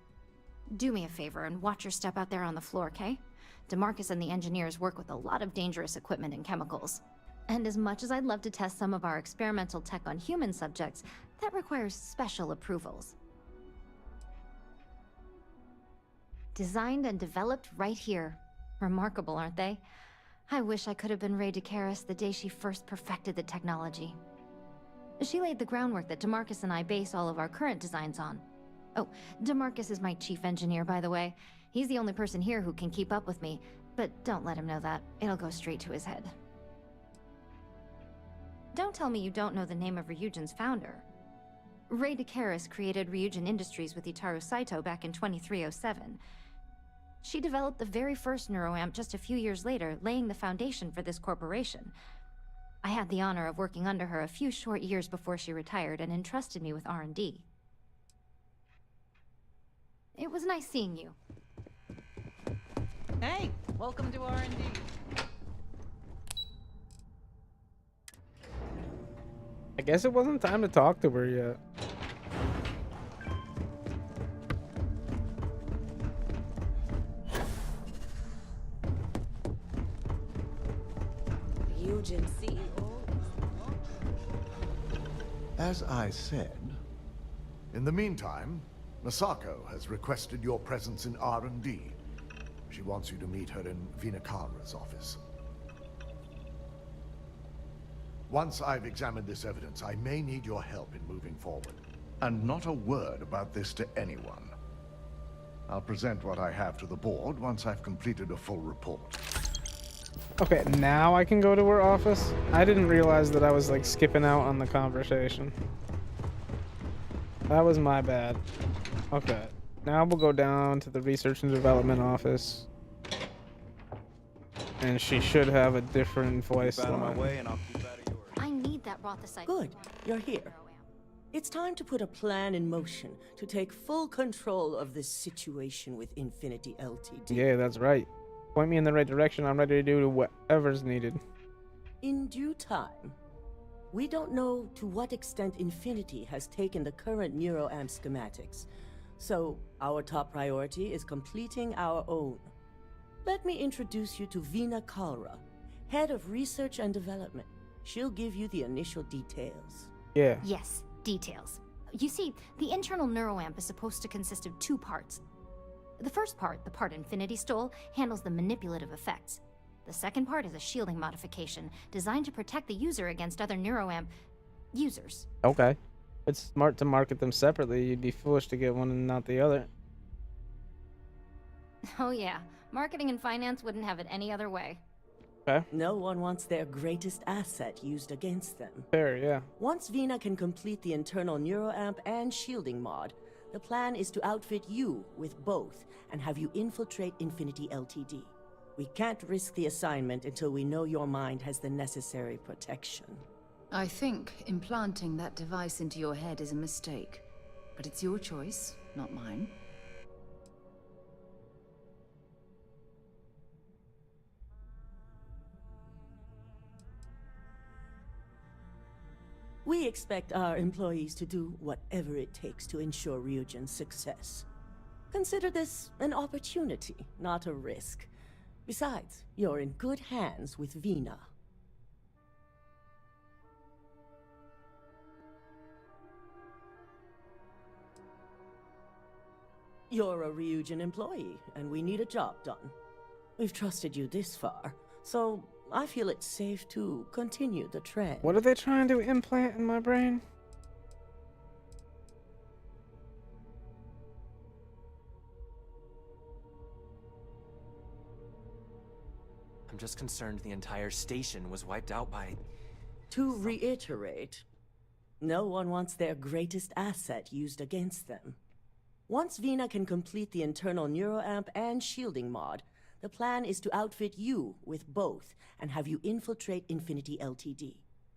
Do me a favor and watch your step out there on the floor, okay? DeMarcus and the engineers work with a lot of dangerous equipment and chemicals. And as much as I'd love to test some of our experimental tech on human subjects, that requires special approvals. Designed and developed right here. Remarkable, aren't they? I wish I could have been Ray DeCaris the day she first perfected the technology. She laid the groundwork that DeMarcus and I base all of our current designs on. Oh, DeMarcus is my chief engineer, by the way. He's the only person here who can keep up with me, but don't let him know that. It'll go straight to his head. Don't tell me you don't know the name of Ryujin's founder. Ray DeCaris created Ryujin Industries with Itaru Saito back in 2307. She developed the very first neuroamp just a few years later, laying the foundation for this corporation. I had the honor of working under her a few short years before she retired and entrusted me with R&D. It was nice seeing you. Hey, welcome to R&D. I guess it wasn't time to talk to her yet. Ryujin CEO. As I said, in the meantime, Masako has requested your presence in R&D. She wants you to meet her in Vinakara's office. Once I've examined this evidence, I may need your help in moving forward. And not a word about this to anyone. I'll present what I have to the board once I've completed a full report. Okay, now I can go to her office? I didn't realize that I was like skipping out on the conversation. That was my bad. Okay, now we'll go down to the research and development office. And she should have a different voice line. I need that Rothosite. Good, you're here. It's time to put a plan in motion to take full control of this situation with Infinity Ltd. Yeah, that's right. Point me in the right direction. I'm ready to do whatever's needed. In due time. We don't know to what extent Infinity has taken the current neuroamp schematics, so our top priority is completing our own. Let me introduce you to Vina Kalra, Head of Research and Development. She'll give you the initial details. Yeah. Yes, details. You see, the internal neuroamp is supposed to consist of 2 parts. The first part, the part Infinity stole, handles the manipulative effects. The second part is a shielding modification designed to protect the user against other neuroamp users. Okay. It's smart to market them separately. You'd be foolish to get one and not the other. Oh yeah, marketing and finance wouldn't have it any other way. Okay. No one wants their greatest asset used against them. Fair, yeah. Once Vina can complete the internal neuroamp and shielding mod, the plan is to outfit you with both and have you infiltrate Infinity Ltd. We can't risk the assignment until we know your mind has the necessary protection. I think implanting that device into your head is a mistake. But it's your choice, not mine. We expect our employees to do whatever it takes to ensure Ryujin's success. Consider this an opportunity, not a risk. Besides, you're in good hands with Vina. You're a Ryujin employee, and we need a job done. We've trusted you this far, so I feel it's safe to continue the trend. What are they trying to implant in my brain? I'm just concerned the entire station was wiped out by... To reiterate, no one wants their greatest asset used against them. Once Vina can complete the internal neuroamp and shielding mod, the plan is to outfit you with both and have you infiltrate Infinity Ltd.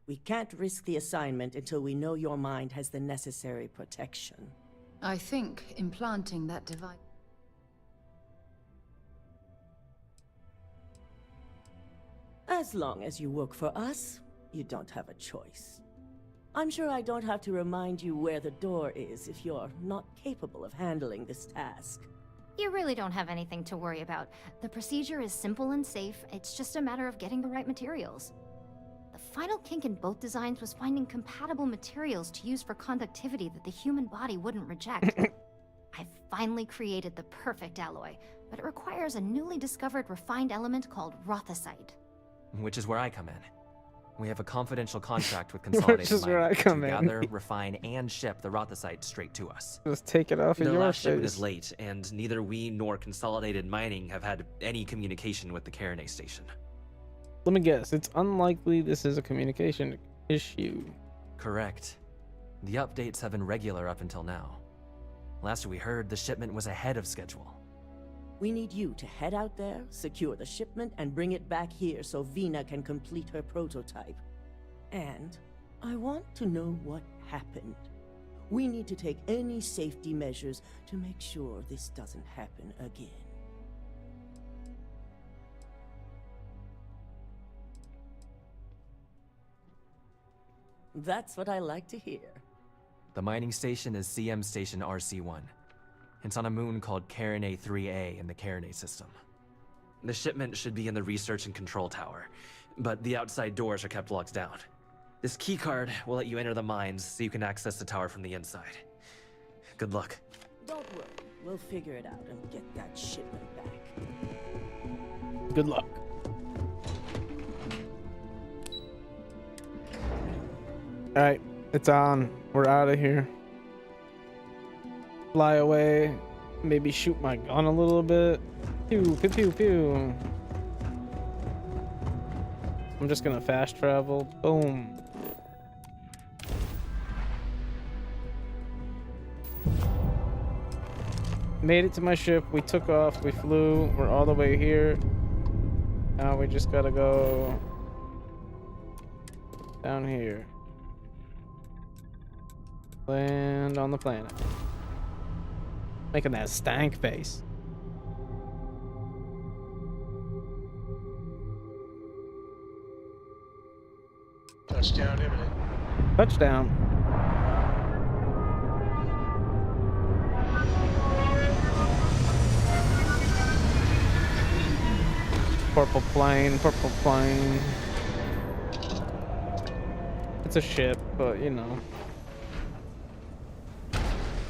We can't risk the assignment until we know your mind has the necessary protection. I think implanting that device... As long as you work for us, you don't have a choice. I'm sure I don't have to remind you where the door is if you're not capable of handling this task. You really don't have anything to worry about. The procedure is simple and safe. It's just a matter of getting the right materials. The final kink in both designs was finding compatible materials to use for conductivity that the human body wouldn't reject. I've finally created the perfect alloy, but it requires a newly discovered refined element called rothicite. Which is where I come in. We have a confidential contract with Consolidated Which is where I come to in. gather, refine, and ship the rothicite straight to us. Just take it off of Their your last shipment face. is late, and neither we nor Consolidated Mining have had any communication with the Carinay station. Let me guess. It's unlikely this is a communication issue. Correct. The updates have been regular up until now. Last we heard, the shipment was ahead of schedule. We need you to head out there, secure the shipment, and bring it back here so Vina can complete her prototype. And I want to know what happened. We need to take any safety measures to make sure this doesn't happen again. That's what I like to hear. The mining station is CM Station RC-1. It's on a moon called Carinay 3A in the Carinay system. The shipment should be in the research and control tower, but the outside doors are kept locked down. This keycard will let you enter the mines so you can access the tower from the inside. Good luck. Don't worry, we'll figure it out and get that shipment back. Good luck. Alright, it's on. We're out of here. Fly away. Maybe shoot my gun a little bit. Pew, pew, pew, pew. I'm just gonna fast travel. Boom. Made it to my ship. We took off. We flew. We're all the way here. Now we just gotta go down here. Land on the planet. Making that stank face. Touchdown imminent. Touchdown. Purple plane, purple plane. It's a ship, but you know.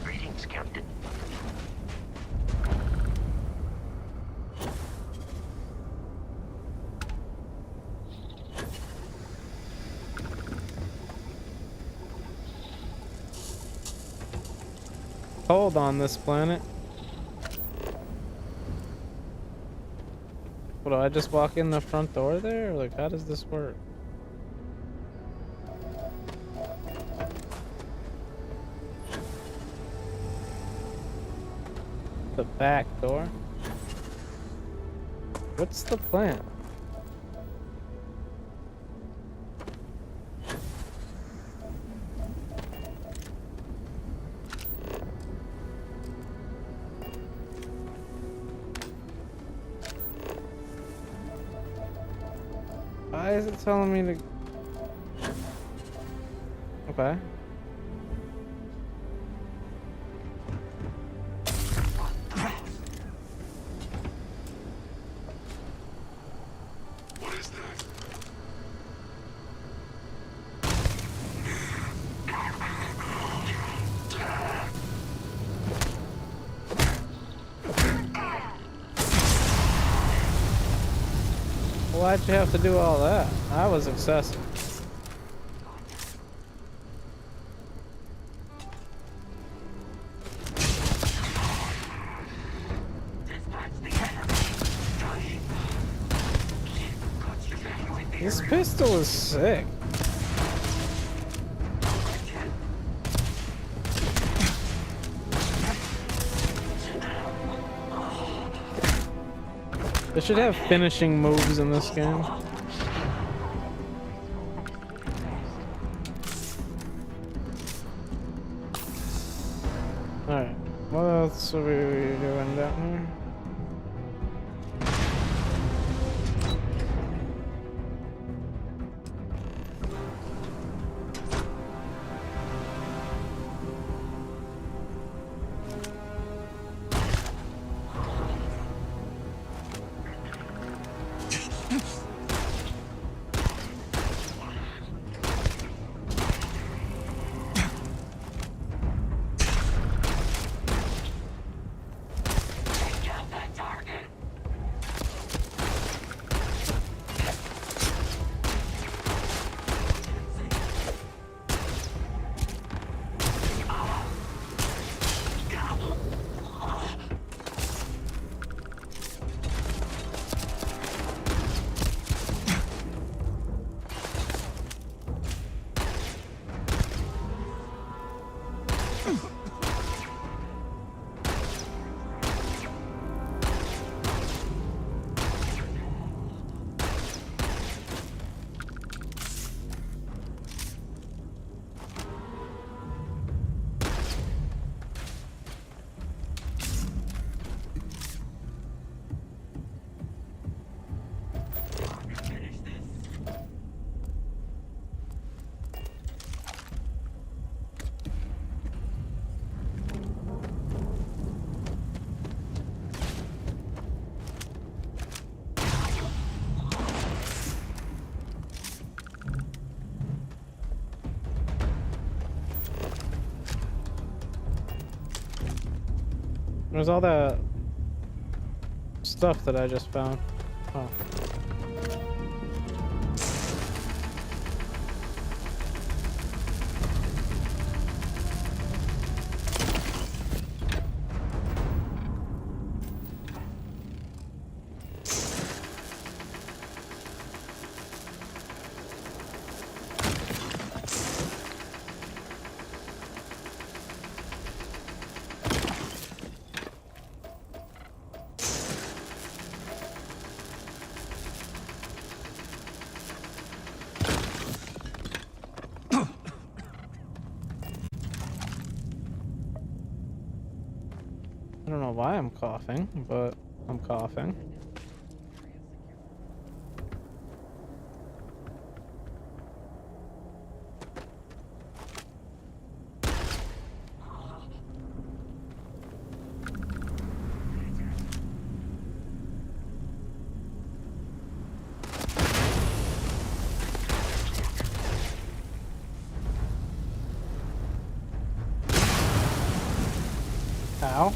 Greetings, Captain. Cold on this planet. What, do I just walk in the front door there? Or like, how does this work? The back door? What's the plan? Why is it telling me to... Okay. What is that? Why'd you have to do all that? That was excessive. This pistol is sick. They should have finishing moves in this game. Alright, what else are we doing down here? There's all that stuff that I just found. Oh. I don't know why I'm coughing, but I'm coughing. Ow.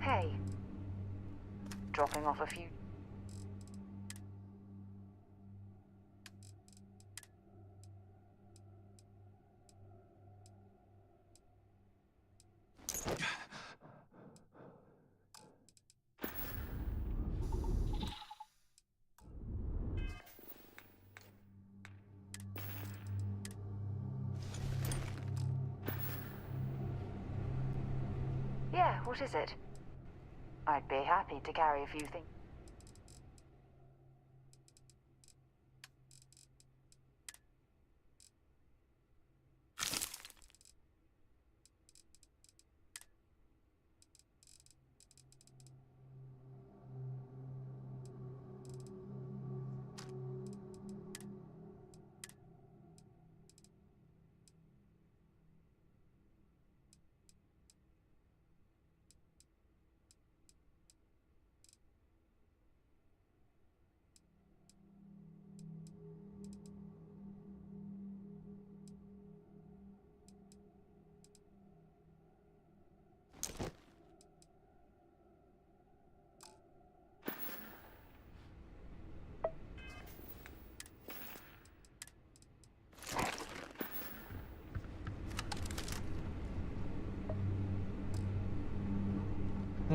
Hey. Dropping off a few... Yeah, what is it? I'd be happy to carry a few things.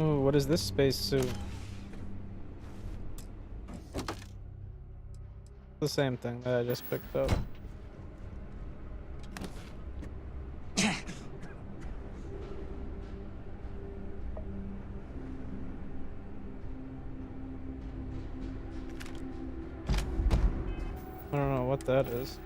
Oh, what is this space suit? The same thing that I just picked up. what that is.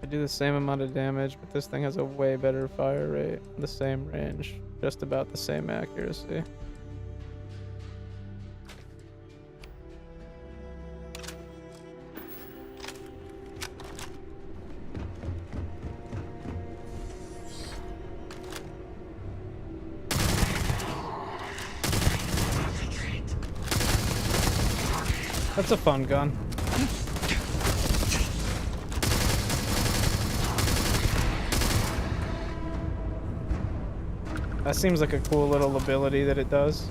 I do the same amount of damage, but this thing has a way better fire rate, the same range, just about the same accuracy. That's a fun gun. That seems like a cool little ability that it does.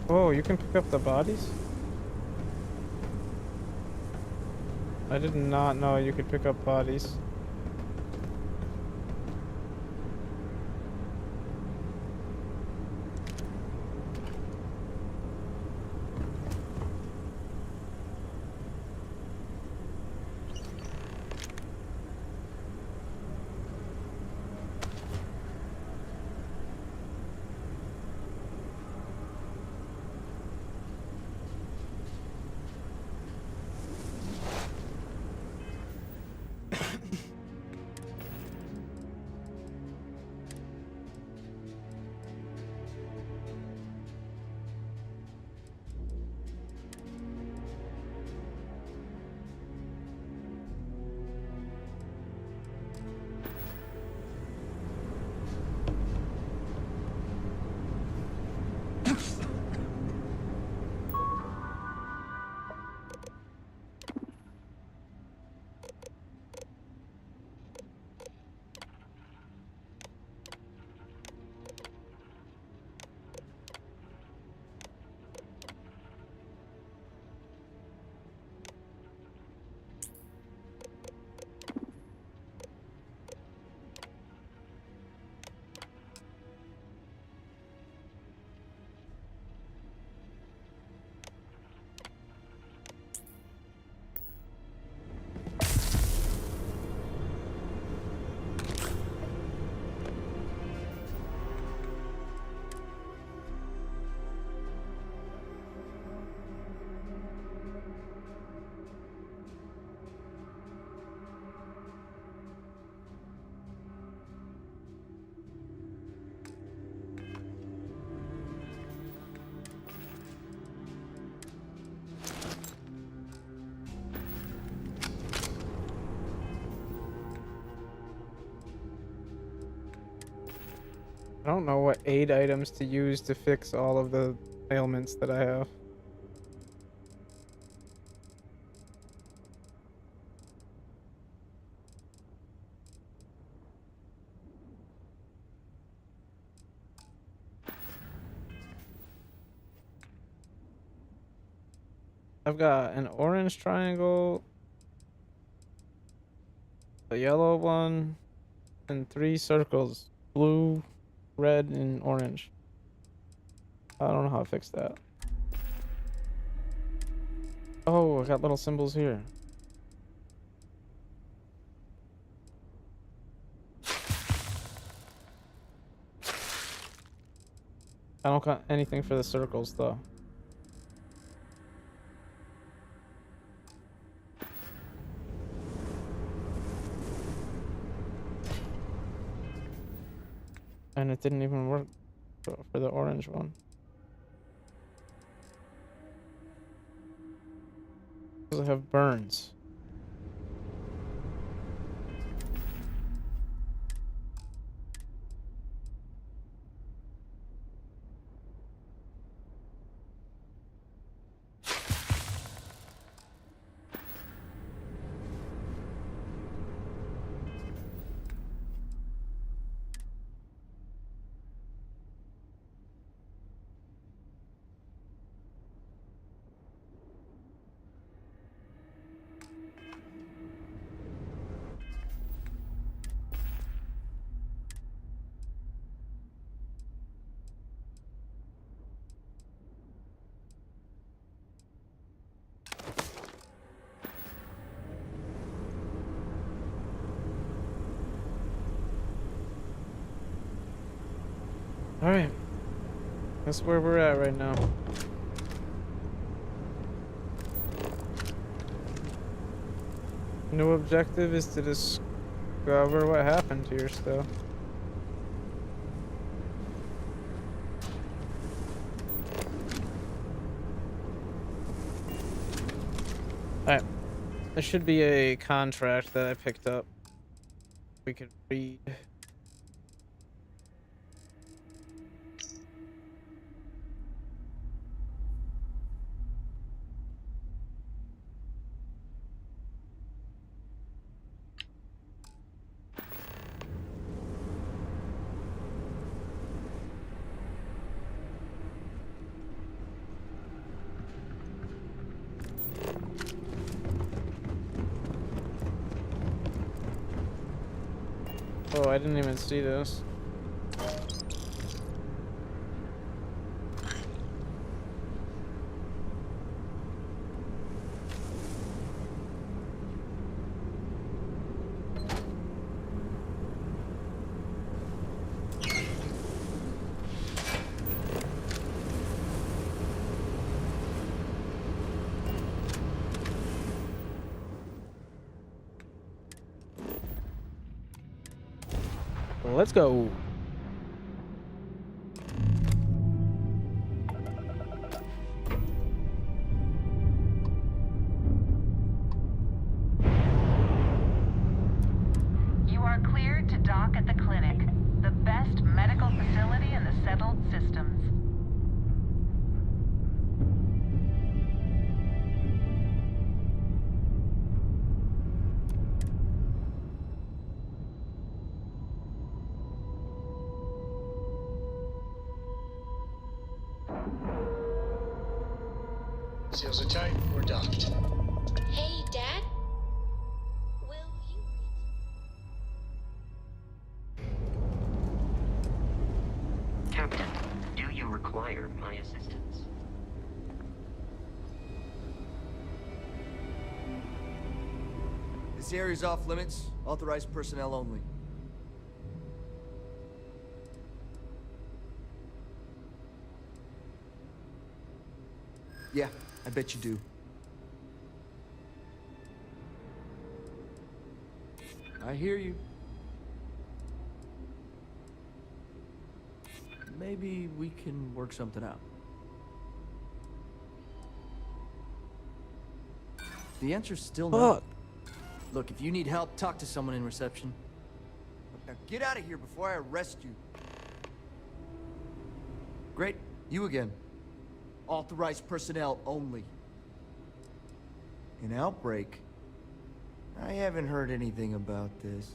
Oh, you can pick up the bodies? I did not know you could pick up bodies. I don't know what aid items to use to fix all of the ailments that I have. I've got an orange triangle, a yellow one, and 3 circles. Blue, red, and orange. I don't know how to fix that. Oh, I got little symbols here. I don't got anything for the circles, though. And it didn't even work for the orange one. Because I have burns. Alright. That's where we're at right now. New objective is to discover what happened to your stuff. Alright. There should be a contract that I picked up. We could read. Oh, I didn't even see this. Well, let's go. You are cleared to dock at the clinic, the best medical facility in the settled systems. Seals are tight. We're docked. Hey, Dad? Will you Captain, do you require my assistance? This area's off limits. Authorized personnel only. Yeah, I bet you do. I hear you. Maybe we can work something out. The answer's still no. Look, if you need help, talk to someone in reception. Now get out of here before I arrest you. Great, you again. Authorized personnel only. An outbreak? I haven't heard anything about this.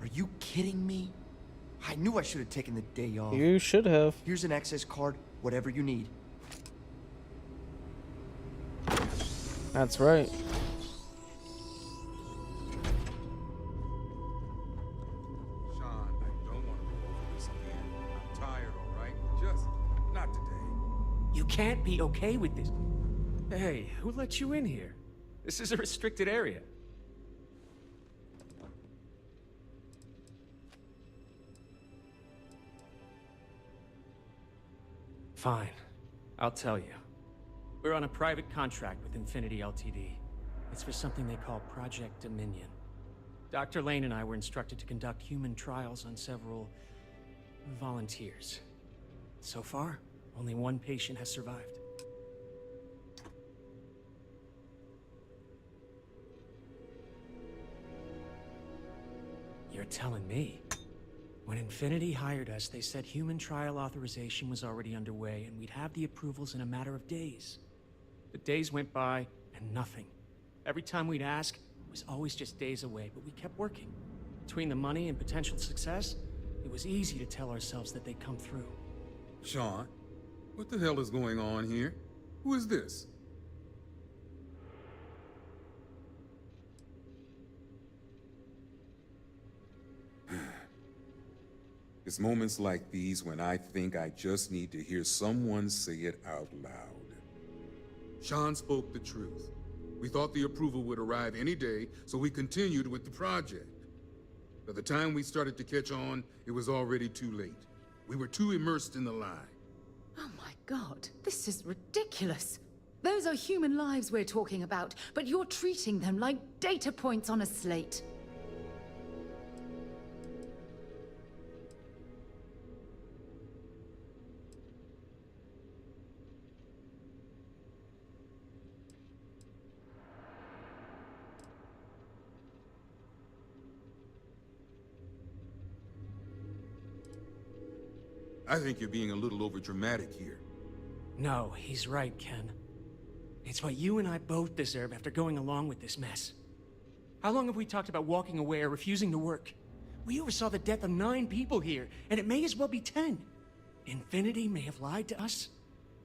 Are you kidding me? I knew I should have taken the day off. You should have. Here's an access card, whatever you need. That's right. You can't be okay with this. Hey, who let you in here? This is a restricted area. Fine. I'll tell you. We're on a private contract with Infinity Ltd. It's for something they call Project Dominion. Dr. Lane and I were instructed to conduct human trials on several volunteers. So far, only one patient has survived. You're telling me? When Infinity hired us, they said human trial authorization was already underway and we'd have the approvals in a matter of days. The days went by and nothing. Every time we'd ask, it was always just days away, but we kept working. Between the money and potential success, it was easy to tell ourselves that they'd come through. Sean, what the hell is going on here? Who is this? It's moments like these when I think I just need to hear someone say it out loud. Sean spoke the truth. We thought the approval would arrive any day, so we continued with the project. By the time we started to catch on, it was already too late. We were too immersed in the lie. Oh my god, this is ridiculous. Those are human lives we're talking about, but you're treating them like data points on a slate. I think you're being a little overdramatic here. No, he's right, Ken. It's what you and I both deserve after going along with this mess. How long have we talked about walking away or refusing to work? We oversaw the death of 9 people here, and it may as well be 10. Infinity may have lied to us,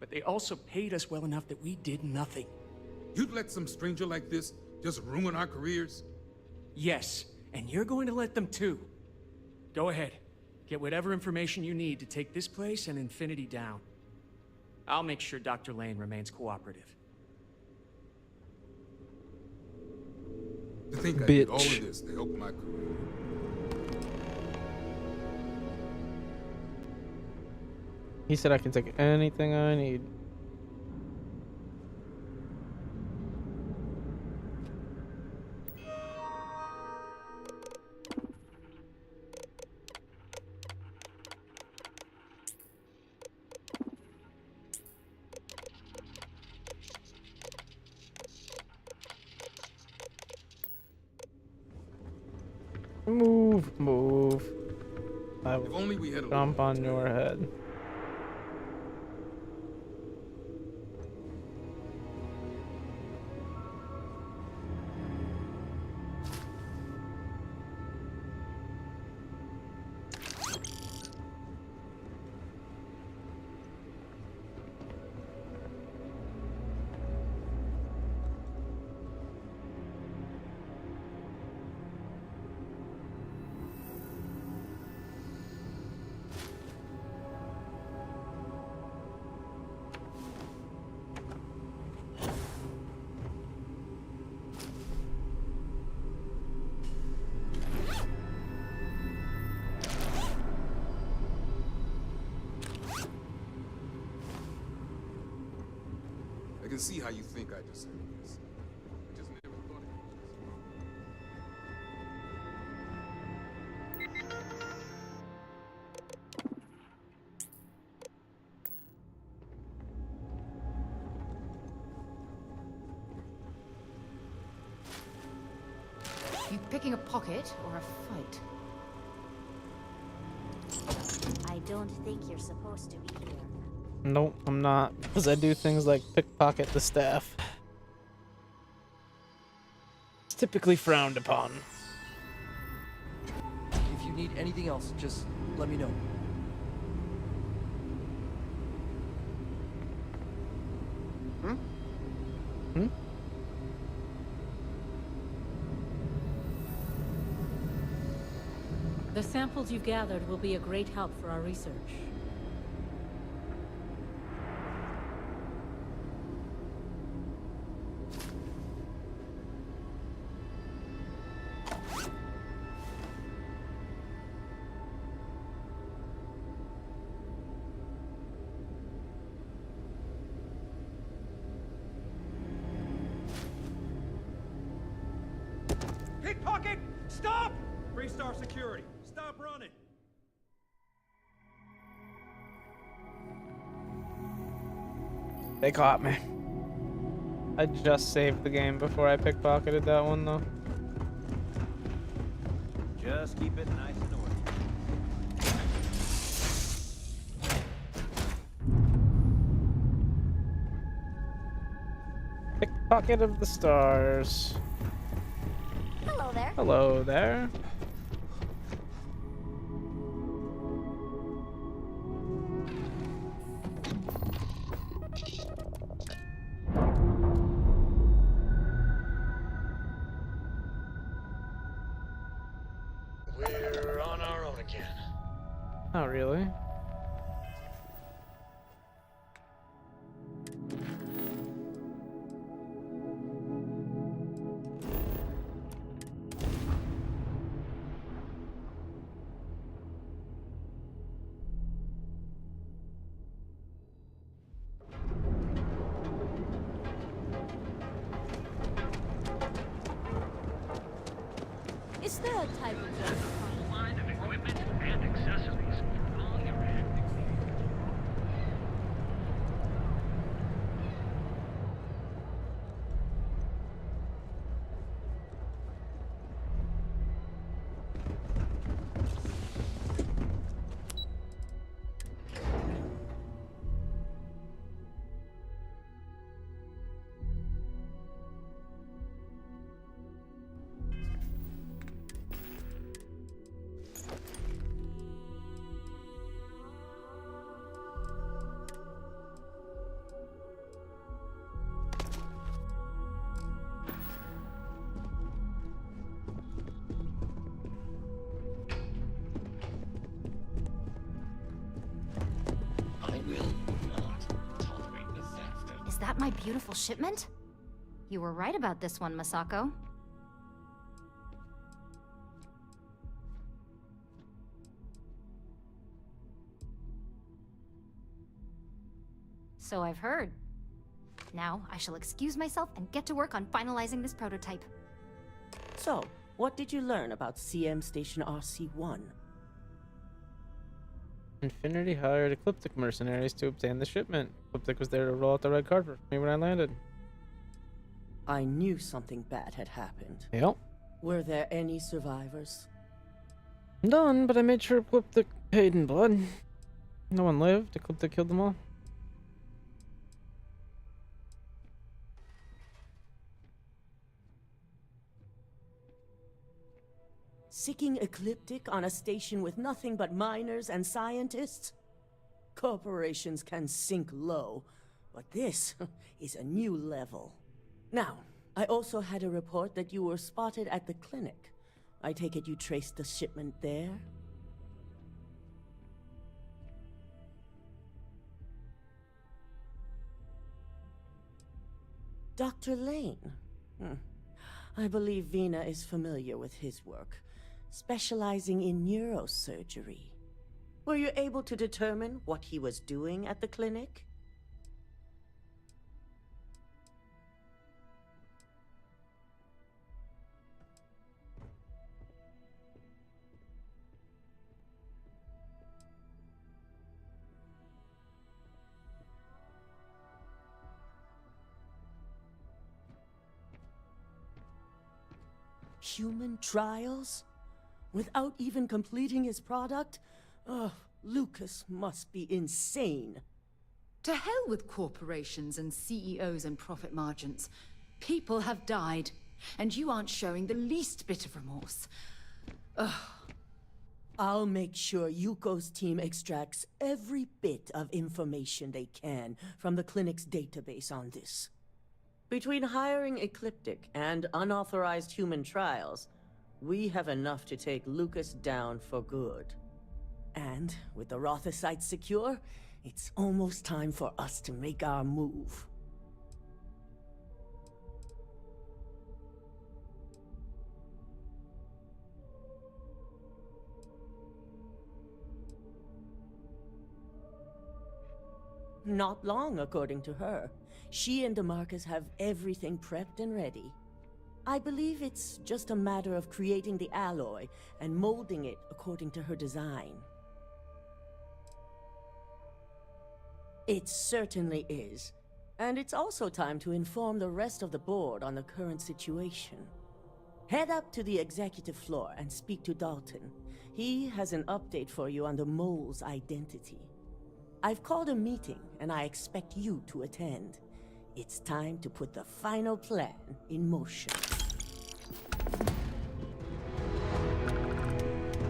but they also paid us well enough that we did nothing. You'd let some stranger like this just ruin our careers? Yes, and you're going to let them too. Go ahead. Get whatever information you need to take this place and Infinity down. I'll make sure Dr. Lane remains cooperative. To think I did all of this to help my career. He said I can take anything I need. Move. I will If only we had a jump on your head. I can see how you think I deserve this. I just never thought it You picking a pocket or a fight? I don't think you're supposed to be here. Nope, I'm not, because I do things like pickpocket the staff. It's typically frowned upon. If you need anything else, just let me know. The samples you've gathered will be a great help for our research. Pickpocket! Stop! Freestar security. Stop running. They caught me. I just saved the game before I pickpocketed that one, though. Just keep it nice and orderly. Pickpocket of the stars. Hello there. Hello there. We're on our own again. Not really. their type of job? Full line of equipment and accessories for all your acting. Is that my beautiful shipment? You were right about this one, Masako. So I've heard. Now, I shall excuse myself and get to work on finalizing this prototype. So, what did you learn about CM Station RC-1? Infinity hired Ecliptic mercenaries to obtain the shipment. Ecliptic was there to roll out the red carpet for me when I landed. I knew something bad had happened. Yep. Were there any survivors? None, but I made sure Ecliptic paid in blood. No one lived. Ecliptic killed them all. Sicking Ecliptic on a station with nothing but miners and scientists? Corporations can sink low, but this is a new level. Now, I also had a report that you were spotted at the clinic. I take it you traced the shipment there? Dr. Lane. I believe Vina is familiar with his work, specializing in neurosurgery. Were you able to determine what he was doing at the clinic? Human trials? Without even completing his product? Oh, Lucas must be insane. To hell with corporations and CEOs and profit margins. People have died, and you aren't showing the least bit of remorse. Ugh. I'll make sure Yuko's team extracts every bit of information they can from the clinic's database on this. Between hiring Ecliptic and unauthorized human trials, we have enough to take Lucas down for good. And with the Rothocytes secure, it's almost time for us to make our move. Not long, according to her. She and DeMarcus have everything prepped and ready. I believe it's just a matter of creating the alloy and molding it according to her design. It certainly is. And it's also time to inform the rest of the board on the current situation. Head up to the executive floor and speak to Dalton. He has an update for you on the mole's identity. I've called a meeting, and I expect you to attend. It's time to put the final plan in motion.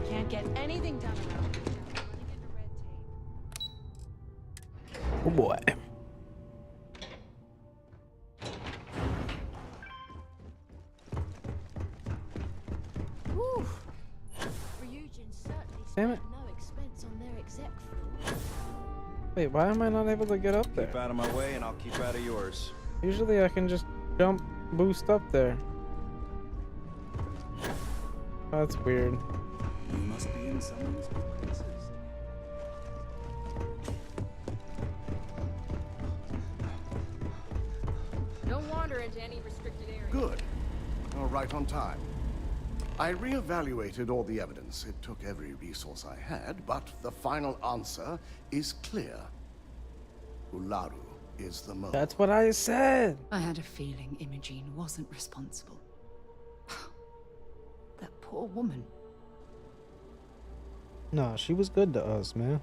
Can't get anything done around here. Running into red tape. Oh boy. Whew. Ryujin certainly Damn it. spared no expense on their exec floor. Wait, why am I not able to get up there? Keep out of my way and I'll keep out of yours. Usually I can just jump, boost up there. That's weird. You must be in someone's places. Don't wander into any restricted area. Good. You're right on time. I reevaluated all the evidence. It took every resource I had, but the final answer is clear. Ularu is the mole. That's what I said. I had a feeling Imogene wasn't responsible. That poor woman. No, she was good to us, man.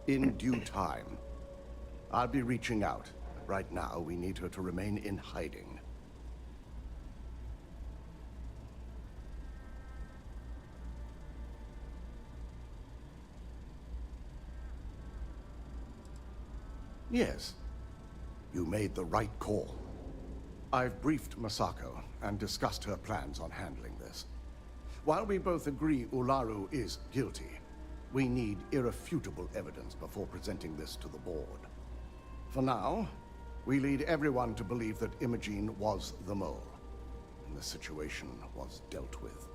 In due time. I'll be reaching out. Right now, we need her to remain in hiding. Yes. You made the right call. I've briefed Masako and discussed her plans on handling this. While we both agree Ularu is guilty, we need irrefutable evidence before presenting this to the board. For now, we lead everyone to believe that Imogene was the mole, and the situation was dealt with.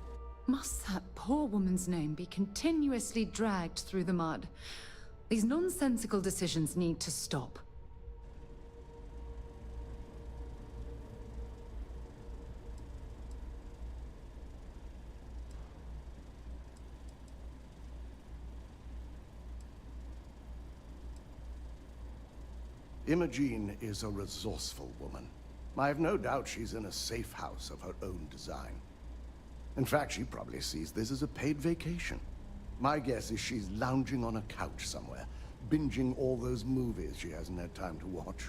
Must that poor woman's name be continuously dragged through the mud? These nonsensical decisions need to stop. Imogene is a resourceful woman. I have no doubt she's in a safe house of her own design. In fact, she probably sees this as a paid vacation. My guess is she's lounging on a couch somewhere, binging all those movies she hasn't had time to watch.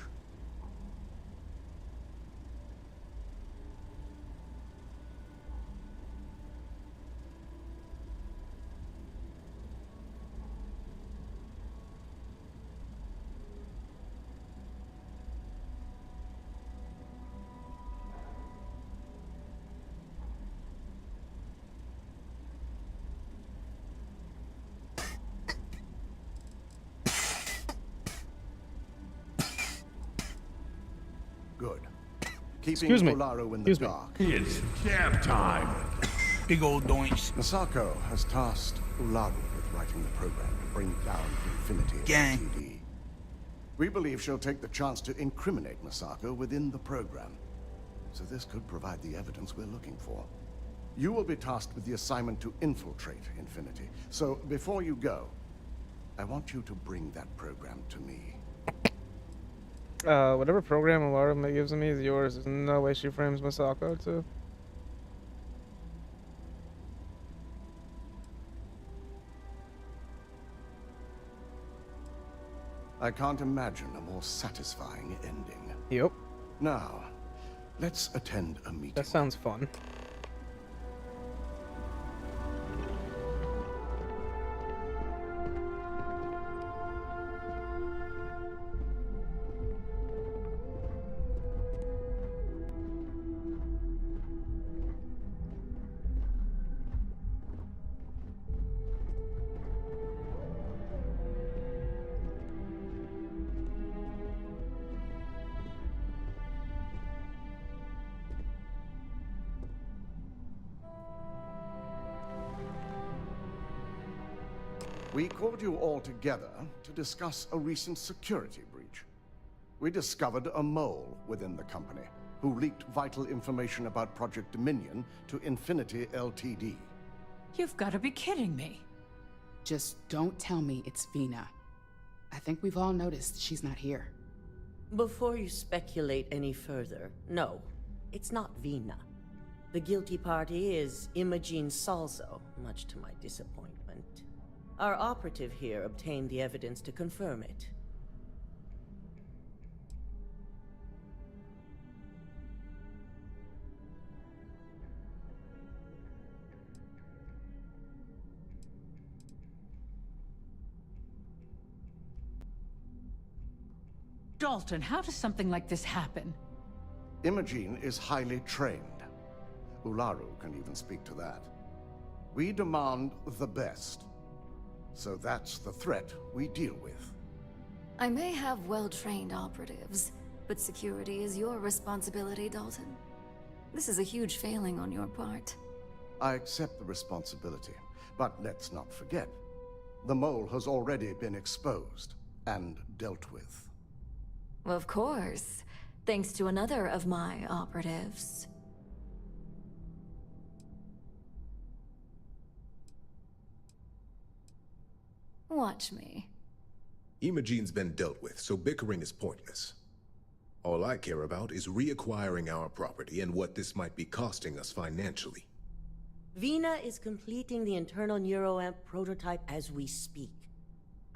Good. Keeping Ularu in the dark. It's nap time. Big old doinks. Masako has tasked Ularu with writing the program to bring down Infinity LTD. We believe she'll take the chance to incriminate Masako within the program. So this could provide the evidence we're looking for. You will be tasked with the assignment to infiltrate Infinity. So before you go, I want you to bring that program to me. Whatever program Alara gives me is yours. There's no way she frames Masako too. I can't imagine a more satisfying ending. Yep. Now, let's attend a meeting. That sounds fun. We called you all together to discuss a recent security breach. We discovered a mole within the company who leaked vital information about Project Dominion to Infinity LTD. You've got to be kidding me. Just don't tell me it's Vina. I think we've all noticed she's not here. Before you speculate any further, no, it's not Vina. The guilty party is Imogene Salzo, much to my disappointment. Our operative here obtained the evidence to confirm it. Dalton, how does something like this happen? Imogene is highly trained. Ularu can even speak to that. We demand the best. So that's the threat we deal with. I may have well-trained operatives, but security is your responsibility, Dalton. This is a huge failing on your part. I accept the responsibility, but let's not forget. The mole has already been exposed. and dealt with. Of course. Thanks to another of my operatives. Watch me. Imogene's been dealt with, so bickering is pointless. All I care about is reacquiring our property and what this might be costing us financially. Vina is completing the internal neuroamp prototype as we speak.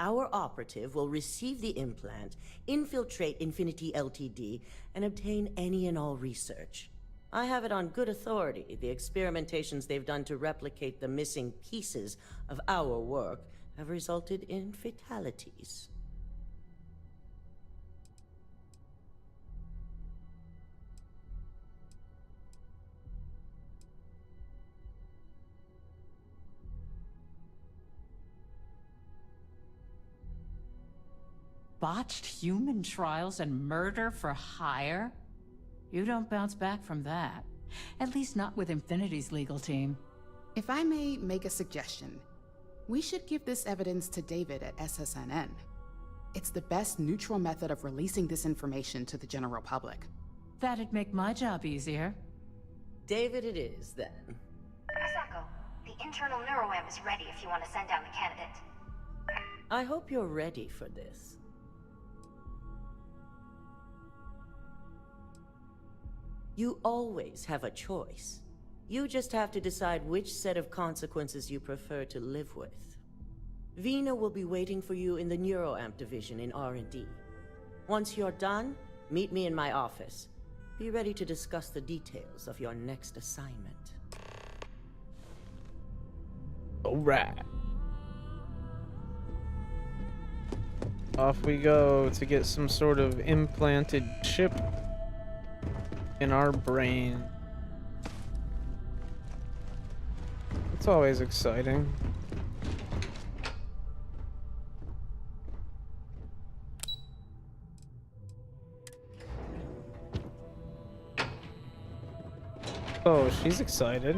Our operative will receive the implant, infiltrate Infinity Ltd, and obtain any and all research. I have it on good authority. The experimentations they've done to replicate the missing pieces of our work have resulted in fatalities. Botched human trials and murder for hire? You don't bounce back from that. At least not with Infinity's legal team. If I may make a suggestion, we should give this evidence to David at SSNN. It's the best neutral method of releasing this information to the general public. That'd make my job easier. David it is, then. Asako, the internal neuroamp is ready if you want to send down the candidate. I hope you're ready for this. You always have a choice. You just have to decide which set of consequences you prefer to live with. Vina will be waiting for you in the neuroamp division in R&D. Once you're done, meet me in my office. Be ready to discuss the details of your next assignment. All right. Off we go to get some sort of implanted chip in our brain. It's always exciting. Oh, she's excited.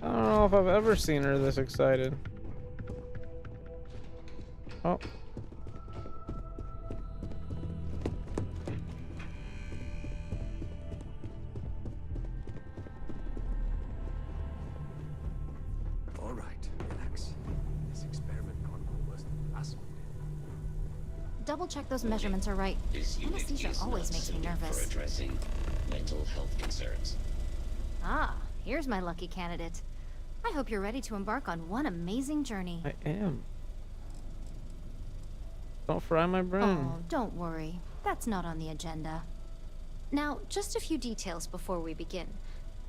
I don't know if I've ever seen her this excited. Oh. All right, relax. This experiment gone worse than last one. Double check those measurements are right. Anesthesia always makes me nervous. For addressing mental health concerns. Ah, here's my lucky candidate. I hope you're ready to embark on one amazing journey. I am. Don't fry my brain. Oh, don't worry. That's not on the agenda. Now, just a few details before we begin.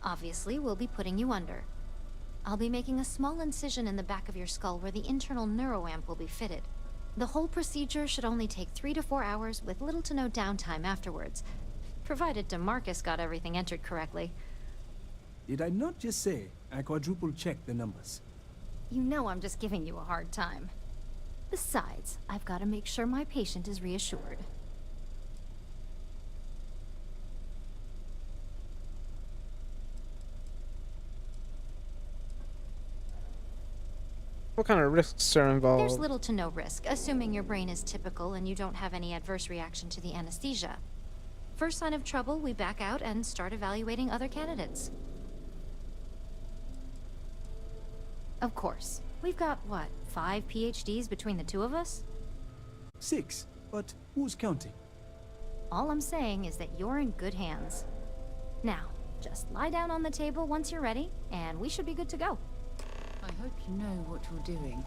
Obviously, we'll be putting you under. I'll be making a small incision in the back of your skull where the internal neuroamp will be fitted. The whole procedure should only take 3 to 4 hours with little to no downtime afterwards, provided DeMarcus got everything entered correctly. Did I not just say I quadruple-checked the numbers? You know I'm just giving you a hard time. Besides, I've got to make sure my patient is reassured. What kind of risks are involved? There's little to no risk, assuming your brain is typical and you don't have any adverse reaction to the anesthesia. First sign of trouble, we back out and start evaluating other candidates. Of course. We've got, what, 5 PhDs between the two of us? 6, but who's counting? All I'm saying is that you're in good hands. Now, just lie down on the table once you're ready, and we should be good to go. I hope you know what you're doing.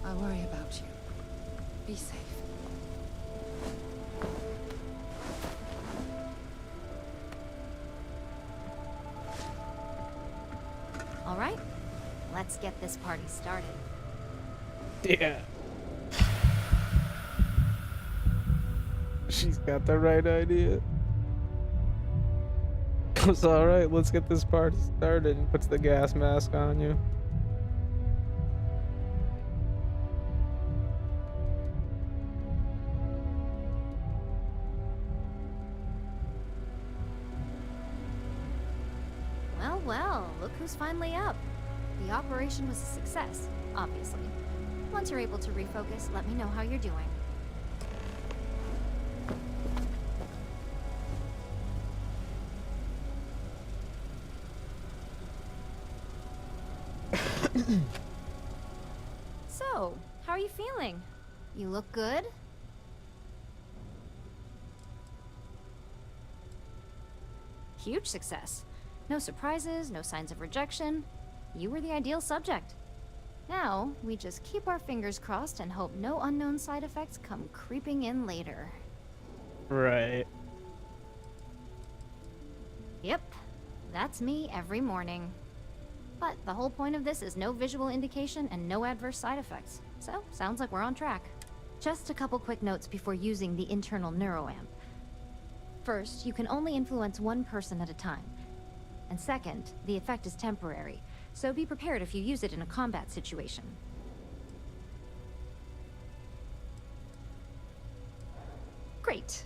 I worry about you. Be safe. All right, let's get this party started. Yeah. She's got the right idea. It's alright, let's get this party started. And puts the gas mask on you. Well, well, look who's finally up. The operation was a success, obviously. Once you're able to refocus, let me know how you're doing. So, how are you feeling? You look good? Huge success. No surprises, no signs of rejection. You were the ideal subject. Now, we just keep our fingers crossed and hope no unknown side effects come creeping in later. Right. Yep, that's me every morning. But the whole point of this is no visual indication and no adverse side effects. So, sounds like we're on track. Just a couple quick notes before using the internal neuroamp. First, you can only influence one person at a time. And second, the effect is temporary, so be prepared if you use it in a combat situation. Great.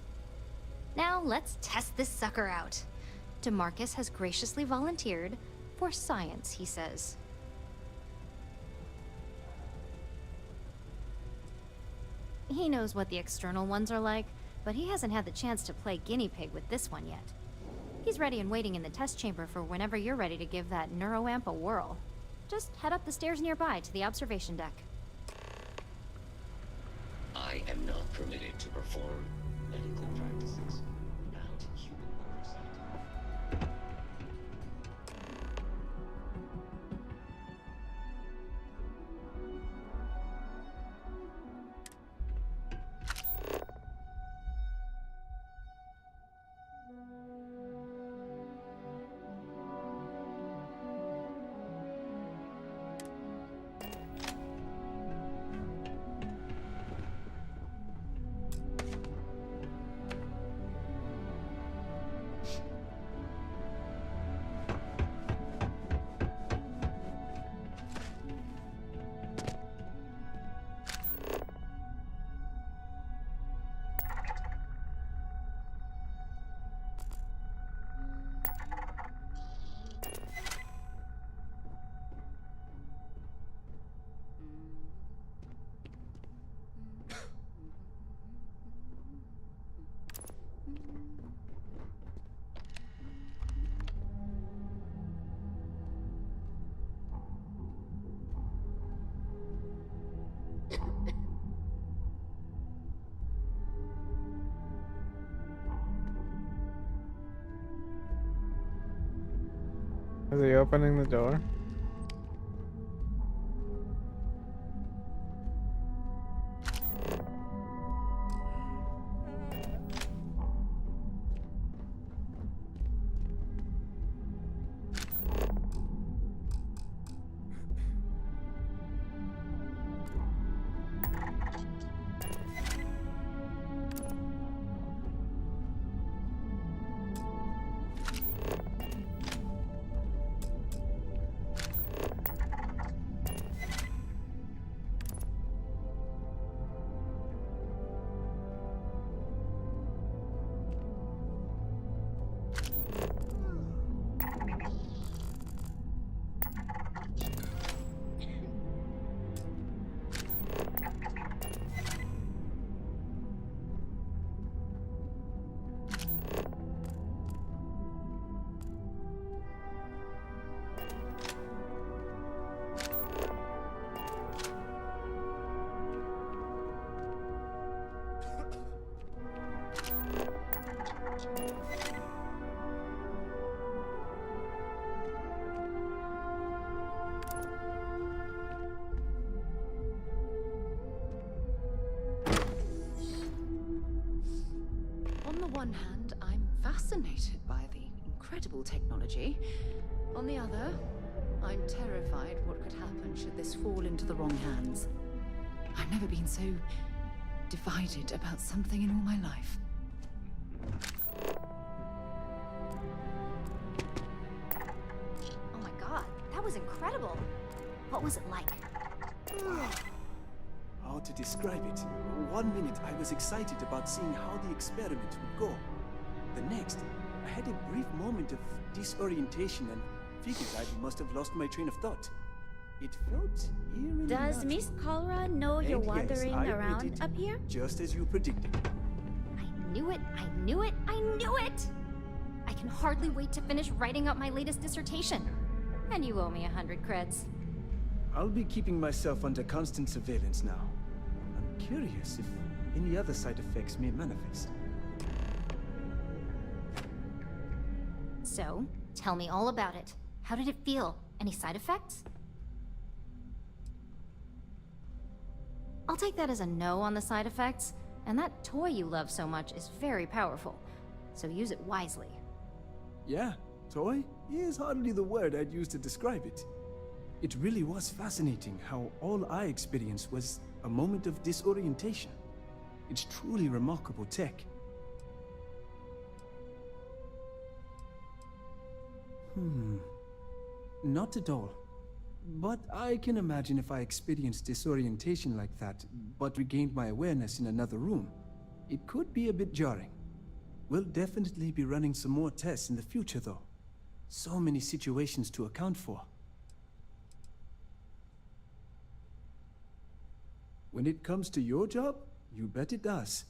Now let's test this sucker out. DeMarcus has graciously volunteered for science, he says. He knows what the external ones are like, but he hasn't had the chance to play guinea pig with this one yet. He's ready and waiting in the test chamber for whenever you're ready to give that neuroamp a whirl. Just head up the stairs nearby to the observation deck. I am not permitted to perform medical practices without human oversight. Is he opening the door? On the one hand, I'm fascinated by the incredible technology. On the other, I'm terrified what could happen should this fall into the wrong hands. I've never been so divided about something in all my life. Oh my god, that was incredible. What was it like? How to describe it? 1 minute I was excited about seeing how the experiment would go. The next, I had a brief moment of disorientation and figured I must have lost my train of thought. It felt eerily Does natural. Miss Cholera know you're And yes, wandering I around admit it, up here? just as you predicted. I knew it, I knew it, I knew it! I can hardly wait to finish writing up my latest dissertation. And you owe me 100 creds. I'll be keeping myself under constant surveillance now. I'm curious if any other side effects may manifest. So, tell me all about it. How did it feel? Any side effects? I'll take that as a no on the side effects, and that toy you love so much is very powerful, so use it wisely. Yeah, toy is hardly the word I'd use to describe it. It really was fascinating how all I experienced was a moment of disorientation. It's truly remarkable tech. Not at all. But I can imagine if I experienced disorientation like that, but regained my awareness in another room, it could be a bit jarring. We'll definitely be running some more tests in the future, though. So many situations to account for. When it comes to your job, you bet it does.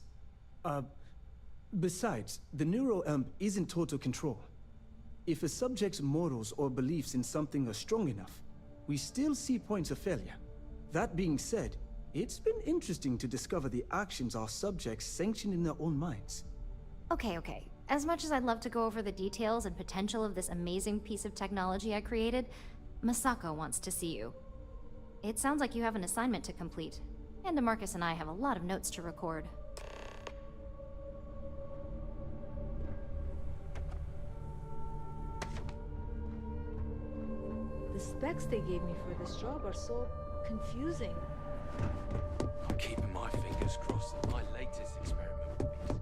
Besides, the neuroamp isn't total control. If a subject's morals or beliefs in something are strong enough, we still see points of failure. That being said, it's been interesting to discover the actions our subjects sanction in their own minds. Okay. As much as I'd love to go over the details and potential of this amazing piece of technology I created, Masako wants to see you. It sounds like you have an assignment to complete, and DeMarcus and I have a lot of notes to record. The specs they gave me for this job are so confusing. I'm keeping my fingers crossed that my latest experiment will be...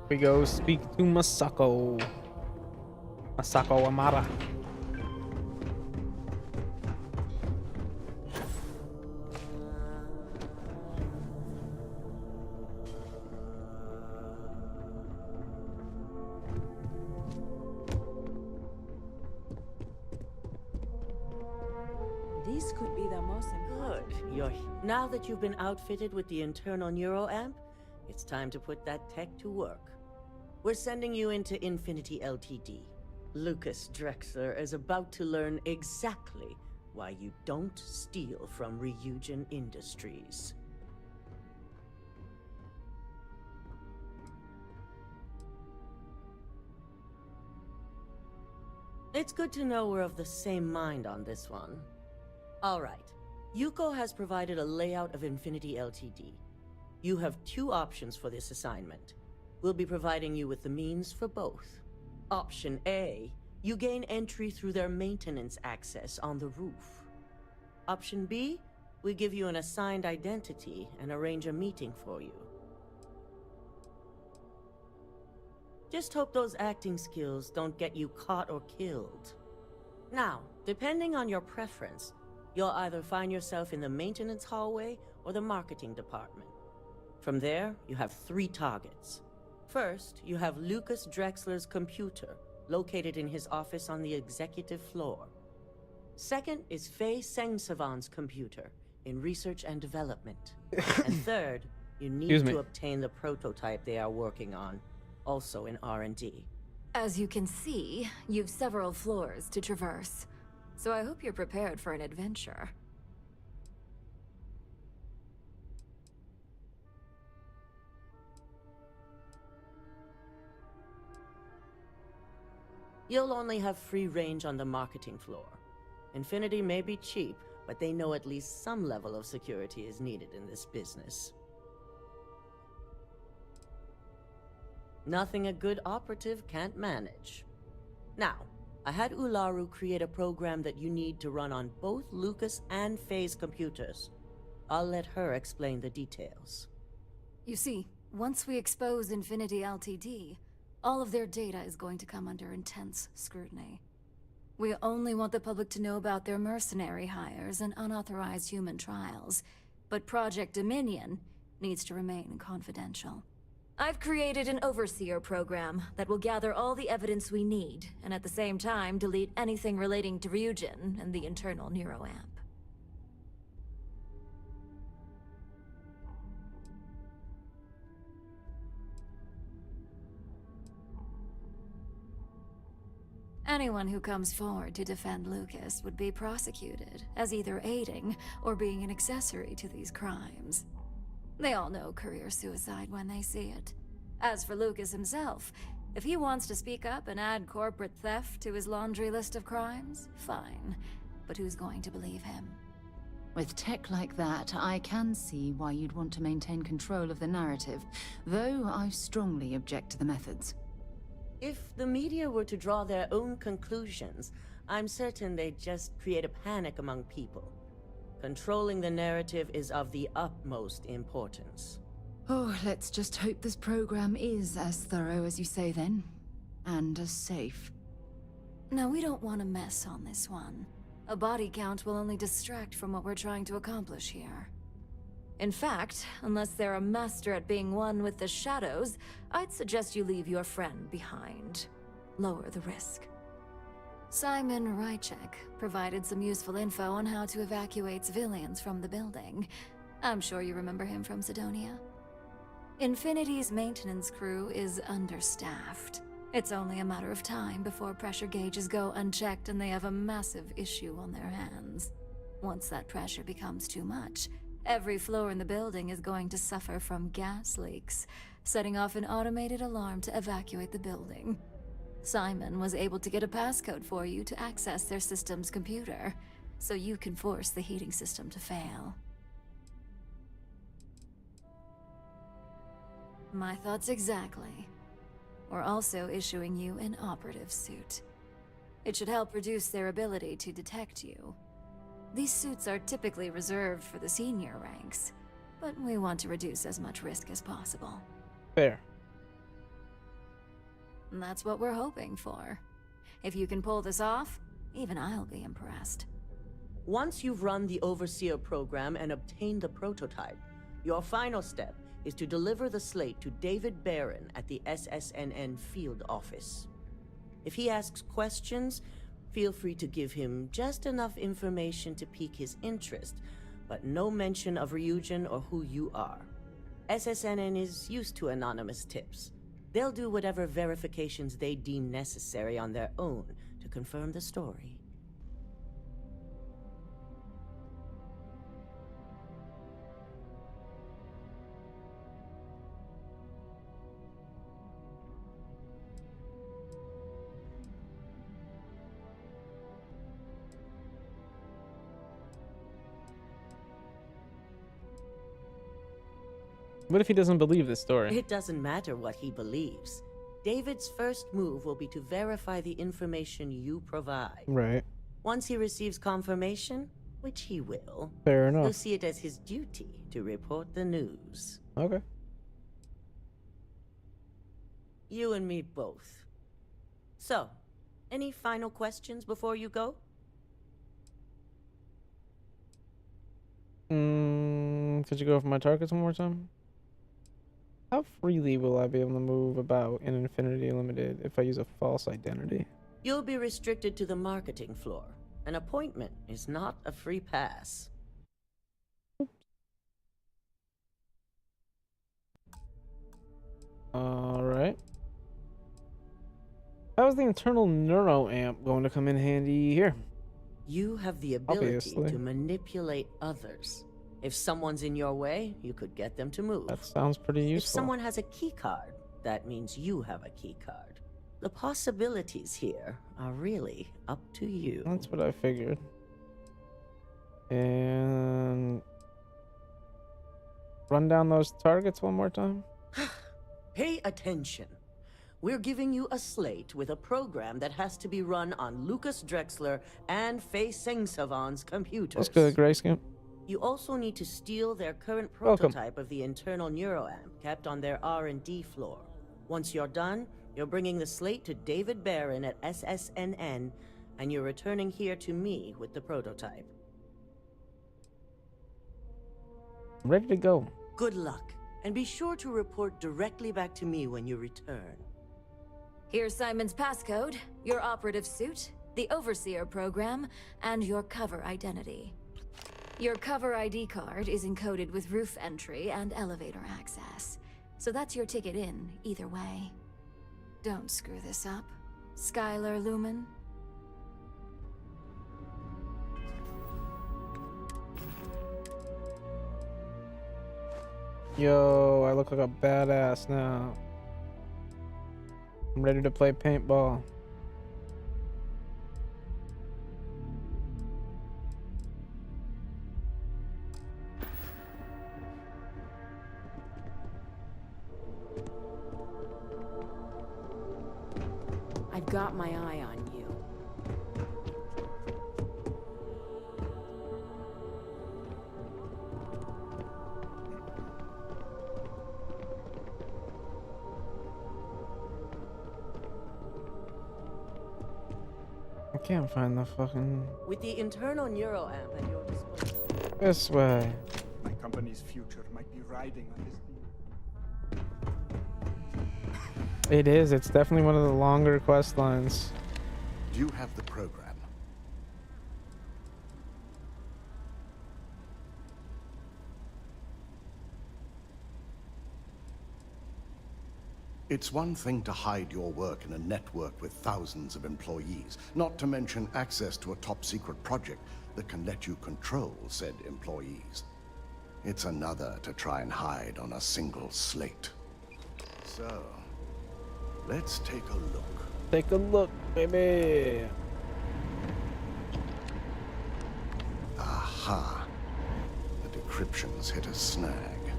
We go speak to Masako. Masako Amara. These could be the most Good. Now that you've been outfitted with the internal neuroamp, it's time to put that tech to work. We're sending you into Infinity Ltd. Lucas Drexler is about to learn exactly why you don't steal from Ryujin Industries. It's good to know we're of the same mind on this one. All right. Yuko has provided a layout of Infinity Ltd. You have two options for this assignment. We'll be providing you with the means for both. Option A, you gain entry through their maintenance access on the roof. Option B, we give you an assigned identity and arrange a meeting for you. Just hope those acting skills don't get you caught or killed. Now, depending on your preference, you'll either find yourself in the maintenance hallway or the marketing department. From there, you have 3 targets. First, you have Lucas Drexler's computer, located in his office on the executive floor. Second is Faye Sengsavan's computer, in research and development. And third, you need to obtain the prototype they are working on, also in R&D. As you can see, you've several floors to traverse. So I hope you're prepared for an adventure. You'll only have free range on the marketing floor. Infinity may be cheap, but they know at least some level of security is needed in this business. Nothing a good operative can't manage. Now, I had Ularu create a program that you need to run on both Lucas and Faye's computers. I'll let her explain the details. You see, once we expose Infinity Ltd., all of their data is going to come under intense scrutiny. We only want the public to know about their mercenary hires and unauthorized human trials, but Project Dominion needs to remain confidential. I've created an overseer program that will gather all the evidence we need, and at the same time delete anything relating to Ryujin and the internal neuroamp. Anyone who comes forward to defend Lucas would be prosecuted as either aiding or being an accessory to these crimes. They all know career suicide when they see it. As for Lucas himself, if he wants to speak up and add corporate theft to his laundry list of crimes, fine. But who's going to believe him? With tech like that, I can see why you'd want to maintain control of the narrative, though I strongly object to the methods. If the media were to draw their own conclusions, I'm certain they'd just create a panic among people. Controlling the narrative is of the utmost importance. Oh, let's just hope this program is as thorough as you say then, and as safe. No, we don't want to mess on this one. A body count will only distract from what we're trying to accomplish here. In fact, unless they're a master at being one with the shadows, I'd suggest you leave your friend behind. Lower the risk. Simon Ryujin provided some useful info on how to evacuate civilians from the building. I'm sure you remember him from Sidonia. Infinity's maintenance crew is understaffed. It's only a matter of time before pressure gauges go unchecked and they have a massive issue on their hands. Once that pressure becomes too much, every floor in the building is going to suffer from gas leaks, setting off an automated alarm to evacuate the building. Simon was able to get a passcode for you to access their system's computer, so you can force the heating system to fail. My thoughts exactly. We're also issuing you an operative suit. It should help reduce their ability to detect you. These suits are typically reserved for the senior ranks, but we want to reduce as much risk as possible. Fair. And that's what we're hoping for. If you can pull this off, even I'll be impressed. Once you've run the Overseer program and obtained the prototype, your final step is to deliver the slate to David Barron at the SSNN field office. If he asks questions, feel free to give him just enough information to pique his interest, but no mention of Ryujin or who you are. SSNN is used to anonymous tips. They'll do whatever verifications they deem necessary on their own to confirm the story. What if he doesn't believe this story? It doesn't matter what he believes. David's first move will be to verify the information you provide. Right. Once he receives confirmation, which he will, Fair enough. he'll see it as his duty to report the news. Okay. You and me both. So, any final questions before you go? Could you go over my targets one more time? How freely will I be able to move about in Infinity Limited if I use a false identity? You'll be restricted to the marketing floor. An appointment is not a free pass. Alright. How's the internal neuroamp going to come in handy here? You have the ability Obviously. to manipulate others. If someone's in your way, you could get them to move. That sounds pretty useful. If someone has a key card, that means you have a key card. The possibilities here are really up to you. That's what I figured. And run down those targets one more time. Pay attention. We're giving you a slate with a program that has to be run on Lucas Drexler and Faye Sengsavan's computers. Let's go, Grayskin. You also need to steal their current Welcome. prototype of the internal neuroamp kept on their R&D floor. Once you're done, you're bringing the slate to David Barron at SSNN, and you're returning here to me with the prototype. I'm ready to go. Good luck. And be sure to report directly back to me when you return. Here's Simon's passcode, your operative suit, the Overseer program, and your cover identity. Your cover ID card is encoded with roof entry and elevator access, so that's your ticket in, either way. Don't screw this up, Skylar Lumen. Yo, I look like a badass now. I'm ready to play paintball. I've got my eye on you. I can't find the fucking... With the internal neuroamp at your disposal. This way. My company's future might be riding on this deal. It is. It's definitely one of the longer quest lines. Do you have the program? It's one thing to hide your work in a network with thousands of employees, not to mention access to a top-secret project that can let you control said employees. It's another to try and hide on a single slate. So, let's take a look. Take a look, baby. Aha. The decryption's hit a snag.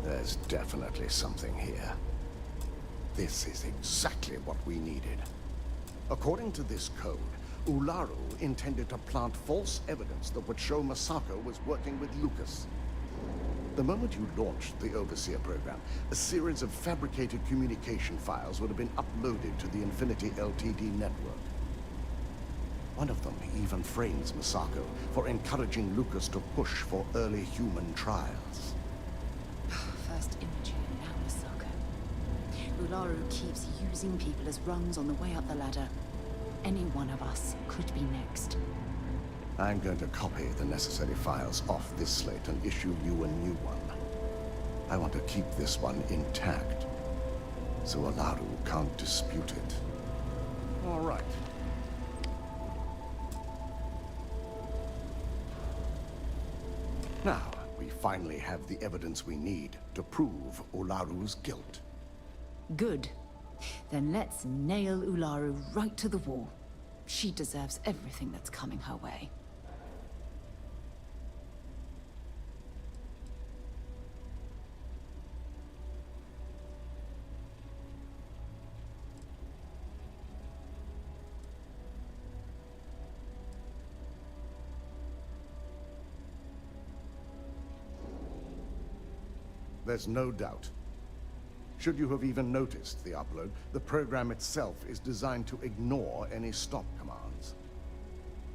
There's definitely something here. This is exactly what we needed. According to this code, Ularu intended to plant false evidence that would show Masako was working with Lucas. The moment you launched the Overseer program, a series of fabricated communication files would have been uploaded to the Infinity LTD network. One of them even frames Masako for encouraging Lucas to push for early human trials. First Imogene, now Masako. Ularu keeps using people as rungs on the way up the ladder. Any one of us could be next. I'm going to copy the necessary files off this slate and issue you a new one. I want to keep this one intact, so Ularu can't dispute it. All right. Now, we finally have the evidence we need to prove Ularu's guilt. Good. Then let's nail Ularu right to the wall. She deserves everything that's coming her way. There's no doubt. Should you have even noticed the upload, the program itself is designed to ignore any stop commands.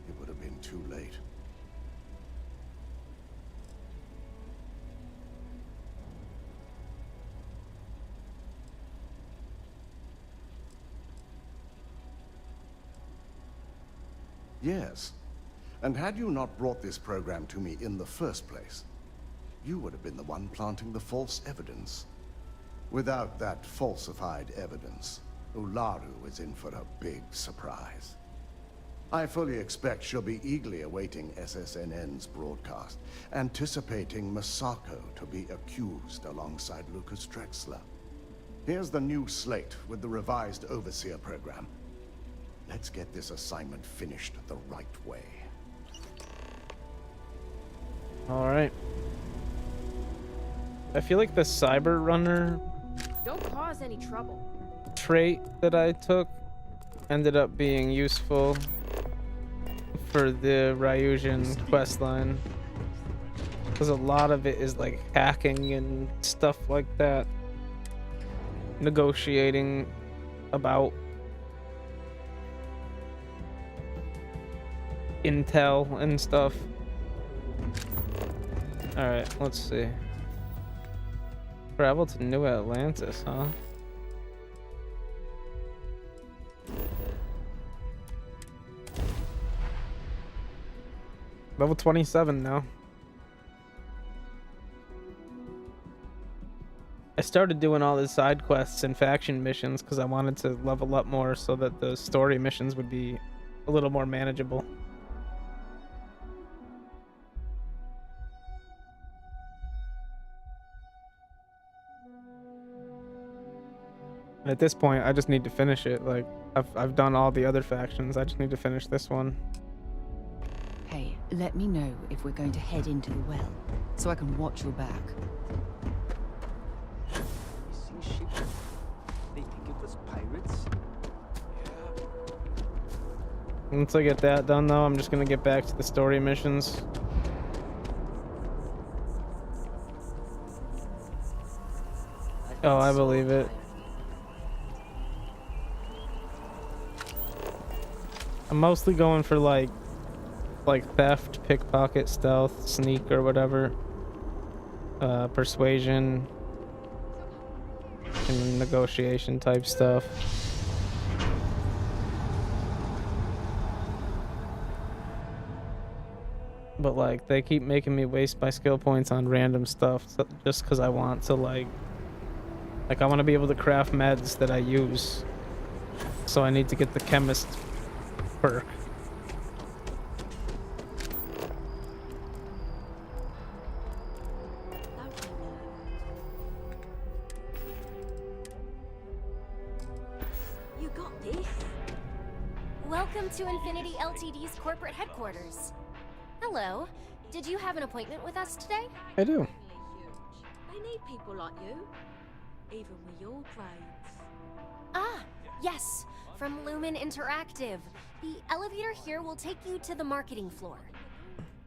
It would have been too late. Yes. And had you not brought this program to me in the first place, you would have been the one planting the false evidence. Without that falsified evidence, Ularu is in for a big surprise. I fully expect she'll be eagerly awaiting SSNN's broadcast, anticipating Masako to be accused alongside Lucas Drexler. Here's the new slate with the revised Overseer program. Let's get this assignment finished the right way. All right. I feel like the Cyber Runner Don't cause any trouble. trait that I took ended up being useful for the Ryujin questline, because a lot of it is like hacking and stuff like that, negotiating about intel and stuff. All right, let's see. Travel to New Atlantis, huh? Level 27 now. I started doing all the side quests and faction missions because I wanted to level up more so that the story missions would be a little more manageable. And at this point, I just need to finish it. Like, I've done all the other factions. I just need to finish this one. Hey, let me know if we're going to head into the well, so I can watch your back. You see ships? They think it was pirates? Once I get that done, though, I'm just gonna get back to the story missions. Oh, I believe it. I'm mostly going for like theft, pickpocket, stealth, sneak, or whatever. Persuasion and negotiation type stuff. But like they keep making me waste my skill points on random stuff just because I want to like I want to be able to craft meds that I use. So I need to get the chemist perk. You got this. Welcome to Infinity Ltd's corporate headquarters. Hello. Did you have an appointment with us today? I do. They need people like you, even with your grades. Ah, yes, from Lumen Interactive. The elevator here will take you to the marketing floor.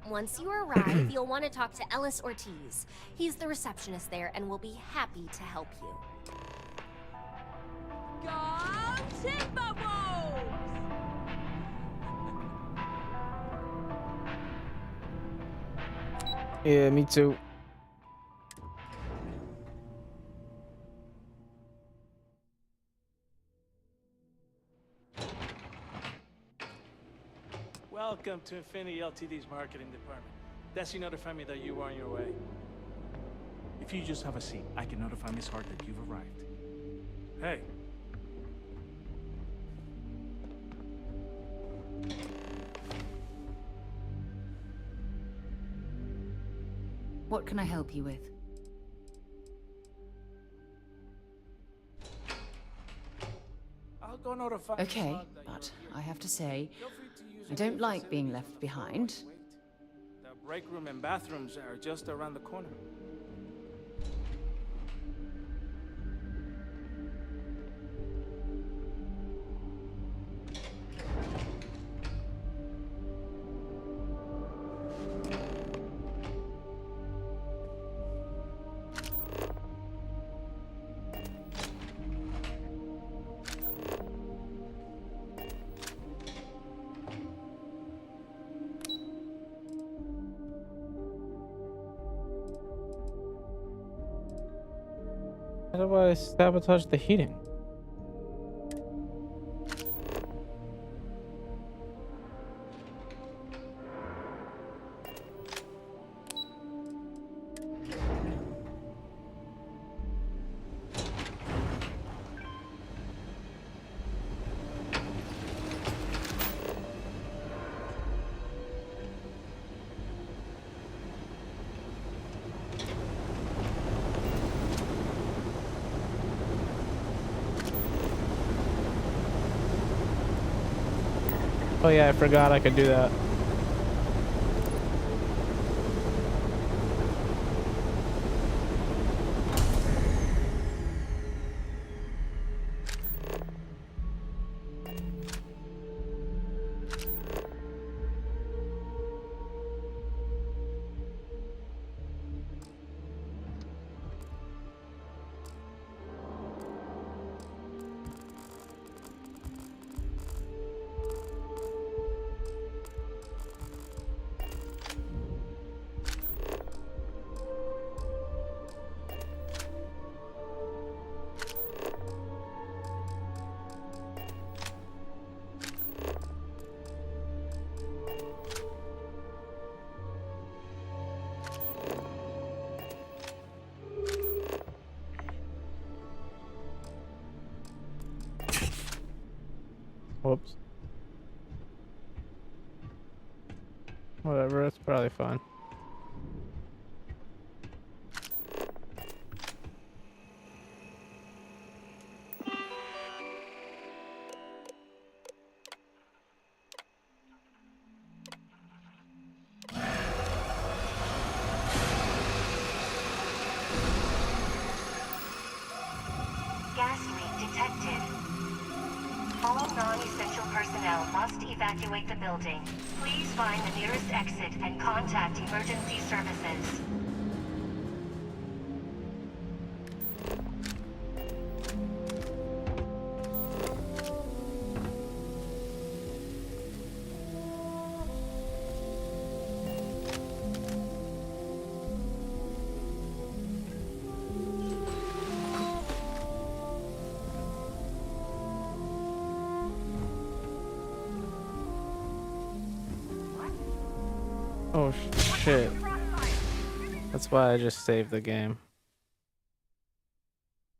Once you arrive, you'll want to talk to Ellis Ortiz. He's the receptionist there and will be happy to help you. Go Timberwolves! Yeah, me too. Welcome to Infinity Ltd's marketing department. Desi notified me that you were on your way. If you just have a seat, I can notify Miss Hart that you've arrived. Hey. What can I help you with? I'll go notify Okay, but I have to say, I don't like being left behind. The break room and bathrooms are just around the corner. How do I sabotage the heating? Oh yeah, I forgot I could do that. Whoops. Whatever, it's probably fine. Gas leak detected. All non-essential personnel must evacuate the building. Please find the nearest exit and contact emergency services. Oh shit. That's why I just saved the game.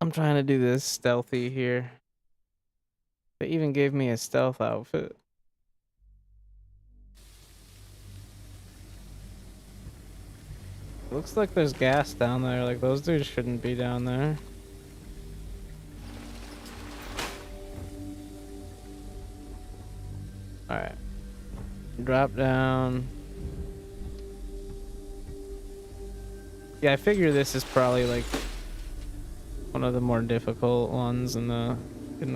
I'm trying to do this stealthy here. They even gave me a stealth outfit. Looks like there's gas down there. Like, those dudes shouldn't be down there. Alright. Drop down. Yeah, I figure this is probably like one of the more difficult ones in the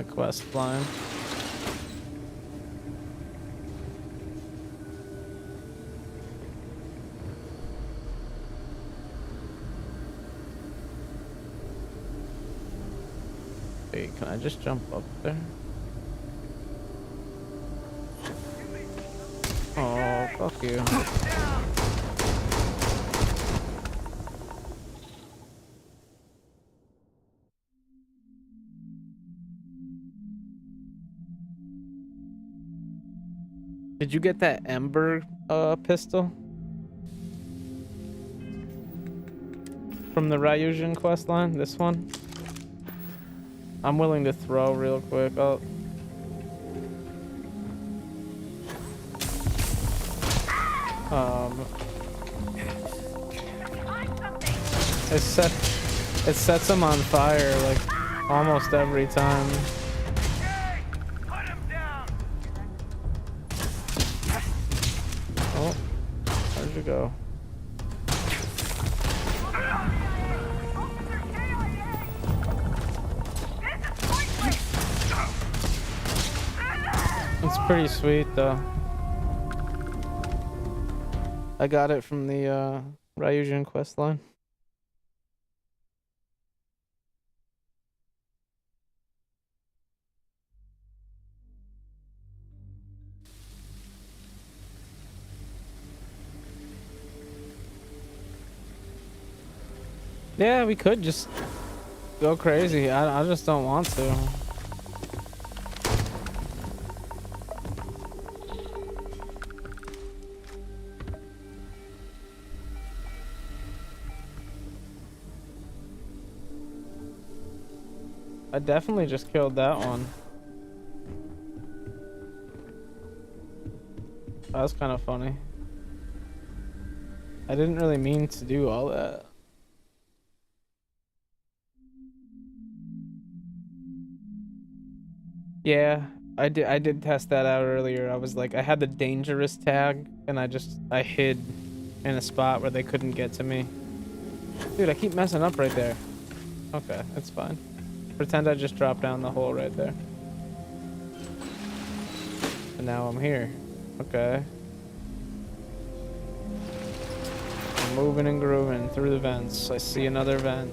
quest line. Wait, can I just jump up there? Oh, fuck you. Did you get that Ember pistol? From the Ryujin questline? This one? I'm willing to throw real quick. It sets them on fire like almost every time. Oh, where'd you go? It's pretty sweet though. I got it from the Ryujin questline. Yeah, we could just go crazy. I just don't want to. I definitely just killed that one. That was kind of funny. I didn't really mean to do all that. Yeah, I did test that out earlier. I was like, I had the dangerous tag and I hid in a spot where they couldn't get to me. Dude, I keep messing up right there. Okay, that's fine. Pretend I just dropped down the hole right there. And now I'm here. Okay. I'm moving and grooving through the vents. I see another vent.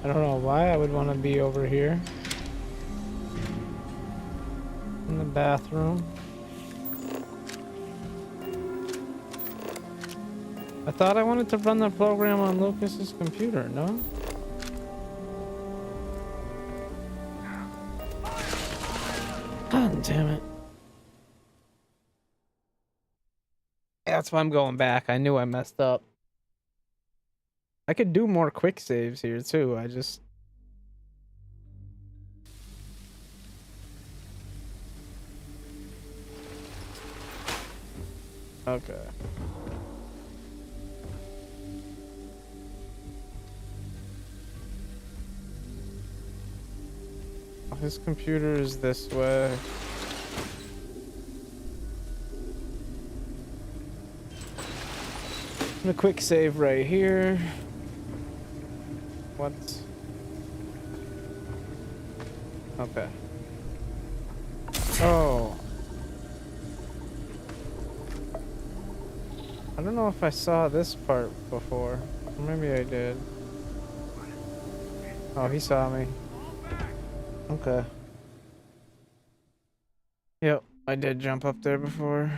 I don't know why I would want to be over here. In the bathroom. I thought I wanted to run the program on Lucas's computer, no? God damn it. Yeah, that's why I'm going back. I knew I messed up. I could do more quick saves here too. I just... Okay. His computer is this way. A quick save right here. What? Okay. Oh. I don't know if I saw this part before. Maybe I did. Oh, he saw me. Okay. Yep, I did jump up there before.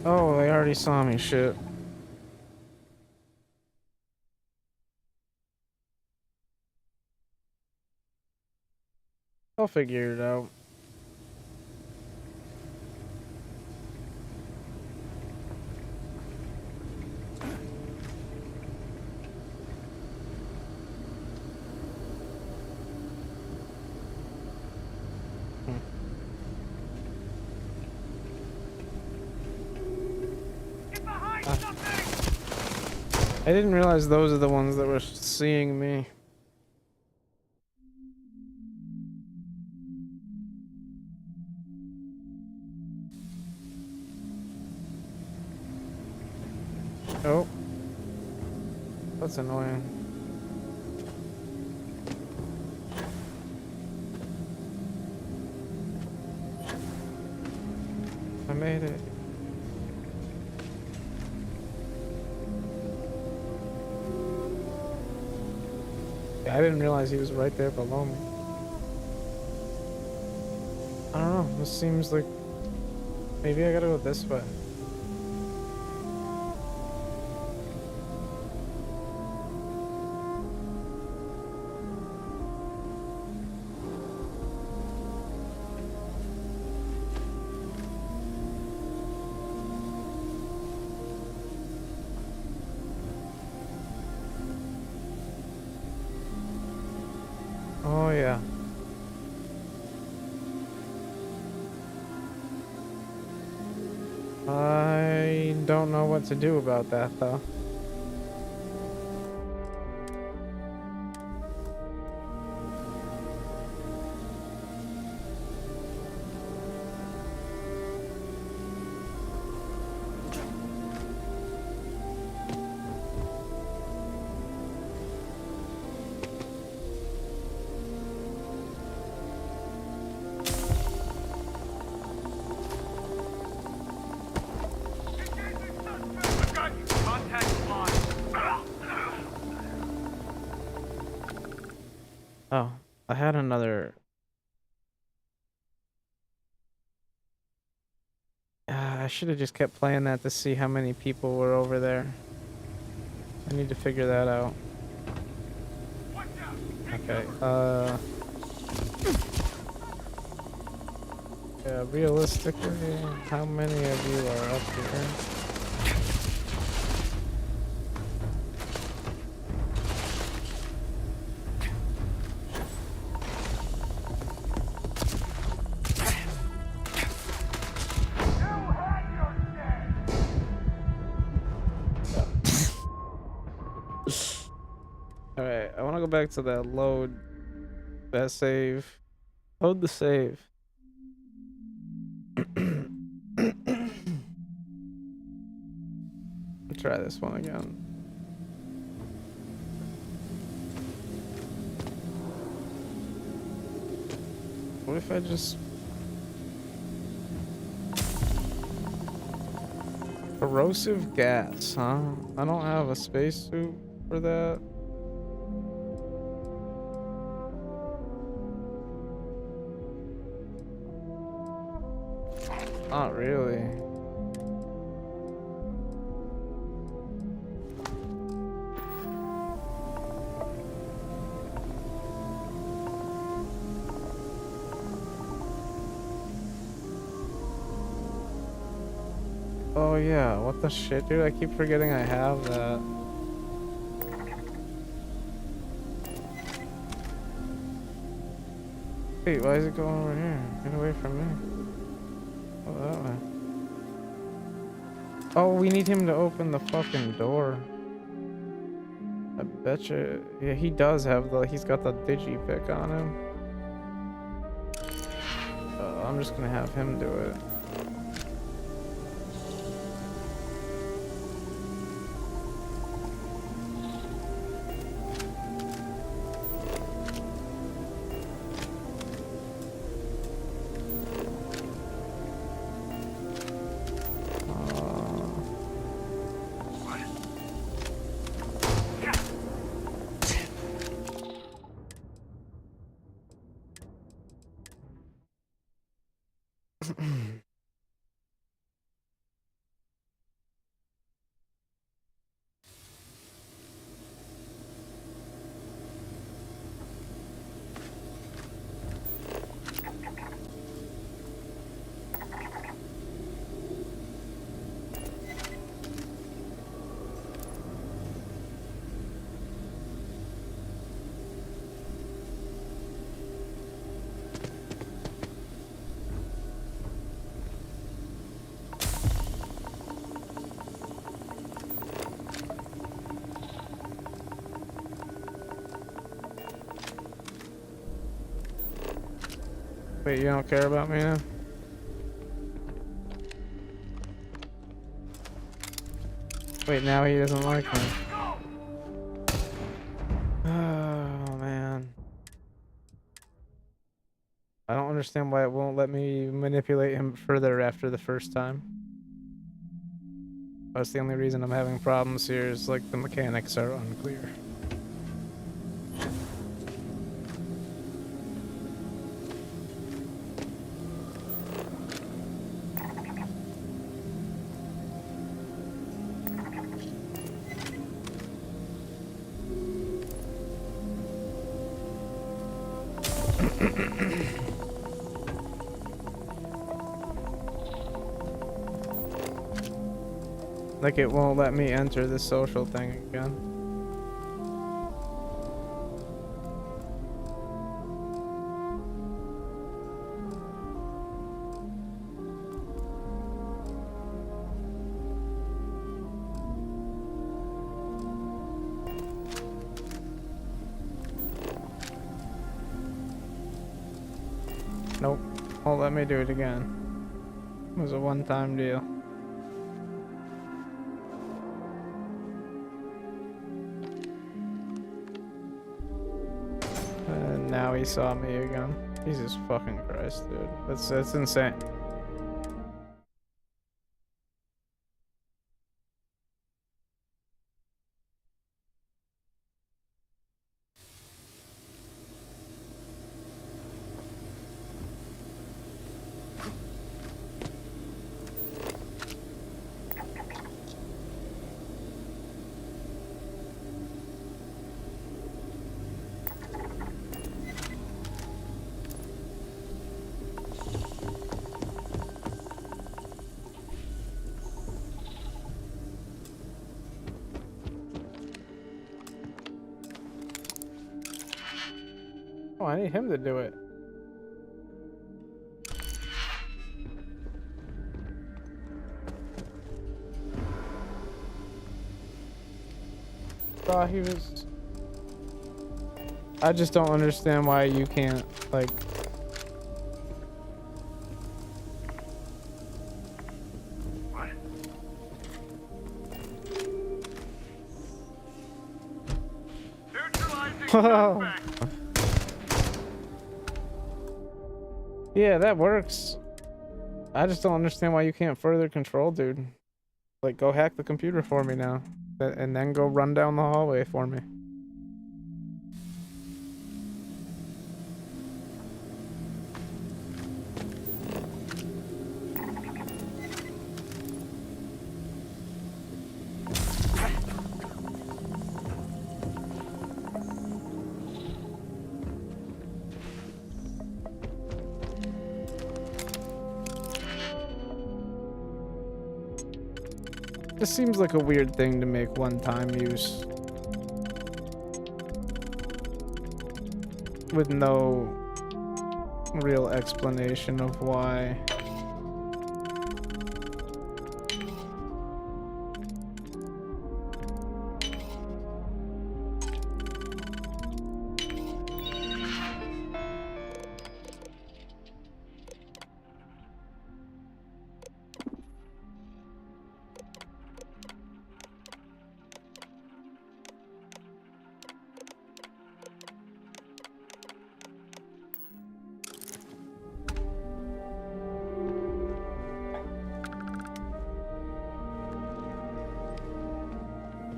Oh, they already saw me, shit. I'll figure it out. I didn't realize those are the ones that were seeing me. Oh. That's annoying. I made it. I didn't realize he was right there below me. I don't know, this seems like maybe I gotta go this way. Oh yeah. I don't know what to do about that though. Oh, I had another. I should have just kept playing that to see how many people were over there. I need to figure that out. Okay, yeah, realistically, how many of you are up here? Alright, I want to go back to that load, that save. Load the save. I'll try this one again. What if I just... Corrosive gas, huh? I don't have a spacesuit for that. Not really. Oh yeah, what the shit, dude? I keep forgetting I have that. Wait, why is it going over here? Get away from me. Oh, that way. Oh, we need him to open the fucking door. I betcha. Yeah, he does have the. He's got the digi pick on him. I'm just gonna have him do it. Wait, you don't care about me now? Wait, now he doesn't like me. Oh, man. I don't understand why it won't let me manipulate him further after the first time. That's the only reason I'm having problems here is like the mechanics are unclear. Like it won't let me enter the social thing again. Nope, won't let me do it again. It was a one-time deal. And now he saw me again. Jesus fucking Christ, dude. That's insane. Oh, I need him to do it. Thought he was... I just don't understand why you can't, like... Yeah, that works. I just don't understand why you can't further control, dude. Like, go hack the computer for me now. And then go run down the hallway for me. This seems like a weird thing to make one-time use. With no real explanation of why.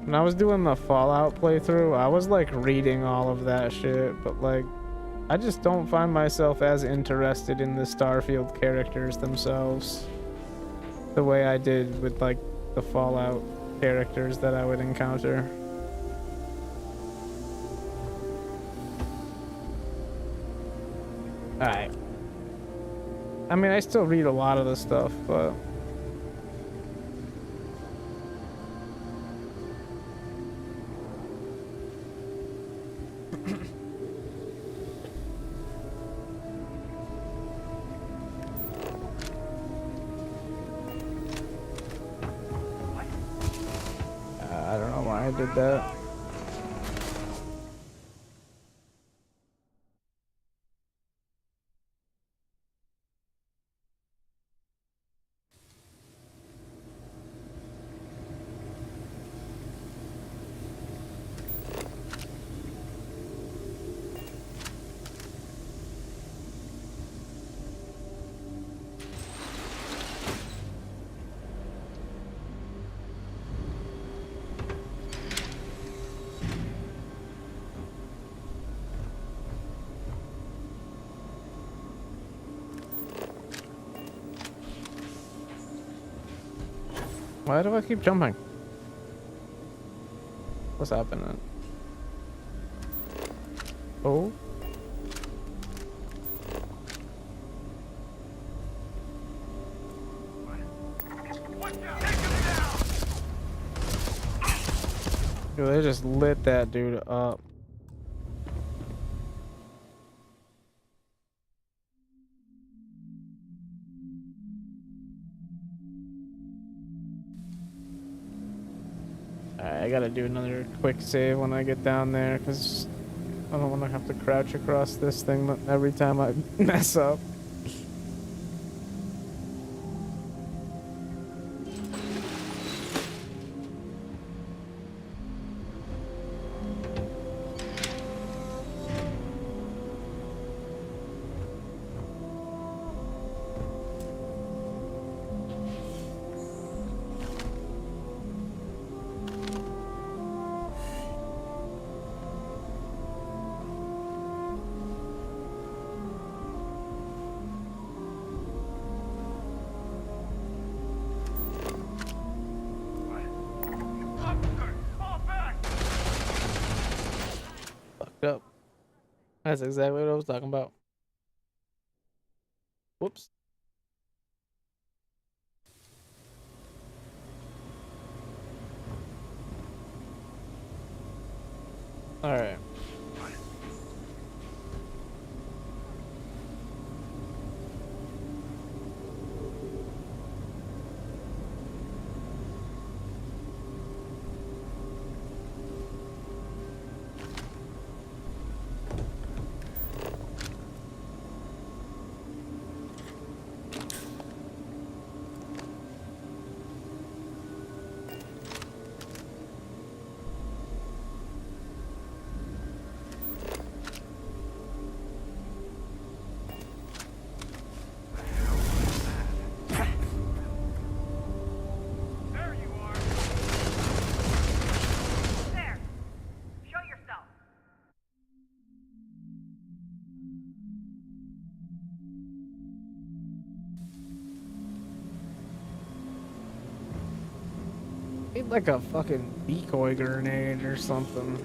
When I was doing the Fallout playthrough, I was like reading all of that shit, but like, I just don't find myself as interested in the Starfield characters themselves the way I did with like the Fallout characters that I would encounter. Alright. I mean, I still read a lot of the stuff, but... I don't know why I did that. Why do I keep jumping? What's happening? Oh. Dude, they just lit that dude up. I gotta do another quick save when I get down there because I don't want to have to crouch across this thing every time I mess up. Up. That's exactly what I was talking about. Whoops. All right. Need like a fucking decoy grenade or something.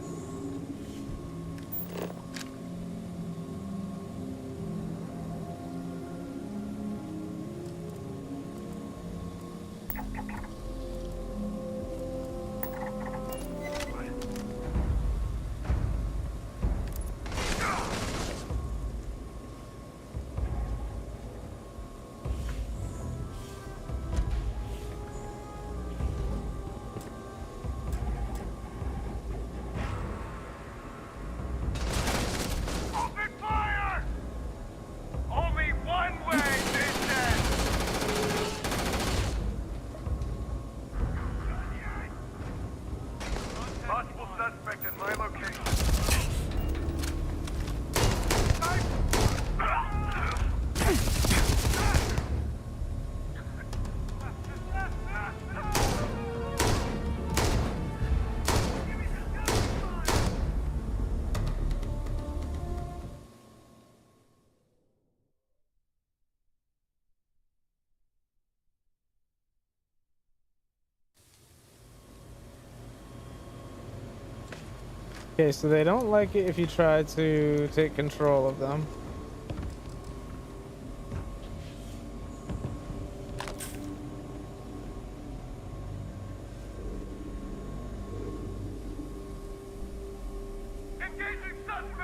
Okay, so they don't like it if you try to take control of them.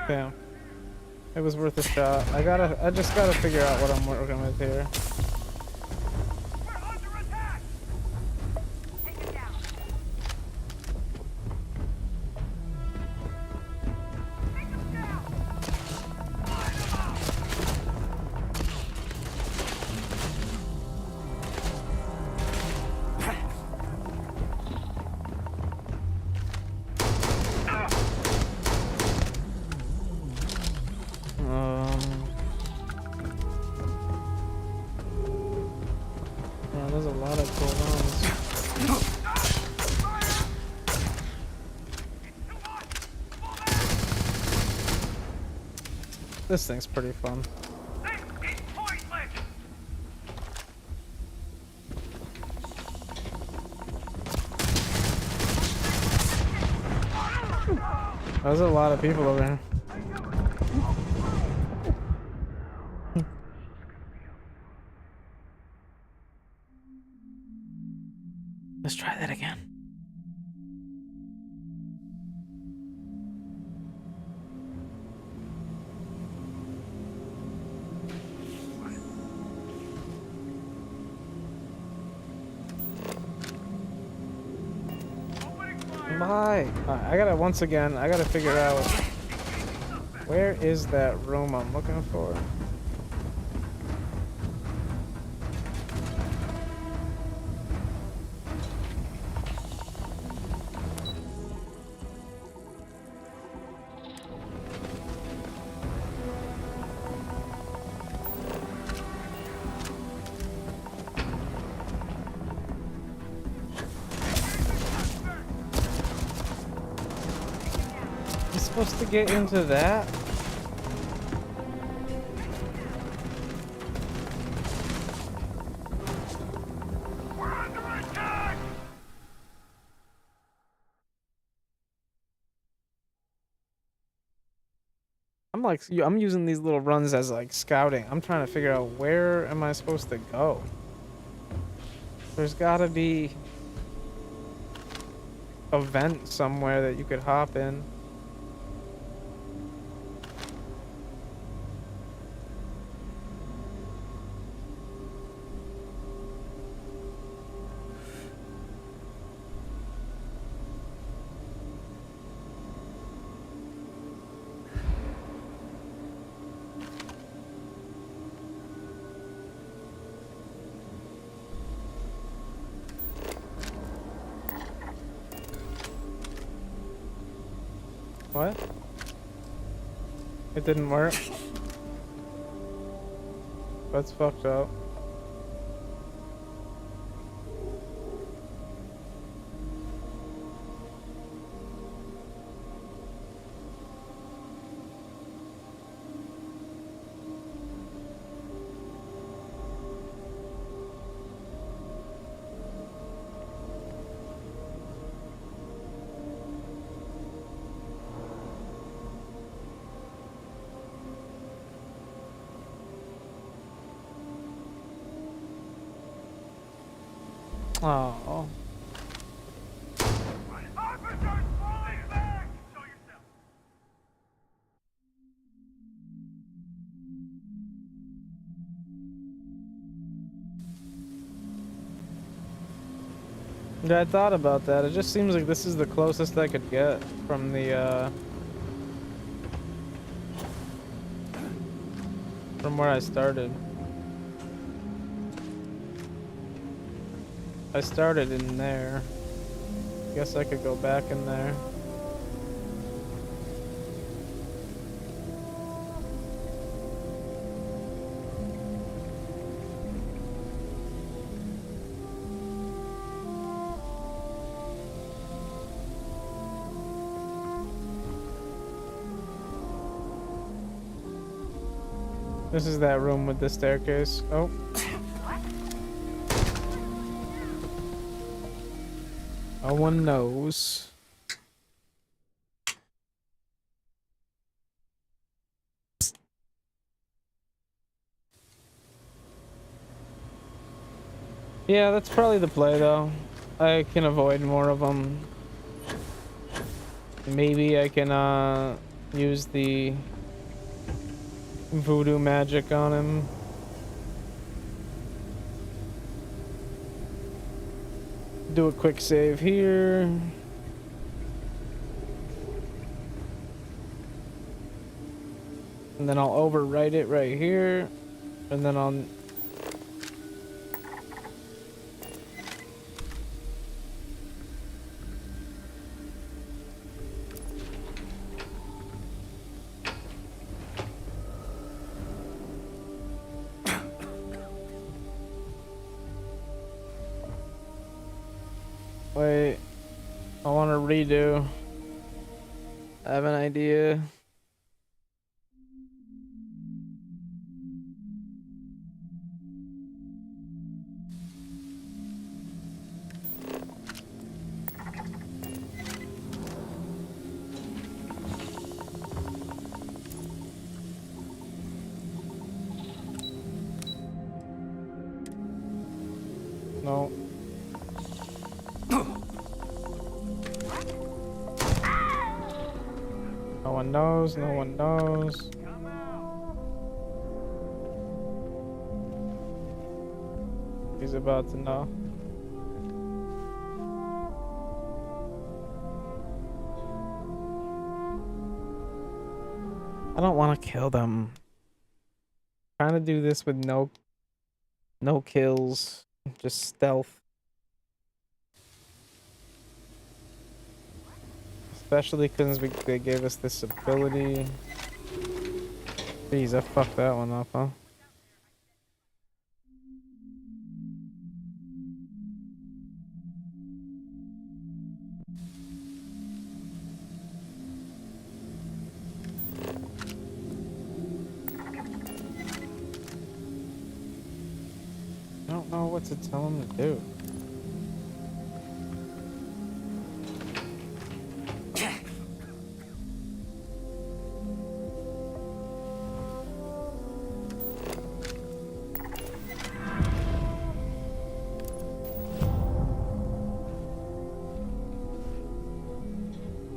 Damn. It was worth a shot. I just gotta figure out what I'm working with here. Yeah, there's a lot of cool ones. This thing's pretty fun. There's a lot of people over here. Let's try that again. Bye. I gotta figure out where is that room I'm looking for. Supposed to get into that? I'm using these little runs as like scouting. I'm trying to figure out where am I supposed to go? There's gotta be a vent somewhere that you could hop in. What? It didn't work? That's fucked up. Oh. Yeah, I thought about that. It just seems like this is the closest I could get from the from where I started. I started in there. Guess I could go back in there. This is that room with the staircase. Oh. No one knows. Yeah, that's probably the play, though. I can avoid more of them. Maybe I can use the voodoo magic on him. Do a quick save here. And then I'll overwrite it right here. And then I'll... Wait, I want to redo. I have an idea. No. No one knows, no one knows. He's about to know. I don't want to kill them. Trying to do this with no kills, just stealth. Especially because they gave us this ability. Jeez, I fucked that one up, huh? I don't know what to tell him to do.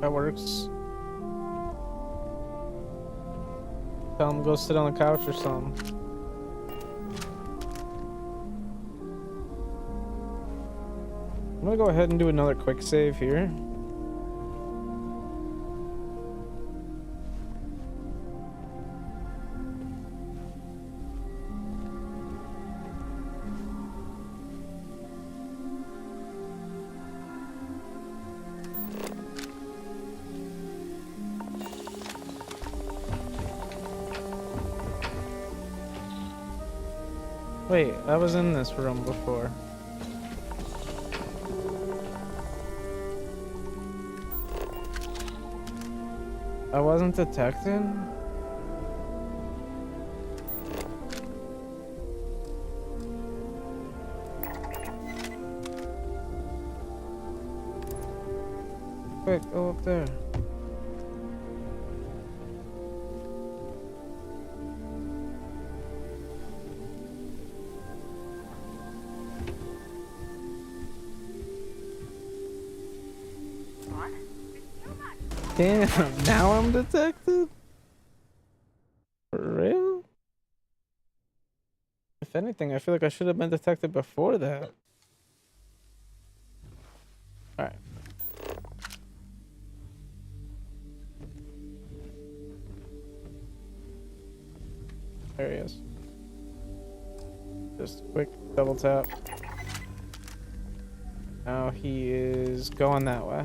That works. Tell him to go sit on the couch or something. I'm gonna go ahead and do another quick save here. Wait, I was in this room before. I wasn't detected? Quick, go up there. Damn, now I'm detected? For real? If anything, I feel like I should have been detected before that. Alright. There he is. Just quick double tap. Now he is going that way.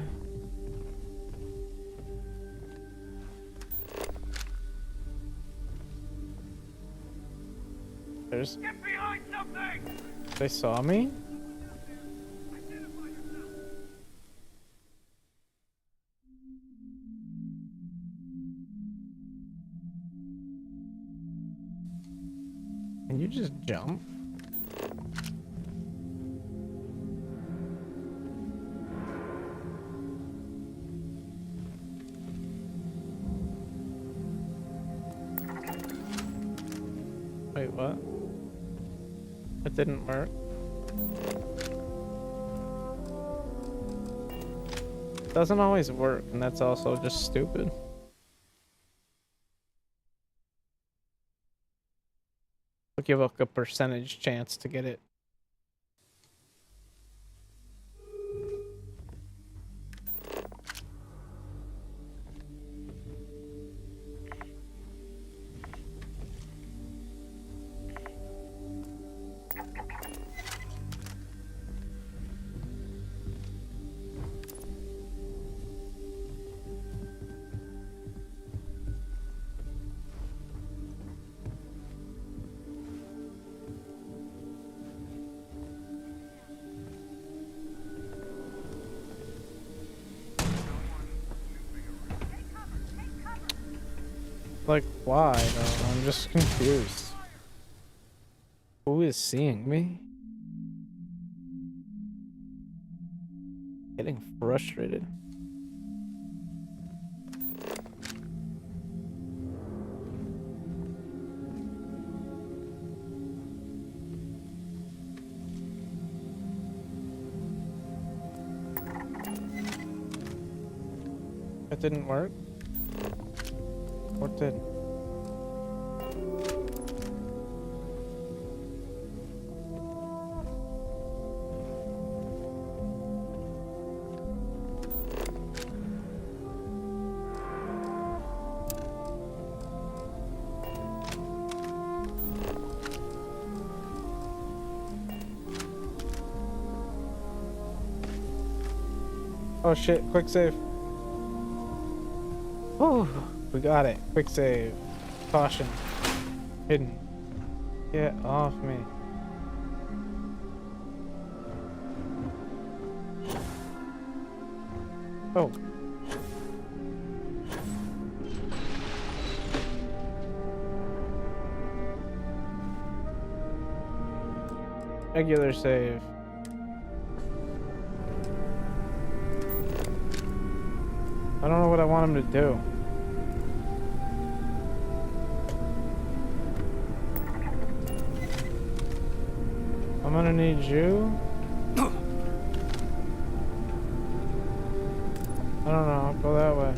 There's... Get behind something! They saw me? Can you just jump? Wait, what? It didn't work. Doesn't always work, and that's also just stupid. We'll give like a percentage chance to get it. Like, why though? I'm just confused. Who is seeing me? Getting frustrated. It didn't work? What did? Oh shit, quick save. Oh, we got it. Quick save. Caution. Hidden. Get off me. Oh. Regular save. I don't know what I want him to do. I'm gonna need you. I don't know, I'll go that way.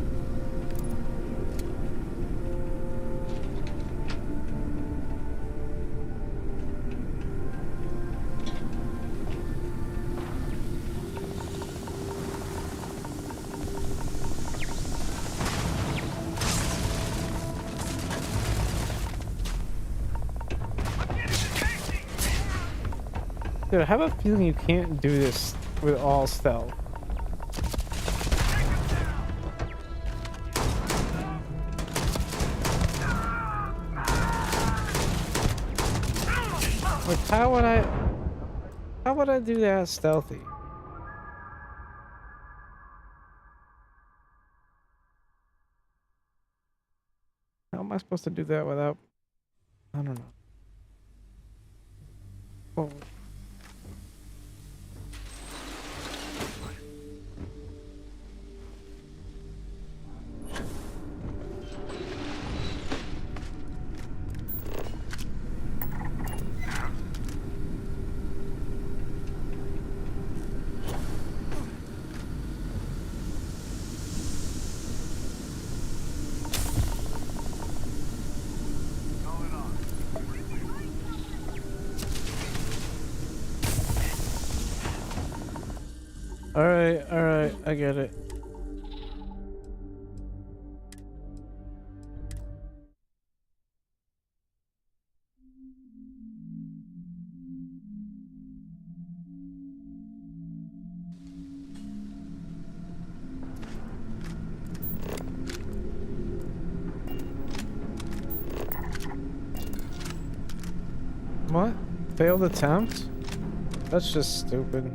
Dude, I have a feeling you can't do this with all stealth. Like, how would I do that stealthy? How am I supposed to do that without, I don't know. Whoa. Alright, I get it. What? Failed attempt? That's just stupid.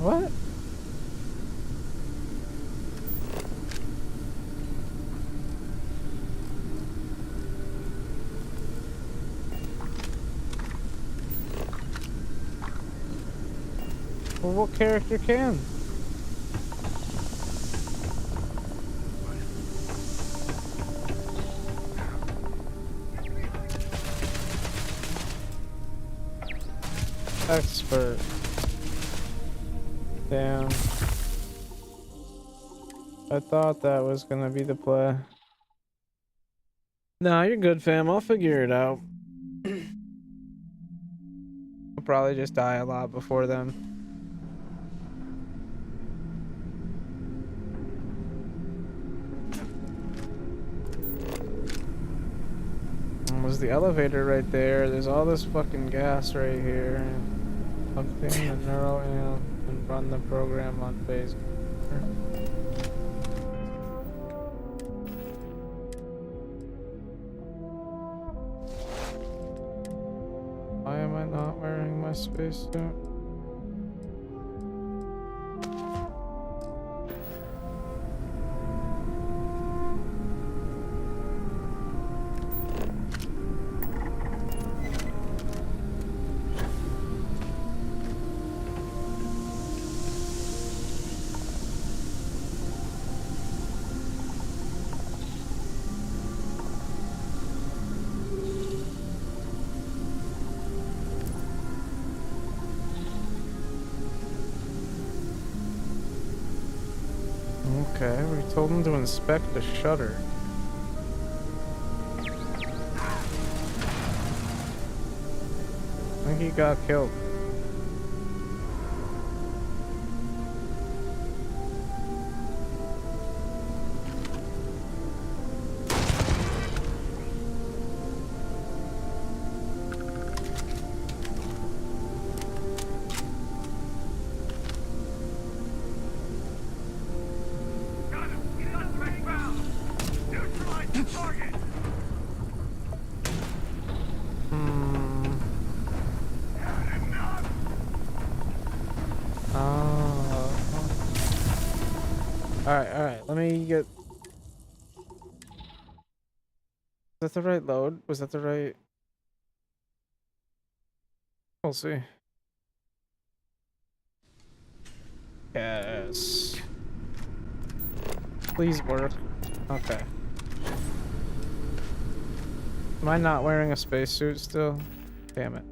What? Well, what character can? Expert. Damn. I thought that was gonna be the play. Nah, you're good, fam. I'll figure it out. I'll probably just die a lot before then. Was the elevator right there? There's all this fucking gas right here. Plug in the neural amp and run the program on phase. Why am I not wearing my spacesuit? Okay, we told him to inspect the shutter. I think he got killed. Alright, let me get... Was that the right load? Was that the right... We'll see. Yes. Please work. Okay. Am I not wearing a spacesuit still? Damn it.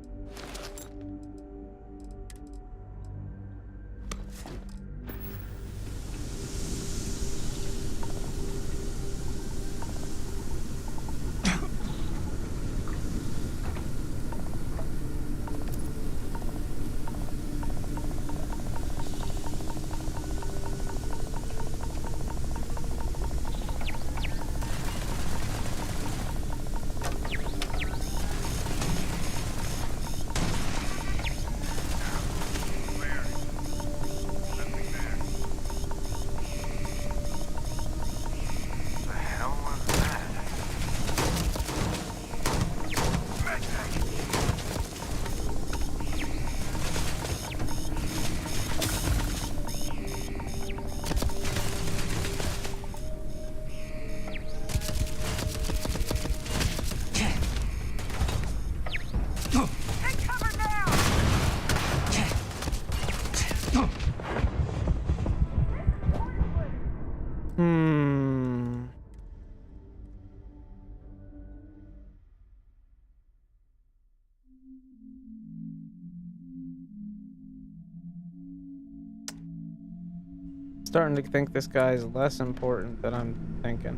Starting to think this guy is less important than I'm thinking.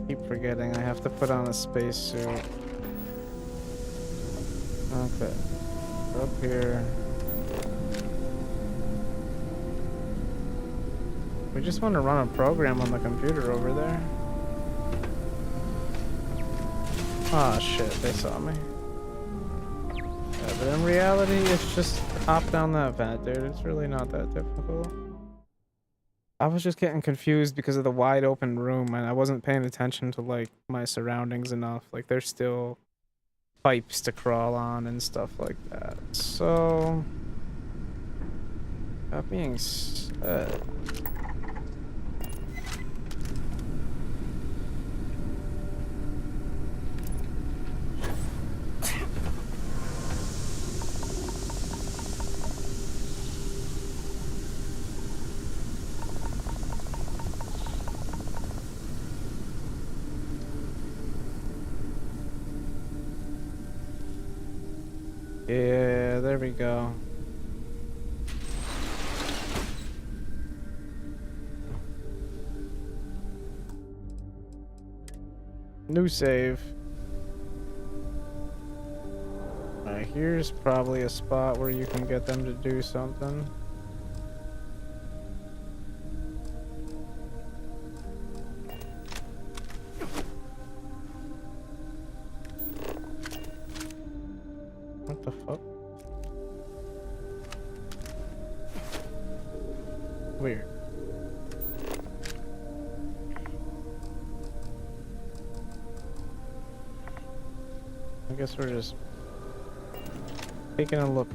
Keep forgetting I have to put on a spacesuit. Okay. Up here. We just want to run a program on the computer over there. Ah, shit, they saw me. Yeah, but in reality, it's just hop down that vent, dude. It's really not that difficult. I was just getting confused because of the wide open room and I wasn't paying attention to like my surroundings enough. Like there's still pipes to crawl on and stuff like that. So that being said, yeah, there we go. New save. Alright, here's probably a spot where you can get them to do something. What the fuck? Weird. I guess we're just taking a look.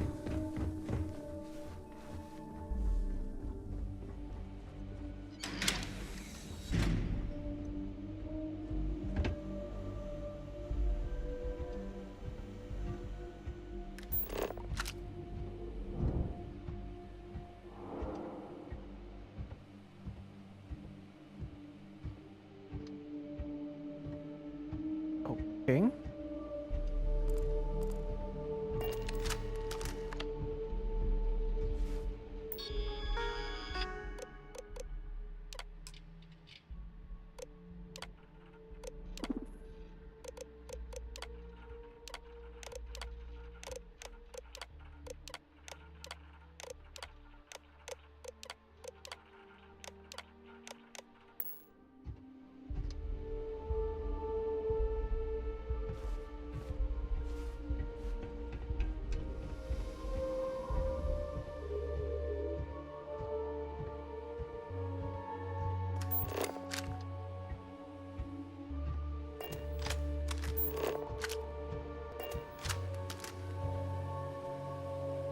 Okay.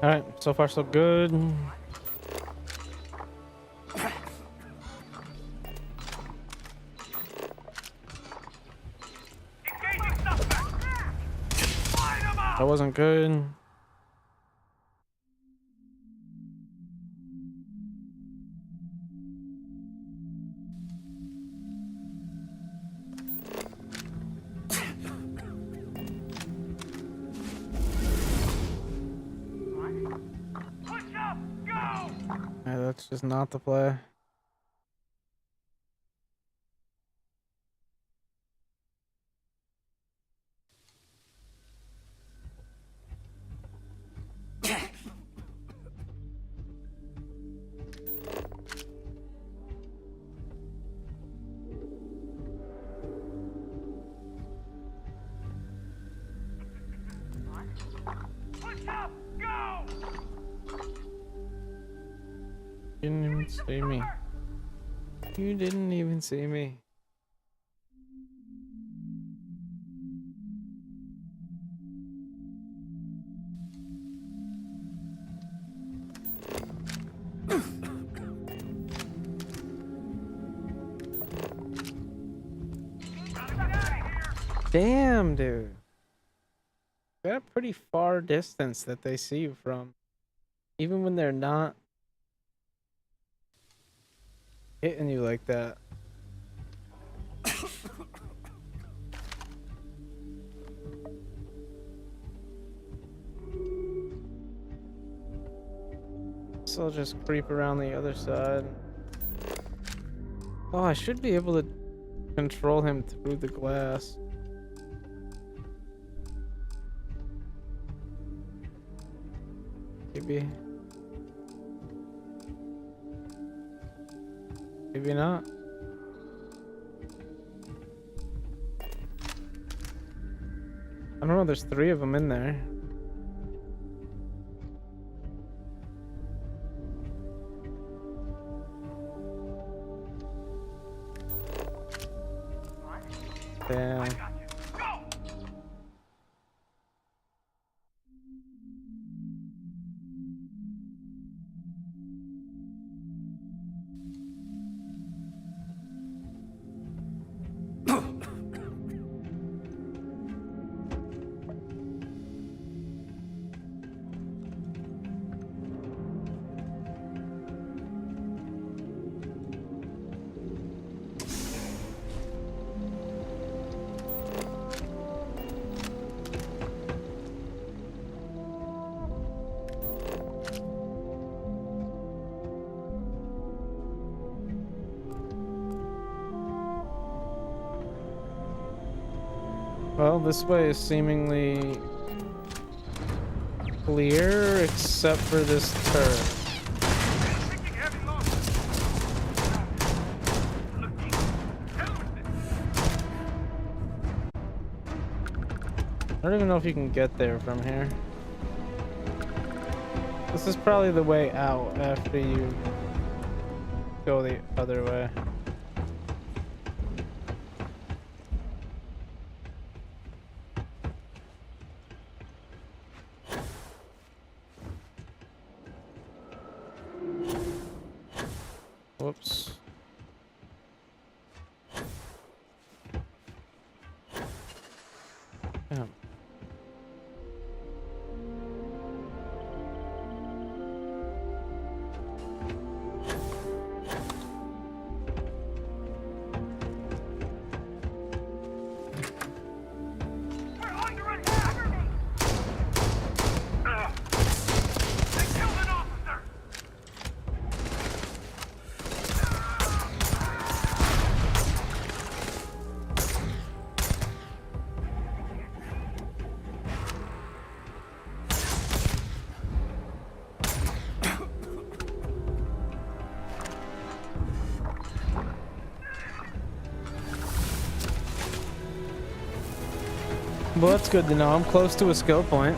Alright, so far so good. That wasn't good. Yeah, that's just not the play. You didn't even see me. You didn't even see me. Damn, dude. Got a pretty far distance that they see you from. Even when they're not hitting you like that. So I'll just creep around the other side. Oh, I should be able to control him through the glass. Maybe. Maybe not. I don't know, there's 3 of them in there. Damn. Well, this way is seemingly clear, except for this turret. I don't even know if you can get there from here. This is probably the way out after you go the other way. Whoops. Damn. Well, that's good to know. I'm close to a skill point.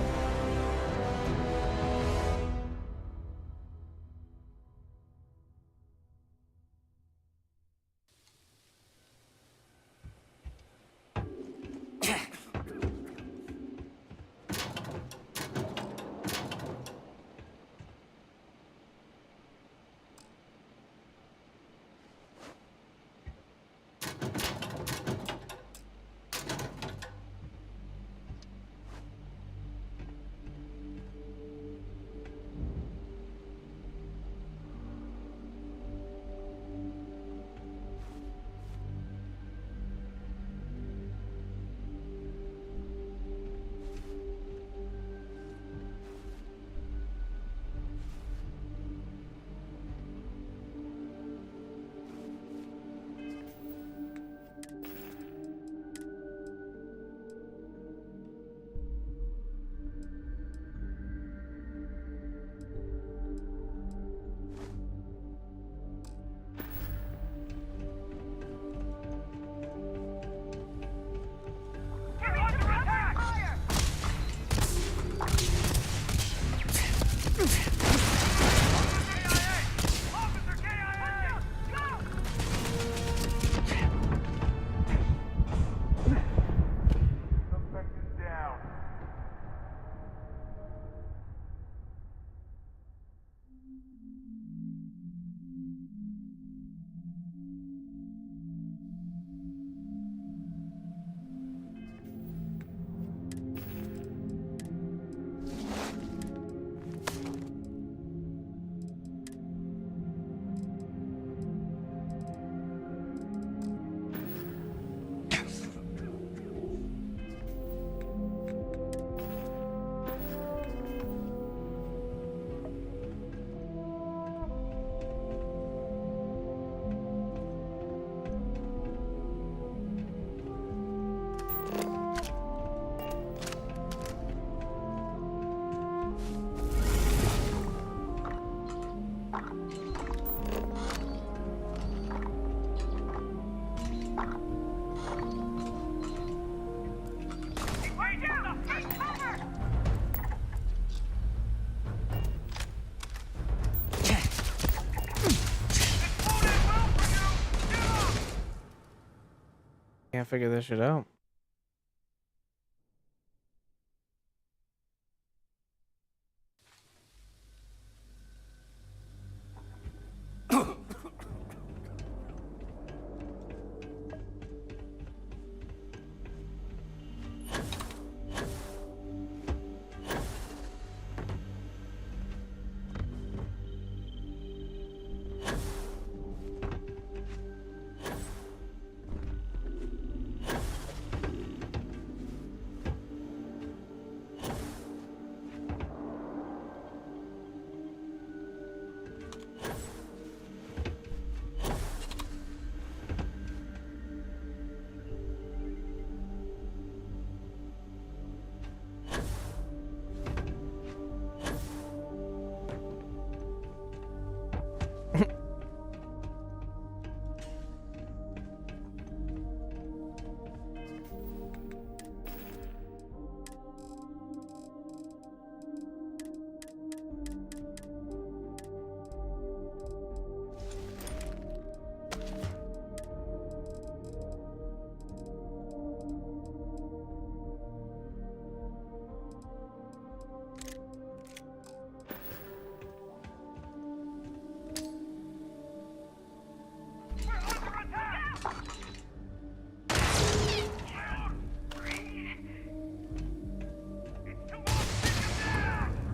can't figure this shit out.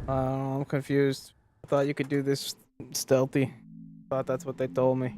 I'm confused. I thought you could do this stealthy. Thought that's what they told me.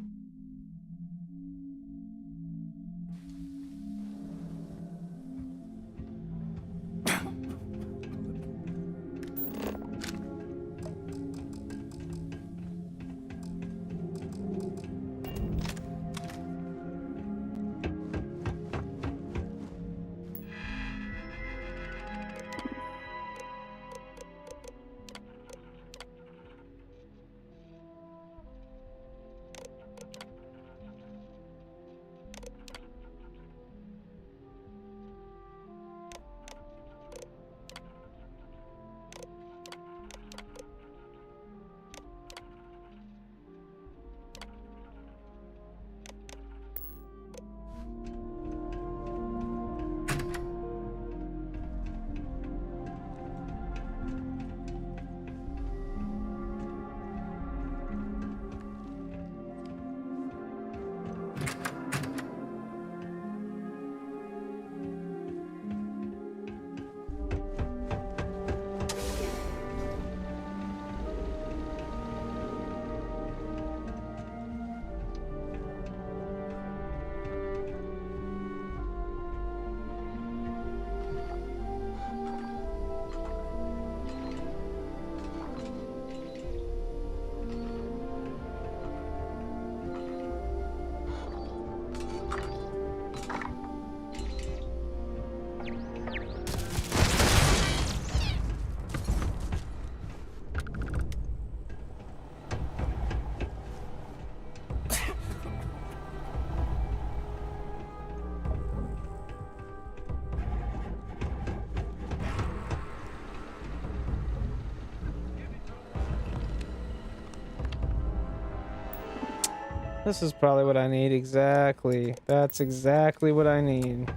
This is probably what I need. Exactly. That's exactly what I need.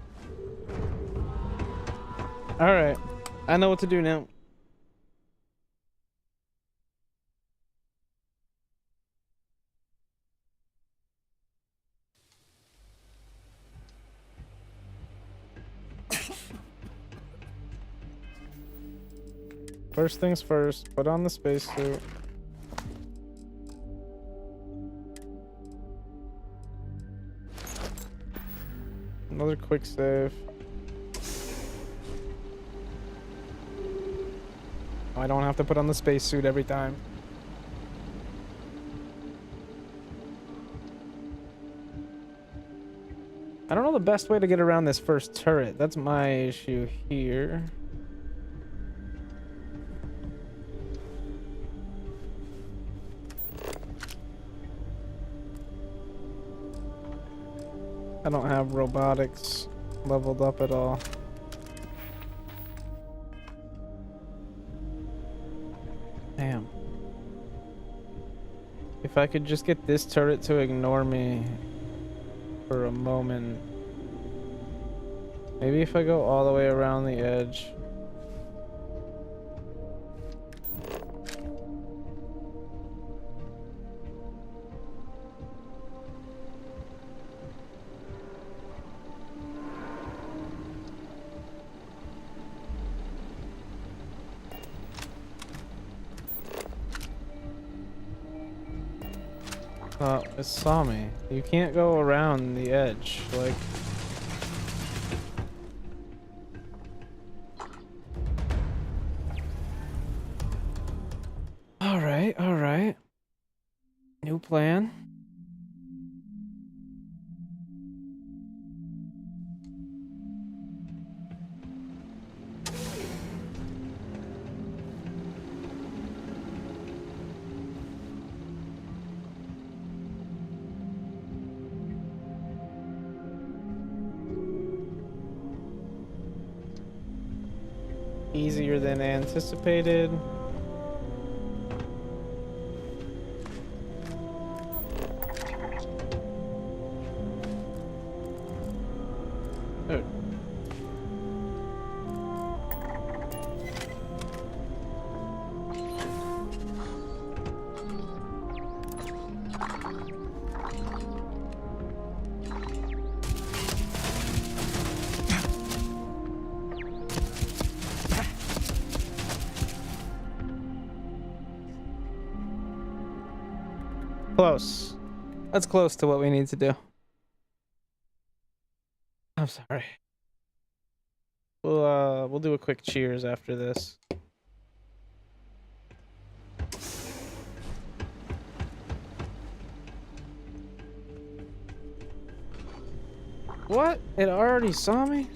Alright. I know what to do now. First things first, put on the spacesuit. Another quick save. I don't have to put on the spacesuit every time. I don't know the best way to get around this first turret. That's my issue here. I don't have robotics leveled up at all. Damn. If I could just get this turret to ignore me for a moment. Maybe if I go all the way around the edge. Oh, it saw me. You can't go around the edge, like... Alright, alright. New plan. Easier than anticipated. Oh. Close. That's close to what we need to do. I'm sorry. We'll do a quick cheers after this. What? It already saw me?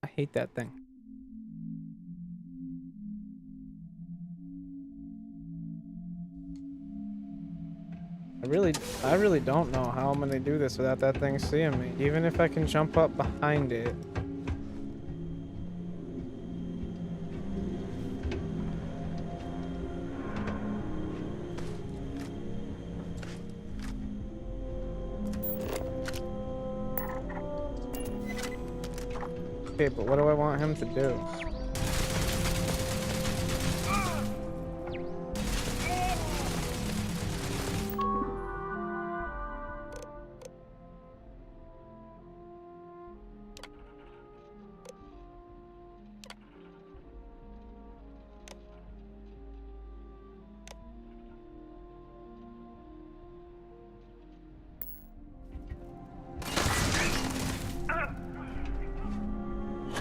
I hate that thing. I really don't know how I'm gonna do this without that thing seeing me. Even if I can jump up behind it. Okay, but what do I want him to do?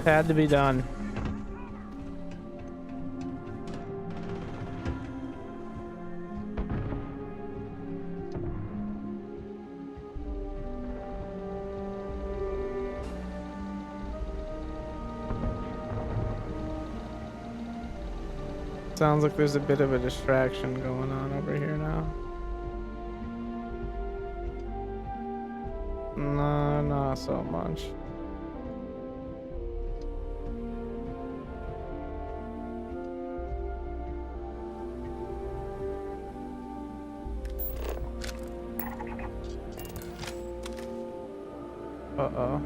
Had to be done. Sounds like there's a bit of a distraction going on over here now. No, not so much. Uh-oh.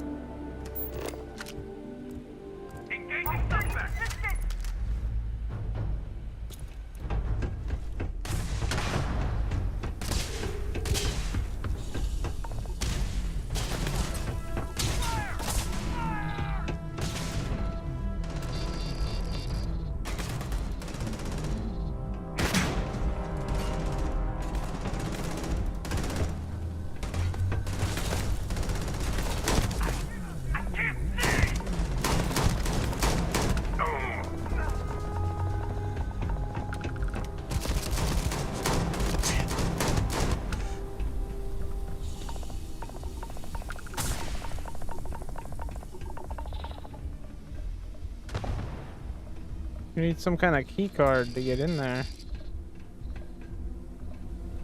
You need some kind of key card to get in there.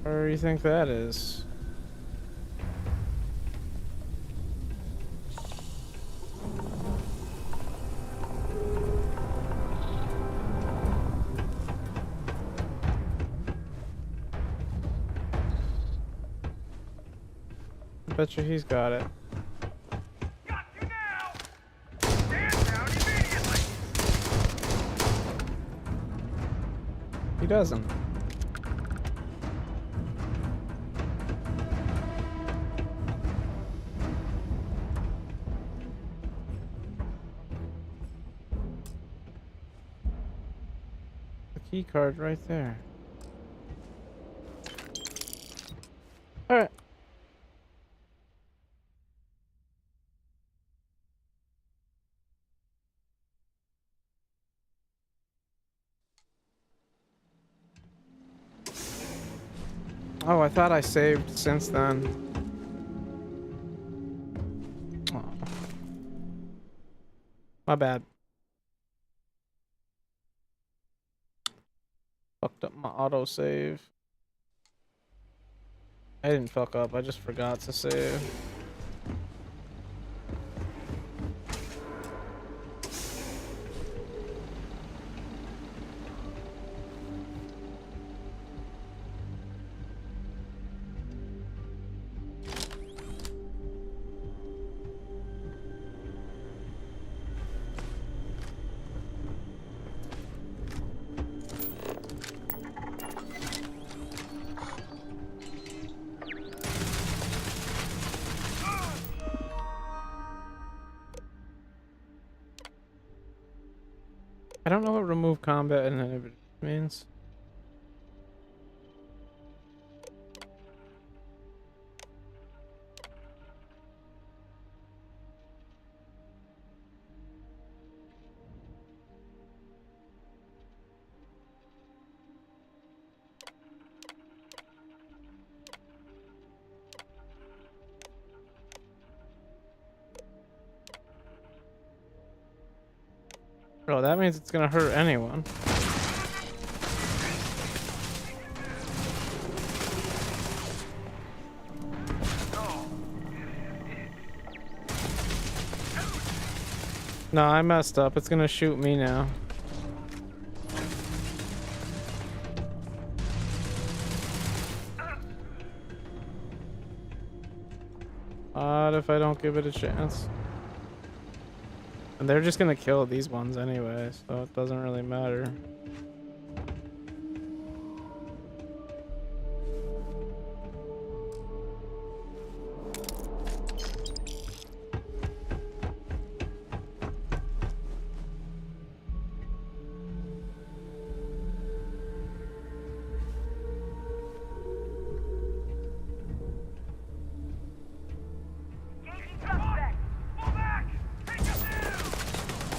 Where do you think that is? I bet you he's got it. He doesn't. The key card right there. All right. Oh, I thought I saved since then. Oh. My bad. Fucked up my autosave. I didn't fuck up, I just forgot to save. I don't know what remove combat inhibitor means. Oh, that means it's gonna hurt anyone. No, I messed up. It's gonna shoot me now. What if I don't give it a chance? And they're just gonna kill these ones anyway, so it doesn't really matter.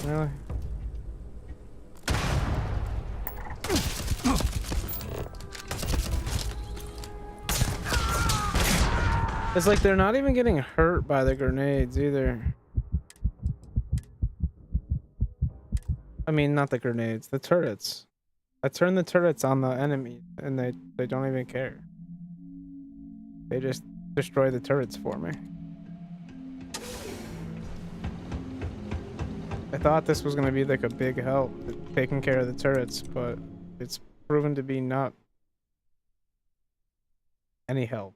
Really? It's like they're not even getting hurt by the grenades either. I mean, not the grenades, the turrets. I turn the turrets on the enemy and they don't even care. They just destroy the turrets for me. I thought this was going to be like a big help, taking care of the turrets, but it's proven to be not any help.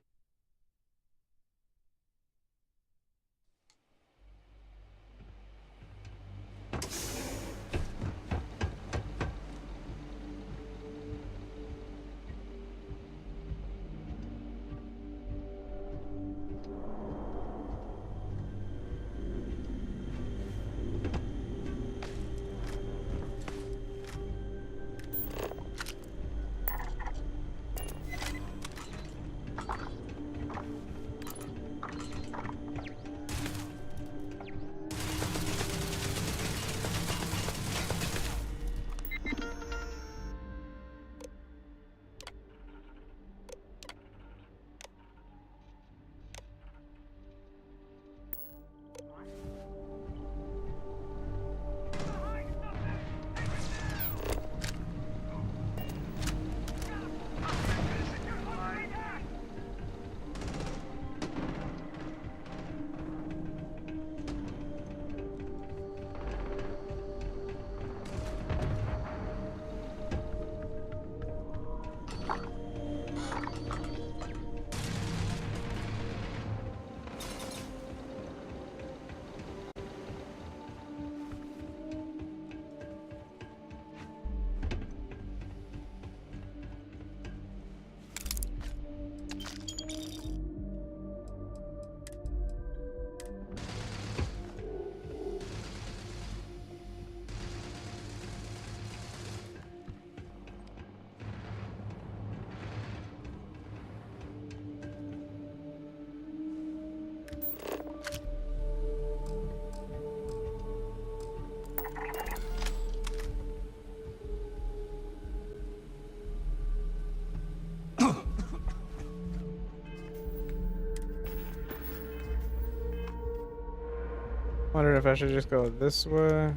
if I should just go this way.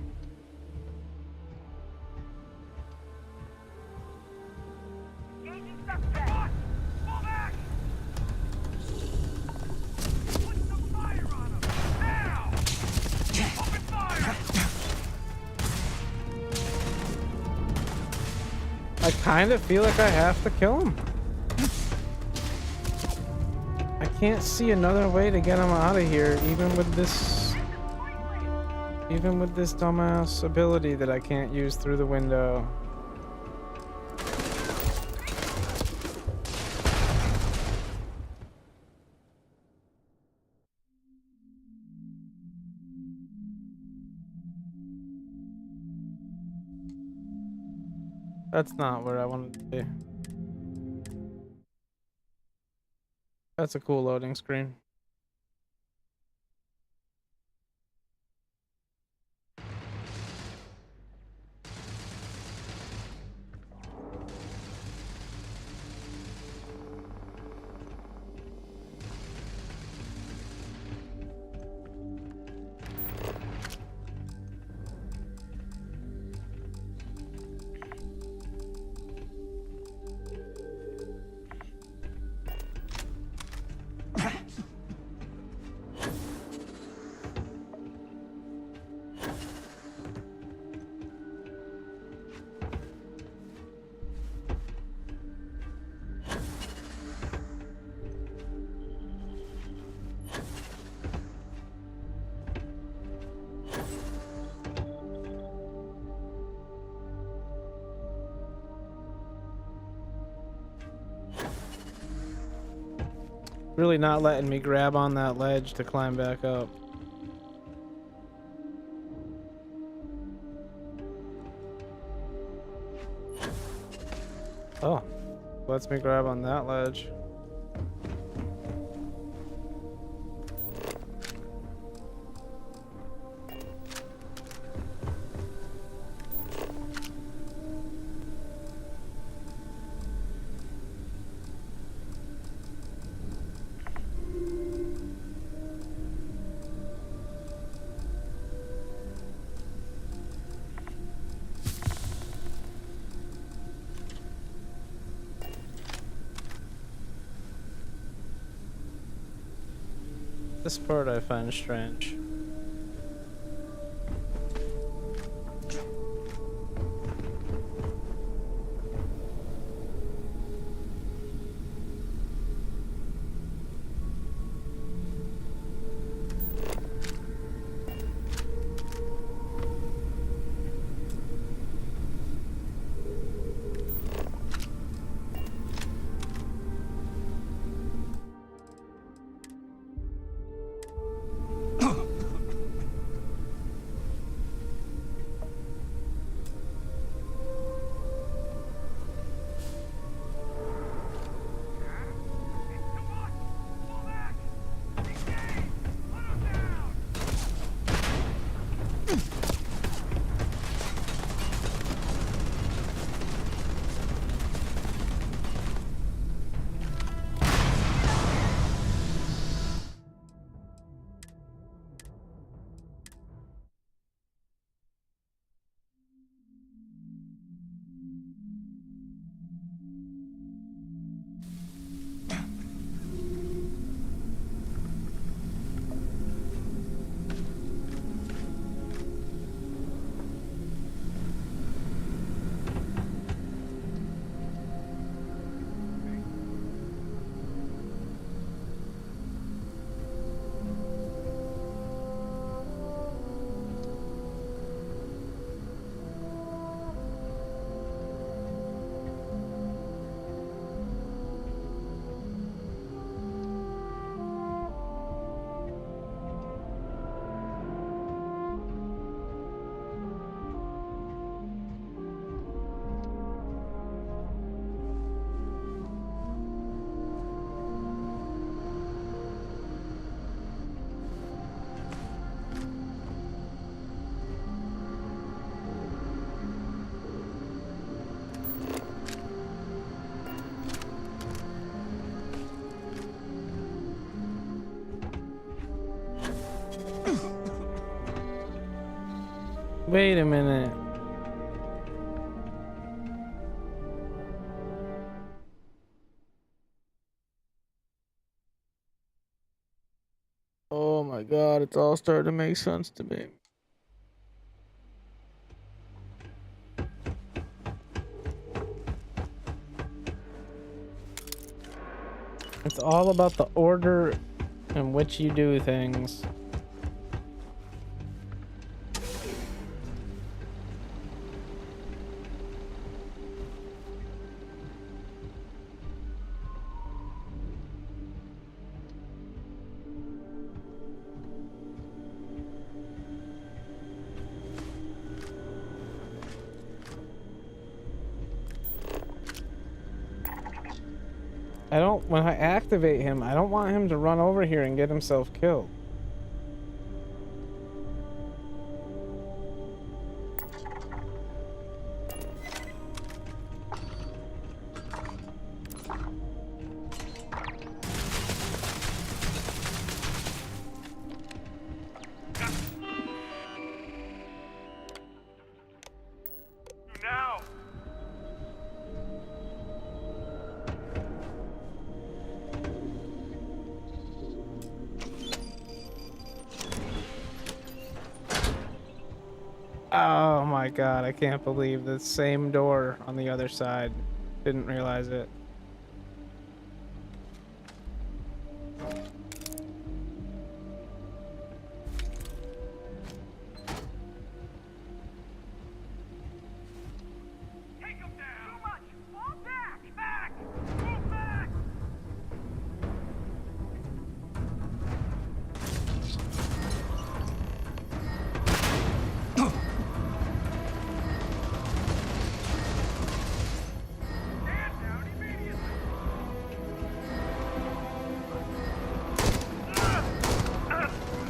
I kind of feel like I have to kill him. I can't see another way to get him out of here, even with this dumbass ability that I can't use through the window. That's not where I wanted to be. That's a cool loading screen. Really not letting me grab on that ledge to climb back up. Oh, lets me grab on that ledge. This part I find strange. Wait a minute. Oh my god, it's all starting to make sense to me. It's all about the order in which you do things. When I activate him, I don't want him to run over here and get himself killed. Now! Oh my god, I can't believe the same door on the other side. Didn't realize it.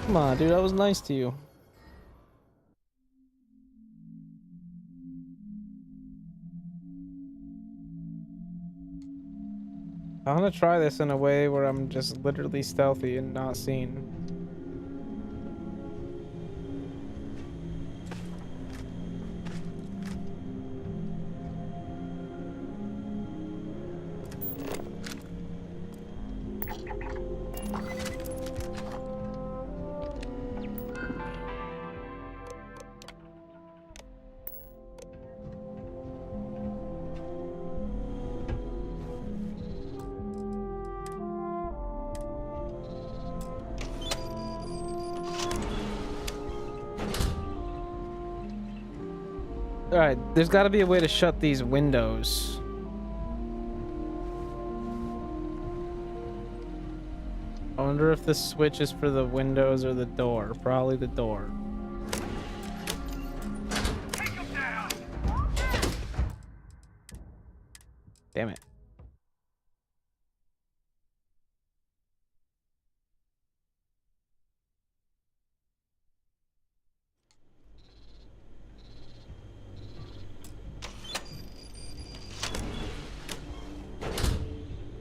Come on, dude, I was nice to you. I'm gonna try this in a way where I'm just literally stealthy and not seen. Alright, there's got to be a way to shut these windows. I wonder if the switch is for the windows or the door. Probably the door. Damn it.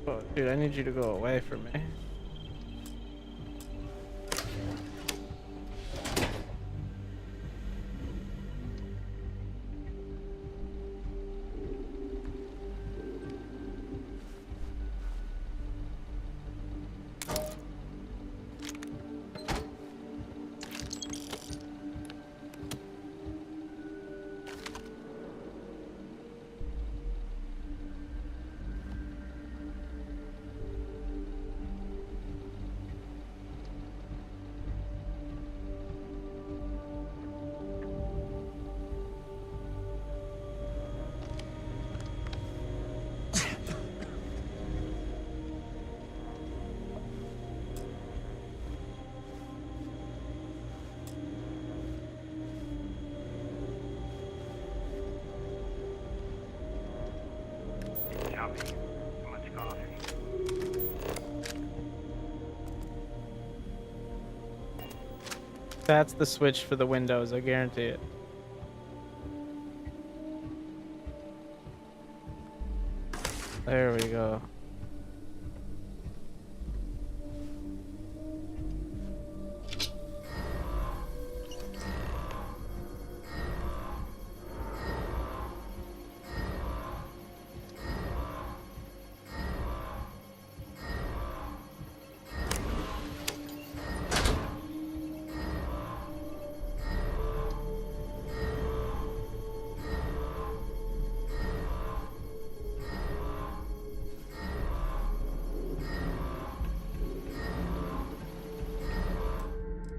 Oh, dude, I need you to go away from me. That's the switch for the windows, I guarantee it. There we go.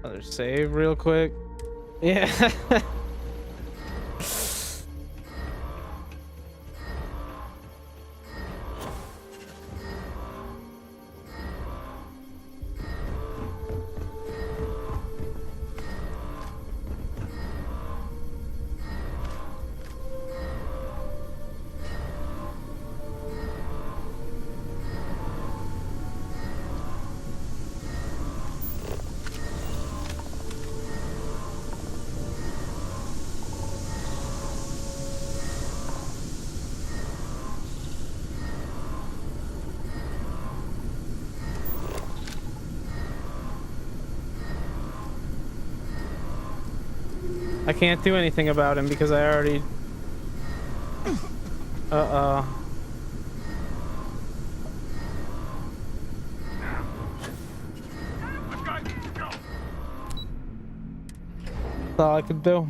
Another save real quick. Yeah. I can't do anything about him because I already... Uh-oh. That's all I could do.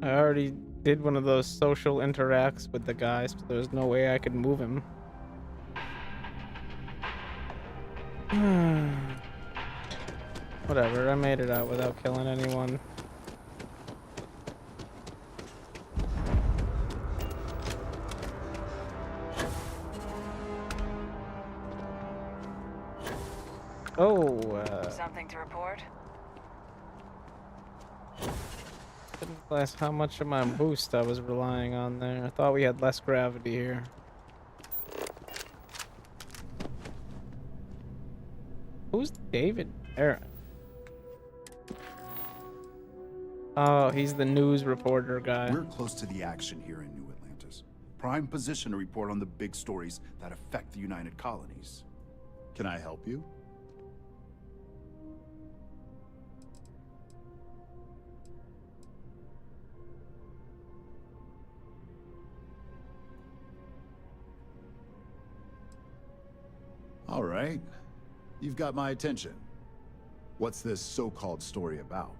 I already did one of those social interacts with the guys, but there's no way I could move him. Whatever, I made it out without killing anyone. Oh, something to report? Didn't realize how much of my boost I was relying on there. I thought we had less gravity here. Who's David Aaron? Oh, he's the news reporter guy. We're close to the action here in New Atlantis. Prime position to report on the big stories that affect the United Colonies. Can I help you? All right. You've got my attention. What's this so-called story about?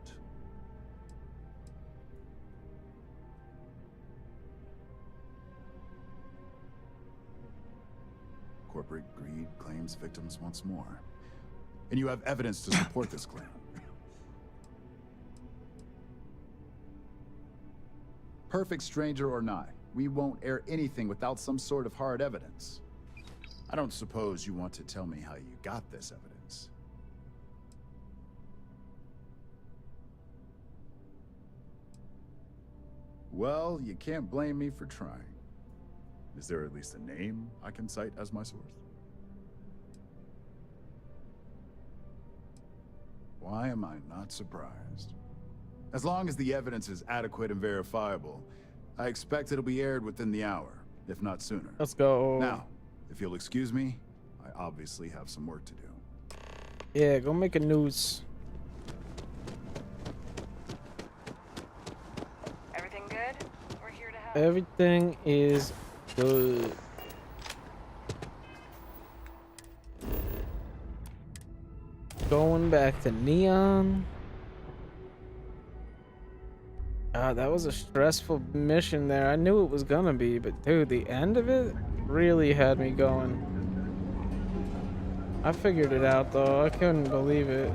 Corporate greed claims victims once more. And you have evidence to support this claim. Perfect stranger or not, we won't air anything without some sort of hard evidence. I don't suppose you want to tell me how you got this evidence. Well, you can't blame me for trying. Is there at least a name I can cite as my source? Why am I not surprised? As long as the evidence is adequate and verifiable, I expect it'll be aired within the hour, if not sooner. Let's go. Now, if you'll excuse me, I obviously have some work to do. Yeah, go make a news. Everything good? We're here to help. Everything is good. Going back to Neon. That was a stressful mission there. I knew it was gonna be, but dude, the end of it really had me going. I figured it out though. I couldn't believe it.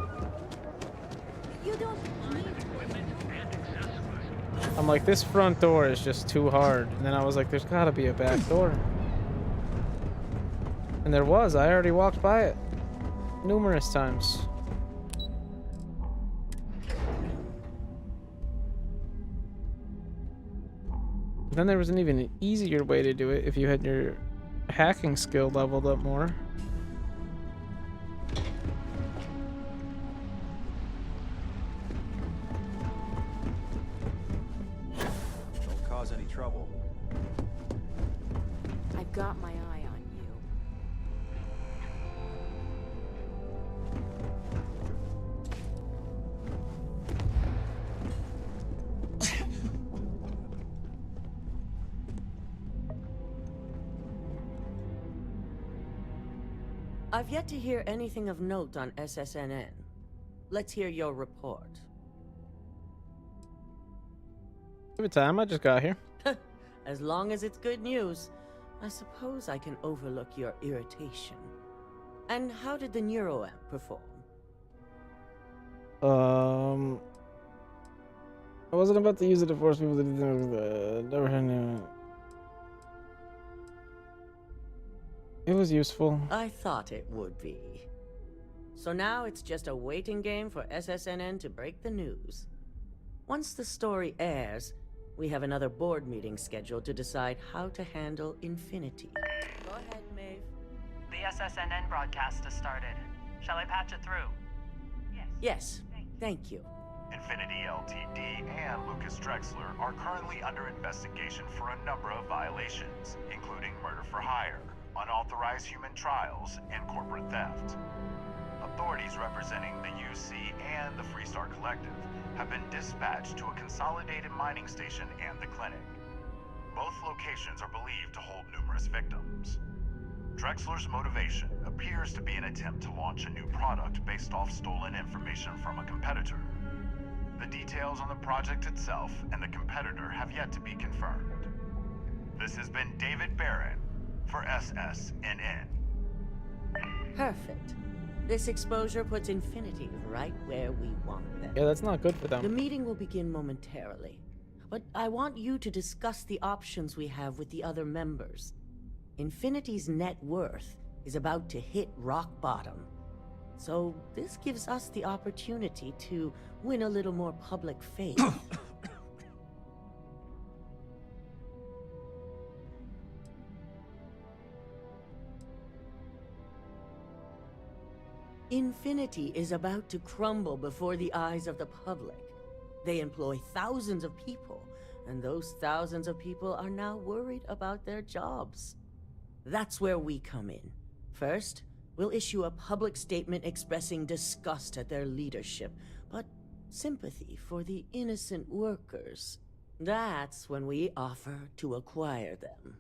I'm like, this front door is just too hard. And then I was like, there's gotta be a back door. And there was. I already walked by it numerous times. Then there was an even easier way to do it if you had your hacking skill leveled up more. Don't cause any trouble. I've got my eye on you. I've yet to hear anything of note on SSNN. Let's hear your report. Give it time, I just got here. As long as it's good news, I suppose I can overlook your irritation. And how did the neuroamp perform? I wasn't about to use it to force people to do things. Never had any. It was useful. I thought it would be. So now it's just a waiting game for SSNN to break the news. Once the story airs, we have another board meeting scheduled to decide how to handle Infinity. Go ahead, Maeve. The SSNN broadcast has started. Shall I patch it through? Yes, thank you. Infinity LTD and Lucas Drexler are currently under investigation for a number of violations, including murder for hire, unauthorized human trials, and corporate theft. Authorities representing the UC and the Freestar Collective have been dispatched to a consolidated mining station and the clinic. Both locations are believed to hold numerous victims. Drexler's motivation appears to be an attempt to launch a new product based off stolen information from a competitor. The details on the project itself and the competitor have yet to be confirmed. This has been David Barron for SSNN. Perfect. This exposure puts Infinity right where we want them. Yeah, that's not good for them. The meeting will begin momentarily, but I want you to discuss the options we have with the other members. Infinity's net worth is about to hit rock bottom, so this gives us the opportunity to win a little more public faith. Infinity is about to crumble before the eyes of the public. They employ thousands of people, and those thousands of people are now worried about their jobs. That's where we come in. First, we'll issue a public statement expressing disgust at their leadership, but sympathy for the innocent workers. That's when we offer to acquire them.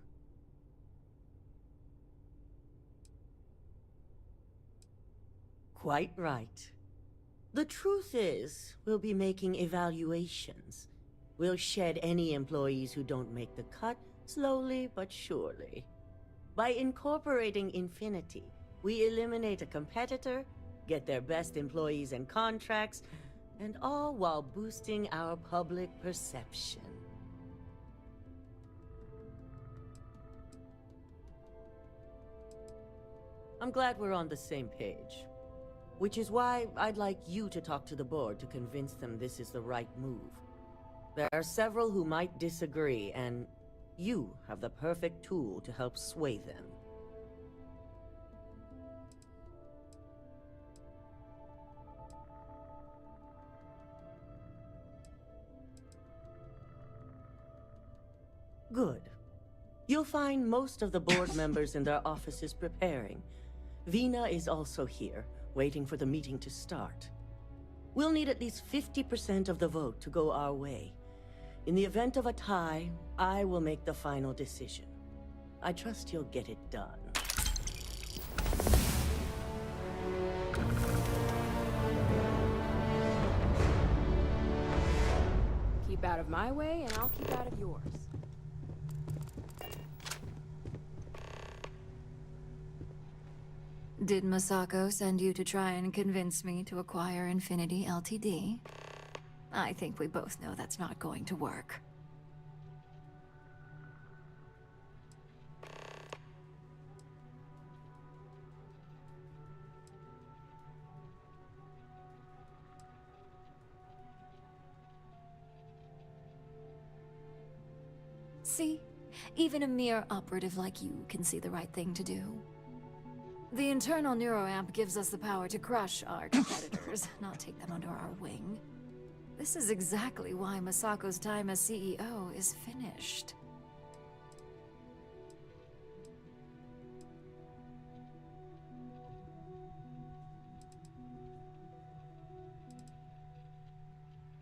Quite right. The truth is, we'll be making evaluations. We'll shed any employees who don't make the cut, slowly but surely. By incorporating Infinity, we eliminate a competitor, get their best employees and contracts, and all while boosting our public perception. I'm glad we're on the same page. Which is why I'd like you to talk to the board to convince them this is the right move. There are several who might disagree, and you have the perfect tool to help sway them. Good. You'll find most of the board members in their offices preparing. Vina is also here, waiting for the meeting to start. We'll need at least 50% of the vote to go our way. In the event of a tie, I will make the final decision. I trust you'll get it done. Keep out of my way, and I'll keep out of yours. Did Masako send you to try and convince me to acquire Infinity Ltd? I think we both know that's not going to work. See? Even a mere operative like you can see the right thing to do. The internal neuroamp gives us the power to crush our competitors, not take them under our wing. This is exactly why Masako's time as CEO is finished.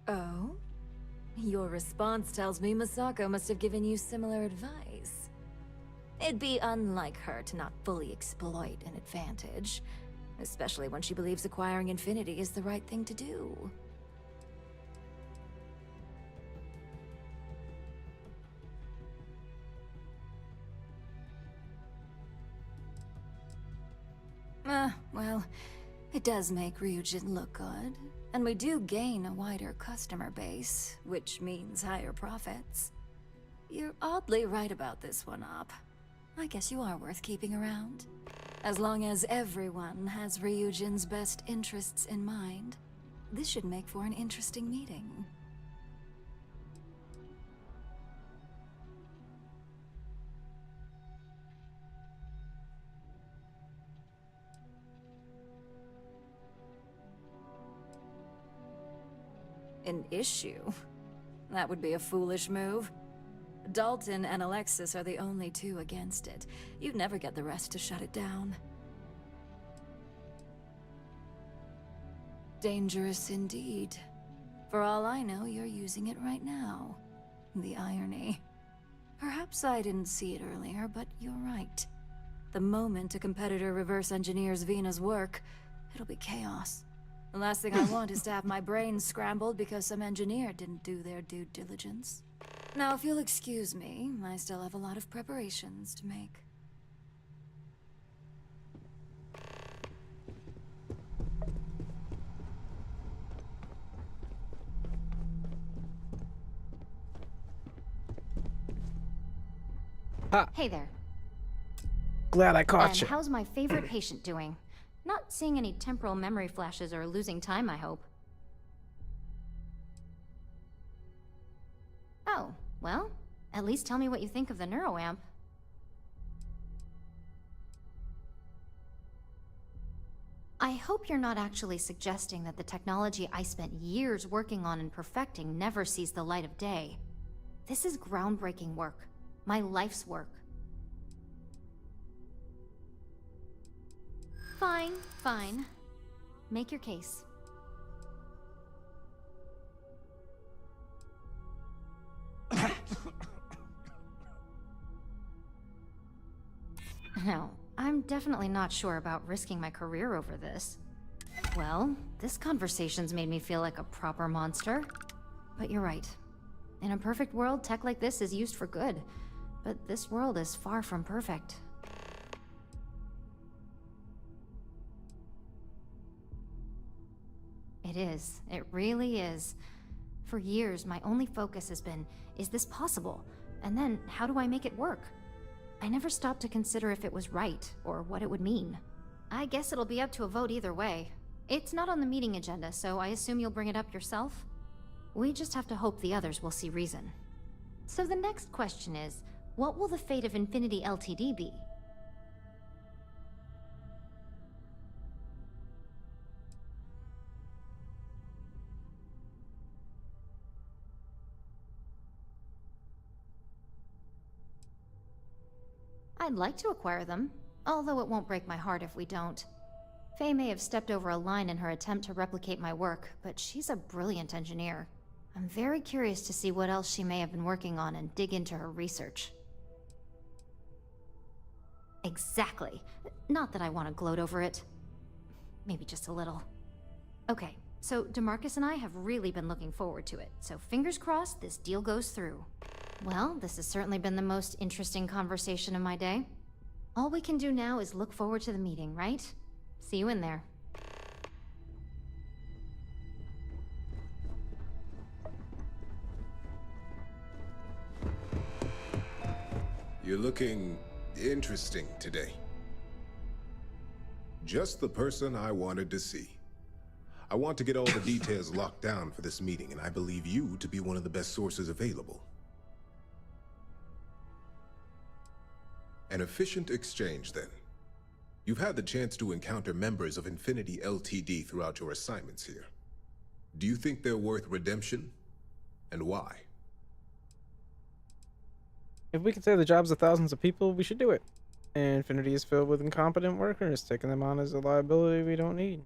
Oh? Your response tells me Masako must have given you similar advice. It'd be unlike her to not fully exploit an advantage, especially when she believes acquiring Infinity is the right thing to do. Well, it does make Ryujin look good. And we do gain a wider customer base, which means higher profits. You're oddly right about this one, Op. I guess you are worth keeping around. As long as everyone has Ryujin's best interests in mind, this should make for an interesting meeting. An issue? That would be a foolish move. Dalton and Alexis are the only two against it. You'd never get the rest to shut it down. Dangerous indeed. For all I know, you're using it right now. The irony. Perhaps I didn't see it earlier, but you're right. The moment a competitor reverse engineers Vina's work, it'll be chaos. The last thing I want is to have my brain scrambled because some engineer didn't do their due diligence. Now, if you'll excuse me, I still have a lot of preparations to make. Ha! Hey there. Glad I caught And you. how's my favorite patient doing? Not seeing any temporal memory flashes or losing time, I hope. Oh, well, at least tell me what you think of the neuroamp. I hope you're not actually suggesting that the technology I spent years working on and perfecting never sees the light of day. This is groundbreaking work. My life's work. Fine, fine. Make your case. No, I'm definitely not sure about risking my career over this. Well, this conversation's made me feel like a proper monster. But you're right. In a perfect world, tech like this is used for good. But this world is far from perfect. It is. It really is. For years, my only focus has been, is this possible? And then, how do I make it work? I never stopped to consider if it was right, or what it would mean. I guess it'll be up to a vote either way. It's not on the meeting agenda, so I assume you'll bring it up yourself? We just have to hope the others will see reason. So the next question is, what will the fate of Infinity Ltd be? I'd like to acquire them, although it won't break my heart if we don't. Faye may have stepped over a line in her attempt to replicate my work, but she's a brilliant engineer. I'm very curious to see what else she may have been working on and dig into her research. Exactly. Not that I want to gloat over it. Maybe just a little. Okay, so DeMarcus and I have really been looking forward to it, so fingers crossed this deal goes through. Well, this has certainly been the most interesting conversation of my day. All we can do now is look forward to the meeting, right? See you in there. You're looking interesting today. Just the person I wanted to see. I want to get all the details locked down for this meeting, and I believe you to be one of the best sources available. An efficient exchange, then. You've had the chance to encounter members of Infinity Ltd throughout your assignments here. Do you think they're worth redemption? And why? If we could save the jobs of thousands of people, we should do it. Infinity is filled with incompetent workers. Taking them on is a liability we don't need.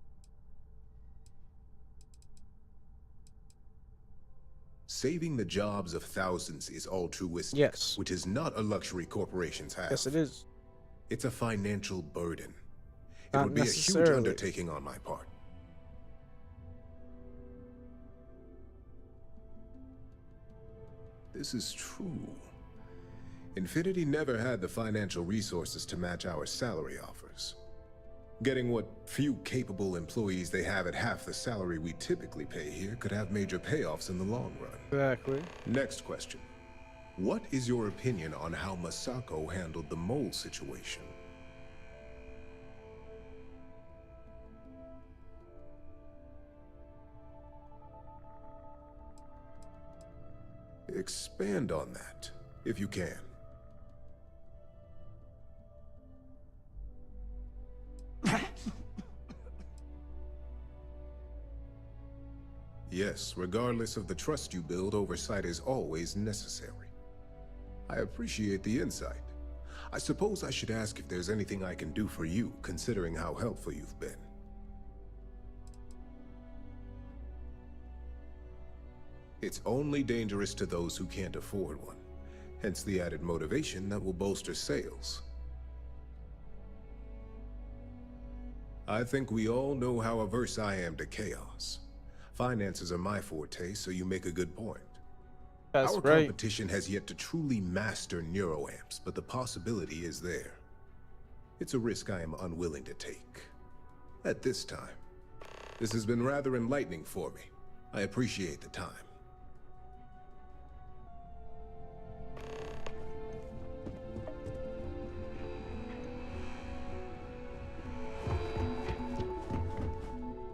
Saving the jobs of thousands is altruistic, yes, which is not a luxury corporations have. Yes, it is. It's a financial burden. It Not would be a huge undertaking on my part. This is true. Infinity never had the financial resources to match our salary offers. Getting what few capable employees they have at half the salary we typically pay here could have major payoffs in the long run. Exactly. Next question. What is your opinion on how Masako handled the mole situation? Expand on that, if you can. Yes, regardless of the trust you build, oversight is always necessary. I appreciate the insight. I suppose I should ask if there's anything I can do for you, considering how helpful you've been. It's only dangerous to those who can't afford one, hence the added motivation that will bolster sales. I think we all know how averse I am to chaos. Finances are my forte, so you make a good point. That's Our right. competition has yet to truly master neuroamps, but the possibility is there. It's a risk I am unwilling to take. At this time. This has been rather enlightening for me. I appreciate the time.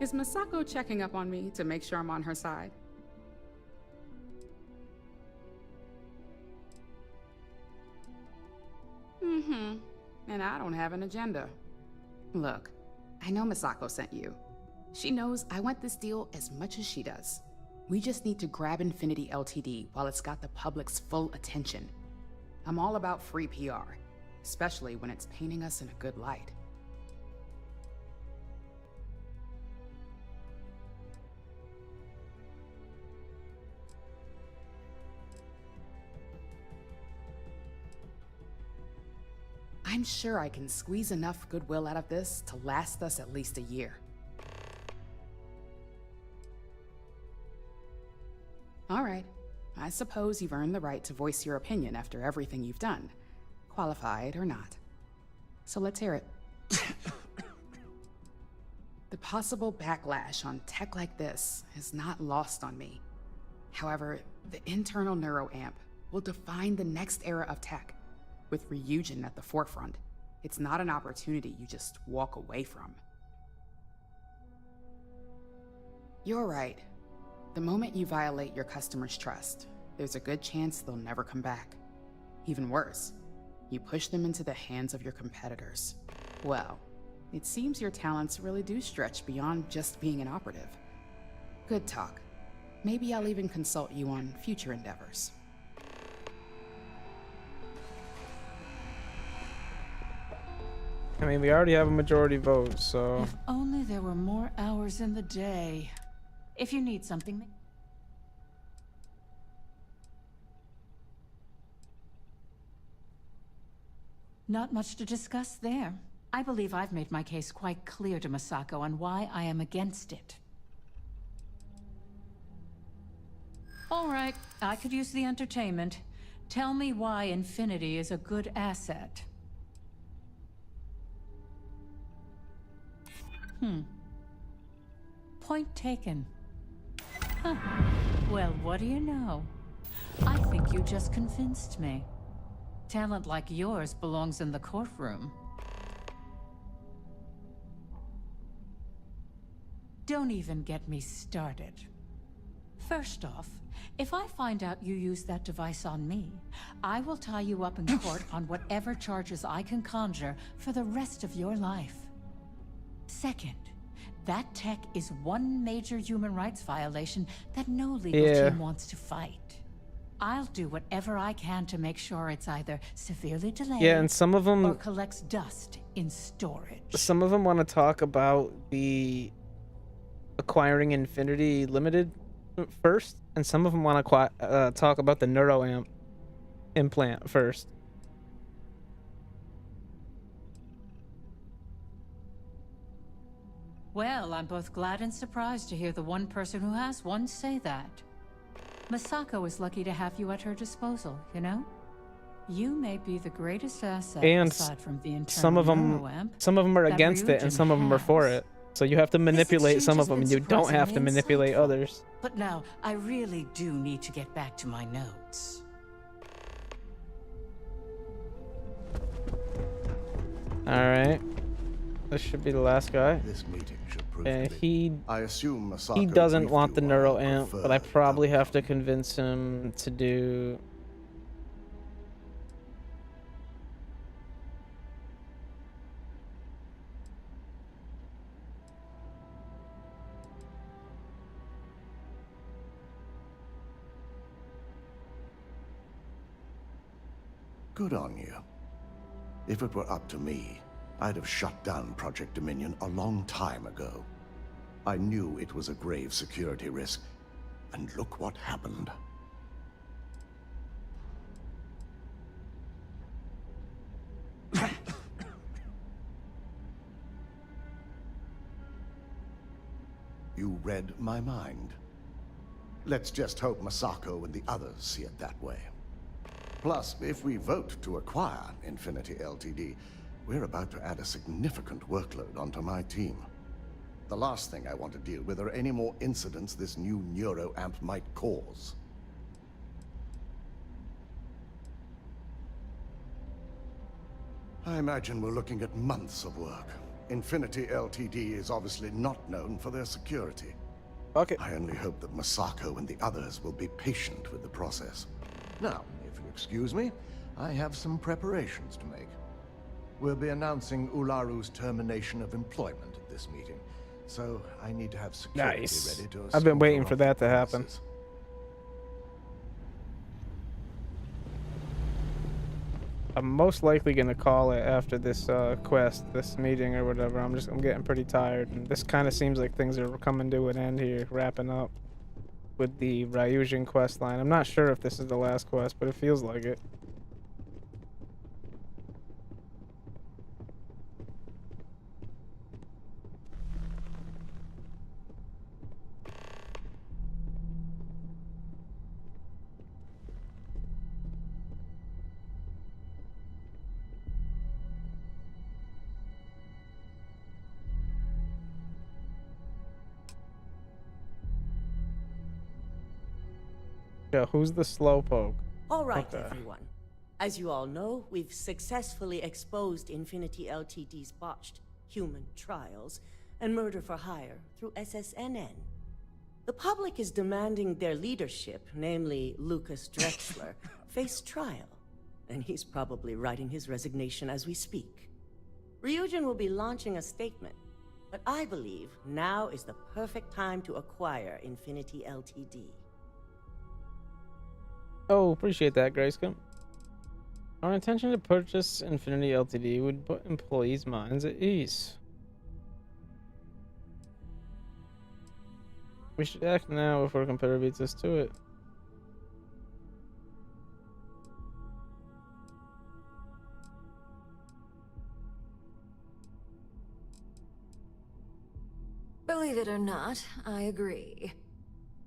Is Masako checking up on me to make sure I'm on her side? Mm-hmm. And I don't have an agenda. Look, I know Masako sent you. She knows I want this deal as much as she does. We just need to grab Infinity Ltd. while it's got the public's full attention. I'm all about free PR, especially when it's painting us in a good light. I'm sure I can squeeze enough goodwill out of this to last us at least a year. All right, I suppose you've earned the right to voice your opinion after everything you've done, qualified or not. So let's hear it. The possible backlash on tech like this is not lost on me. However, the internal neuroamp will define the next era of tech. With Ryujin at the forefront, it's not an opportunity you just walk away from. You're right. The moment you violate your customers' trust, there's a good chance they'll never come back. Even worse, you push them into the hands of your competitors. Well, it seems your talents really do stretch beyond just being an operative. Good talk. Maybe I'll even consult you on future endeavors. I mean, we already have a majority vote, so... If only there were more hours in the day. If you need something... Not much to discuss there. I believe I've made my case quite clear to Masako on why I am against it. All right, I could use the entertainment. Tell me why Infinity is a good asset. Point taken. Huh. Well, what do you know? I think you just convinced me. Talent like yours belongs in the courtroom. Don't even get me started. First off, if I find out you used that device on me, I will tie you up in court on whatever charges I can conjure for the rest of your life. Second, that tech is one major human rights violation that no legal team wants to fight. I'll do whatever I can to make sure it's either severely delayed and some of them... or collects dust in storage. Some of them want to talk about the acquiring Infinity Limited first, and some of them want to talk about the neuroamp implant first. Well, I'm both glad and surprised to hear the one person who has one say that. Masako is lucky to have you at her disposal, you know? You may be the greatest asset And aside from the internal some of them are that against it, and Ryujin some of them are for has. it. So you have to manipulate exchange some has of them, been and you don't have to surprisingly manipulate insightful. others. But now, I really do need to get back to my notes. Alright. This should be the last guy. This meeting should prove And to be. he I assume Masako he doesn't briefed want you the on neuro our amp, but I preferred probably have to convince him to do. Good on you. If it were up to me, I'd have shut down Project Dominion a long time ago. I knew it was a grave security risk, and look what happened. You read my mind. Let's just hope Masako and the others see it that way. Plus, if we vote to acquire Infinity Ltd, we're about to add a significant workload onto my team. The last thing I want to deal with are any more incidents this new neuro amp might cause. I imagine we're looking at months of work. Infinity Ltd is obviously not known for their security. Okay. I only hope that Masako and the others will be patient with the process. Now, if you excuse me, I have some preparations to make. We'll be announcing Ularu's termination of employment at this meeting, so I need to have security Nice. ready to I've been escort waiting her for off that the to happen. premises. I'm most likely gonna call it after this quest, this meeting or whatever. I'm getting pretty tired, and this kind of seems like things are coming to an end here, wrapping up with the Ryujin quest line. I'm not sure if this is the last quest, but it feels like it. Yeah, who's the slowpoke? All right, Okay. everyone. As you all know, we've successfully exposed Infinity Ltd's botched human trials and murder for hire through SSNN. The public is demanding their leadership, namely Lucas Drexler, face trial, and he's probably writing his resignation as we speak. Ryujin will be launching a statement, but I believe now is the perfect time to acquire Infinity Ltd. Oh, appreciate that, Grayscale. Our intention to purchase Infinity Ltd would put employees' minds at ease. We should act now before a competitor beats us to it. Believe it or not, I agree.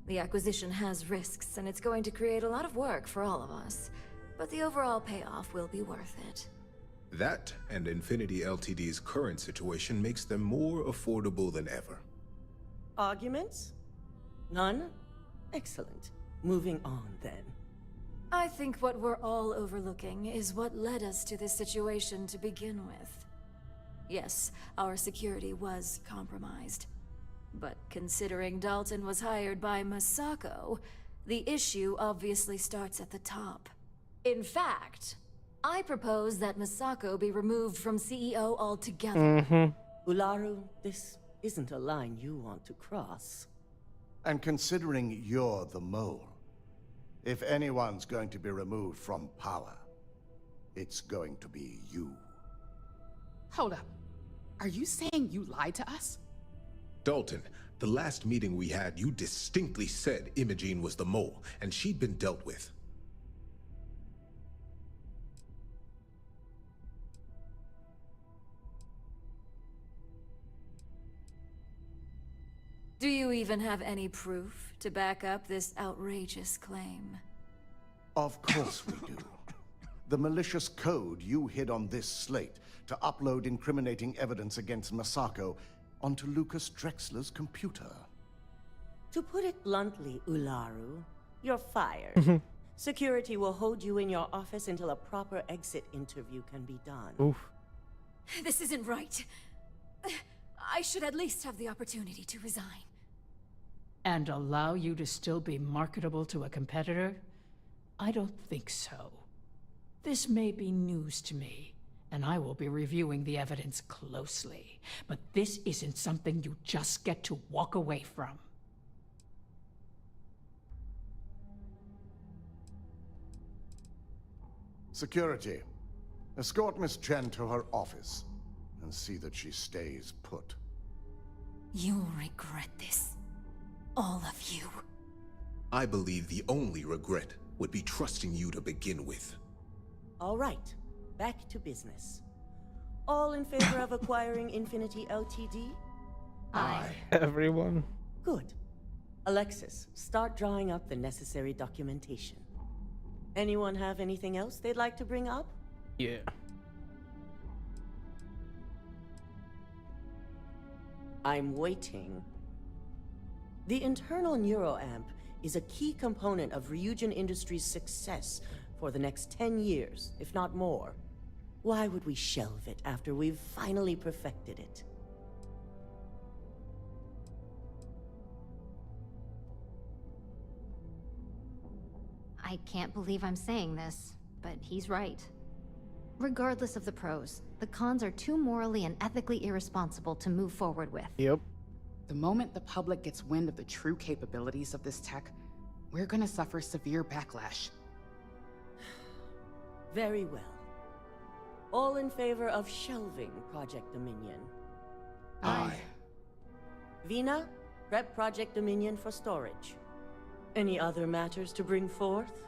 The acquisition has risks, and it's going to create a lot of work for all of us. But the overall payoff will be worth it. That and Infinity Ltd's current situation makes them more affordable than ever. Arguments? None? Excellent. Moving on, then. I think what we're all overlooking is what led us to this situation to begin with. Yes, our security was compromised. But considering Dalton was hired by Masako, the issue obviously starts at the top. In fact, I propose that Masako be removed from CEO altogether. Ularu, this isn't a line you want to cross. And considering you're the mole, if anyone's going to be removed from power, it's going to be you. Hold up. Are you saying you lied to us? Dalton, the last meeting we had, you distinctly said Imogene was the mole, and she'd been dealt with. Do you even have any proof to back up this outrageous claim? Of course we do. the malicious code you hid on this slate to upload incriminating evidence against Masako onto Lucas Drexler's computer. To put it bluntly, Ularu, you're fired. Security will hold you in your office until a proper exit interview can be done. Oof. This isn't right. I should at least have the opportunity to resign. And allow you to still be marketable to a competitor? I don't think so. This may be news to me, and I will be reviewing the evidence closely. But this isn't something you just get to walk away from. Security, escort Miss Chen to her office and see that she stays put. You'll regret this. All of you. I believe the only regret would be trusting you to begin with. All right, back to business. All in favor of acquiring Infinity Ltd? Aye. Everyone. Good. Alexis, start drawing up the necessary documentation. Anyone have anything else they'd like to bring up? Yeah. I'm waiting. The internal neuroamp is a key component of Ryujin Industries' success for the next 10 years, if not more. Why would we shelve it after we've finally perfected it? I can't believe I'm saying this, but he's right. Regardless of the pros, the cons are too morally and ethically irresponsible to move forward with. Yep. The moment the public gets wind of the true capabilities of this tech, we're gonna suffer severe backlash. Very well. All in favor of shelving Project Dominion? Aye. Vina, prep Project Dominion for storage. Any other matters to bring forth?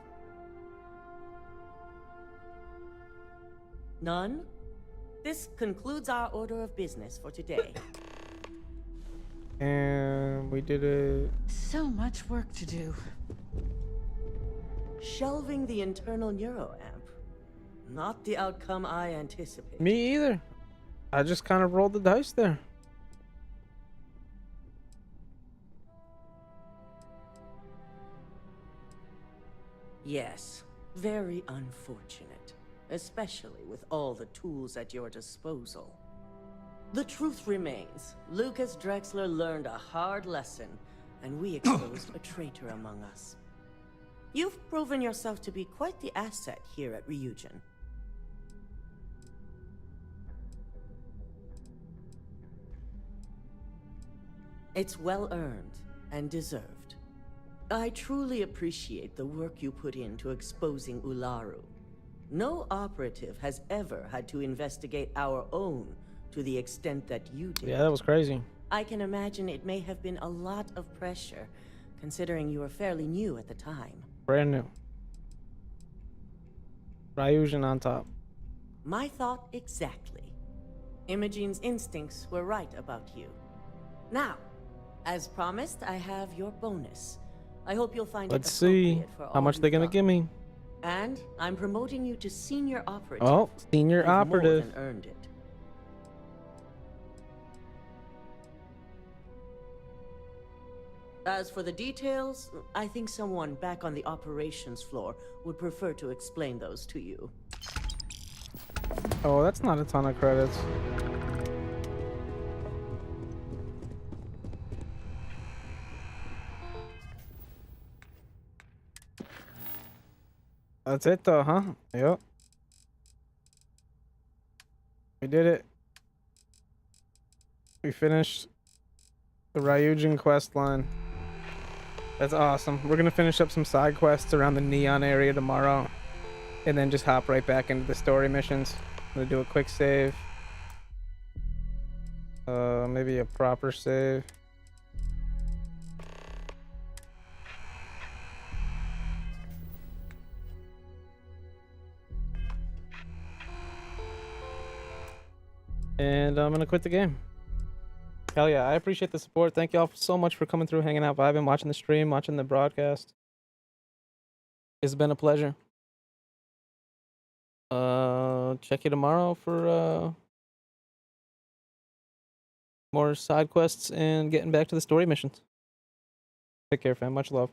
None? This concludes our order of business for today. And we did it. So much work to do. Shelving the internal neuroamp. Not the outcome I anticipated. Me either. I just kind of rolled the dice there. Yes, very unfortunate, especially with all the tools at your disposal. The truth remains, Lucas Drexler learned a hard lesson, and we exposed a traitor among us. You've proven yourself to be quite the asset here at Ryujin. It's well earned and deserved. I truly appreciate the work you put into exposing Ularu. No operative has ever had to investigate our own to the extent that you did. Yeah, that was crazy. I can imagine it may have been a lot of pressure, considering you were fairly new at the time. Brand new. Ryujin on top. My thought exactly. Imogene's instincts were right about you. Now, as promised, I have your bonus. I hope you'll find Let's it see appropriate for how all much they're gonna you've give me. done. And I'm promoting you to senior operative. Oh, senior You've operative. more than earned it. As for the details, I think someone back on the operations floor would prefer to explain those to you. Oh, that's not a ton of credits. That's it though, huh? Yep. We did it. We finished the Ryujin quest line. That's awesome. We're gonna finish up some side quests around the Neon area tomorrow. And then just hop right back into the story missions. I'm gonna do a quick save. Maybe a proper save. And I'm gonna quit the game. Hell yeah, I appreciate the support. Thank y'all so much for coming through, hanging out, vibing, watching the stream, watching the broadcast. It's been a pleasure. Check you tomorrow for more side quests and getting back to the story missions. Take care, fam. Much love.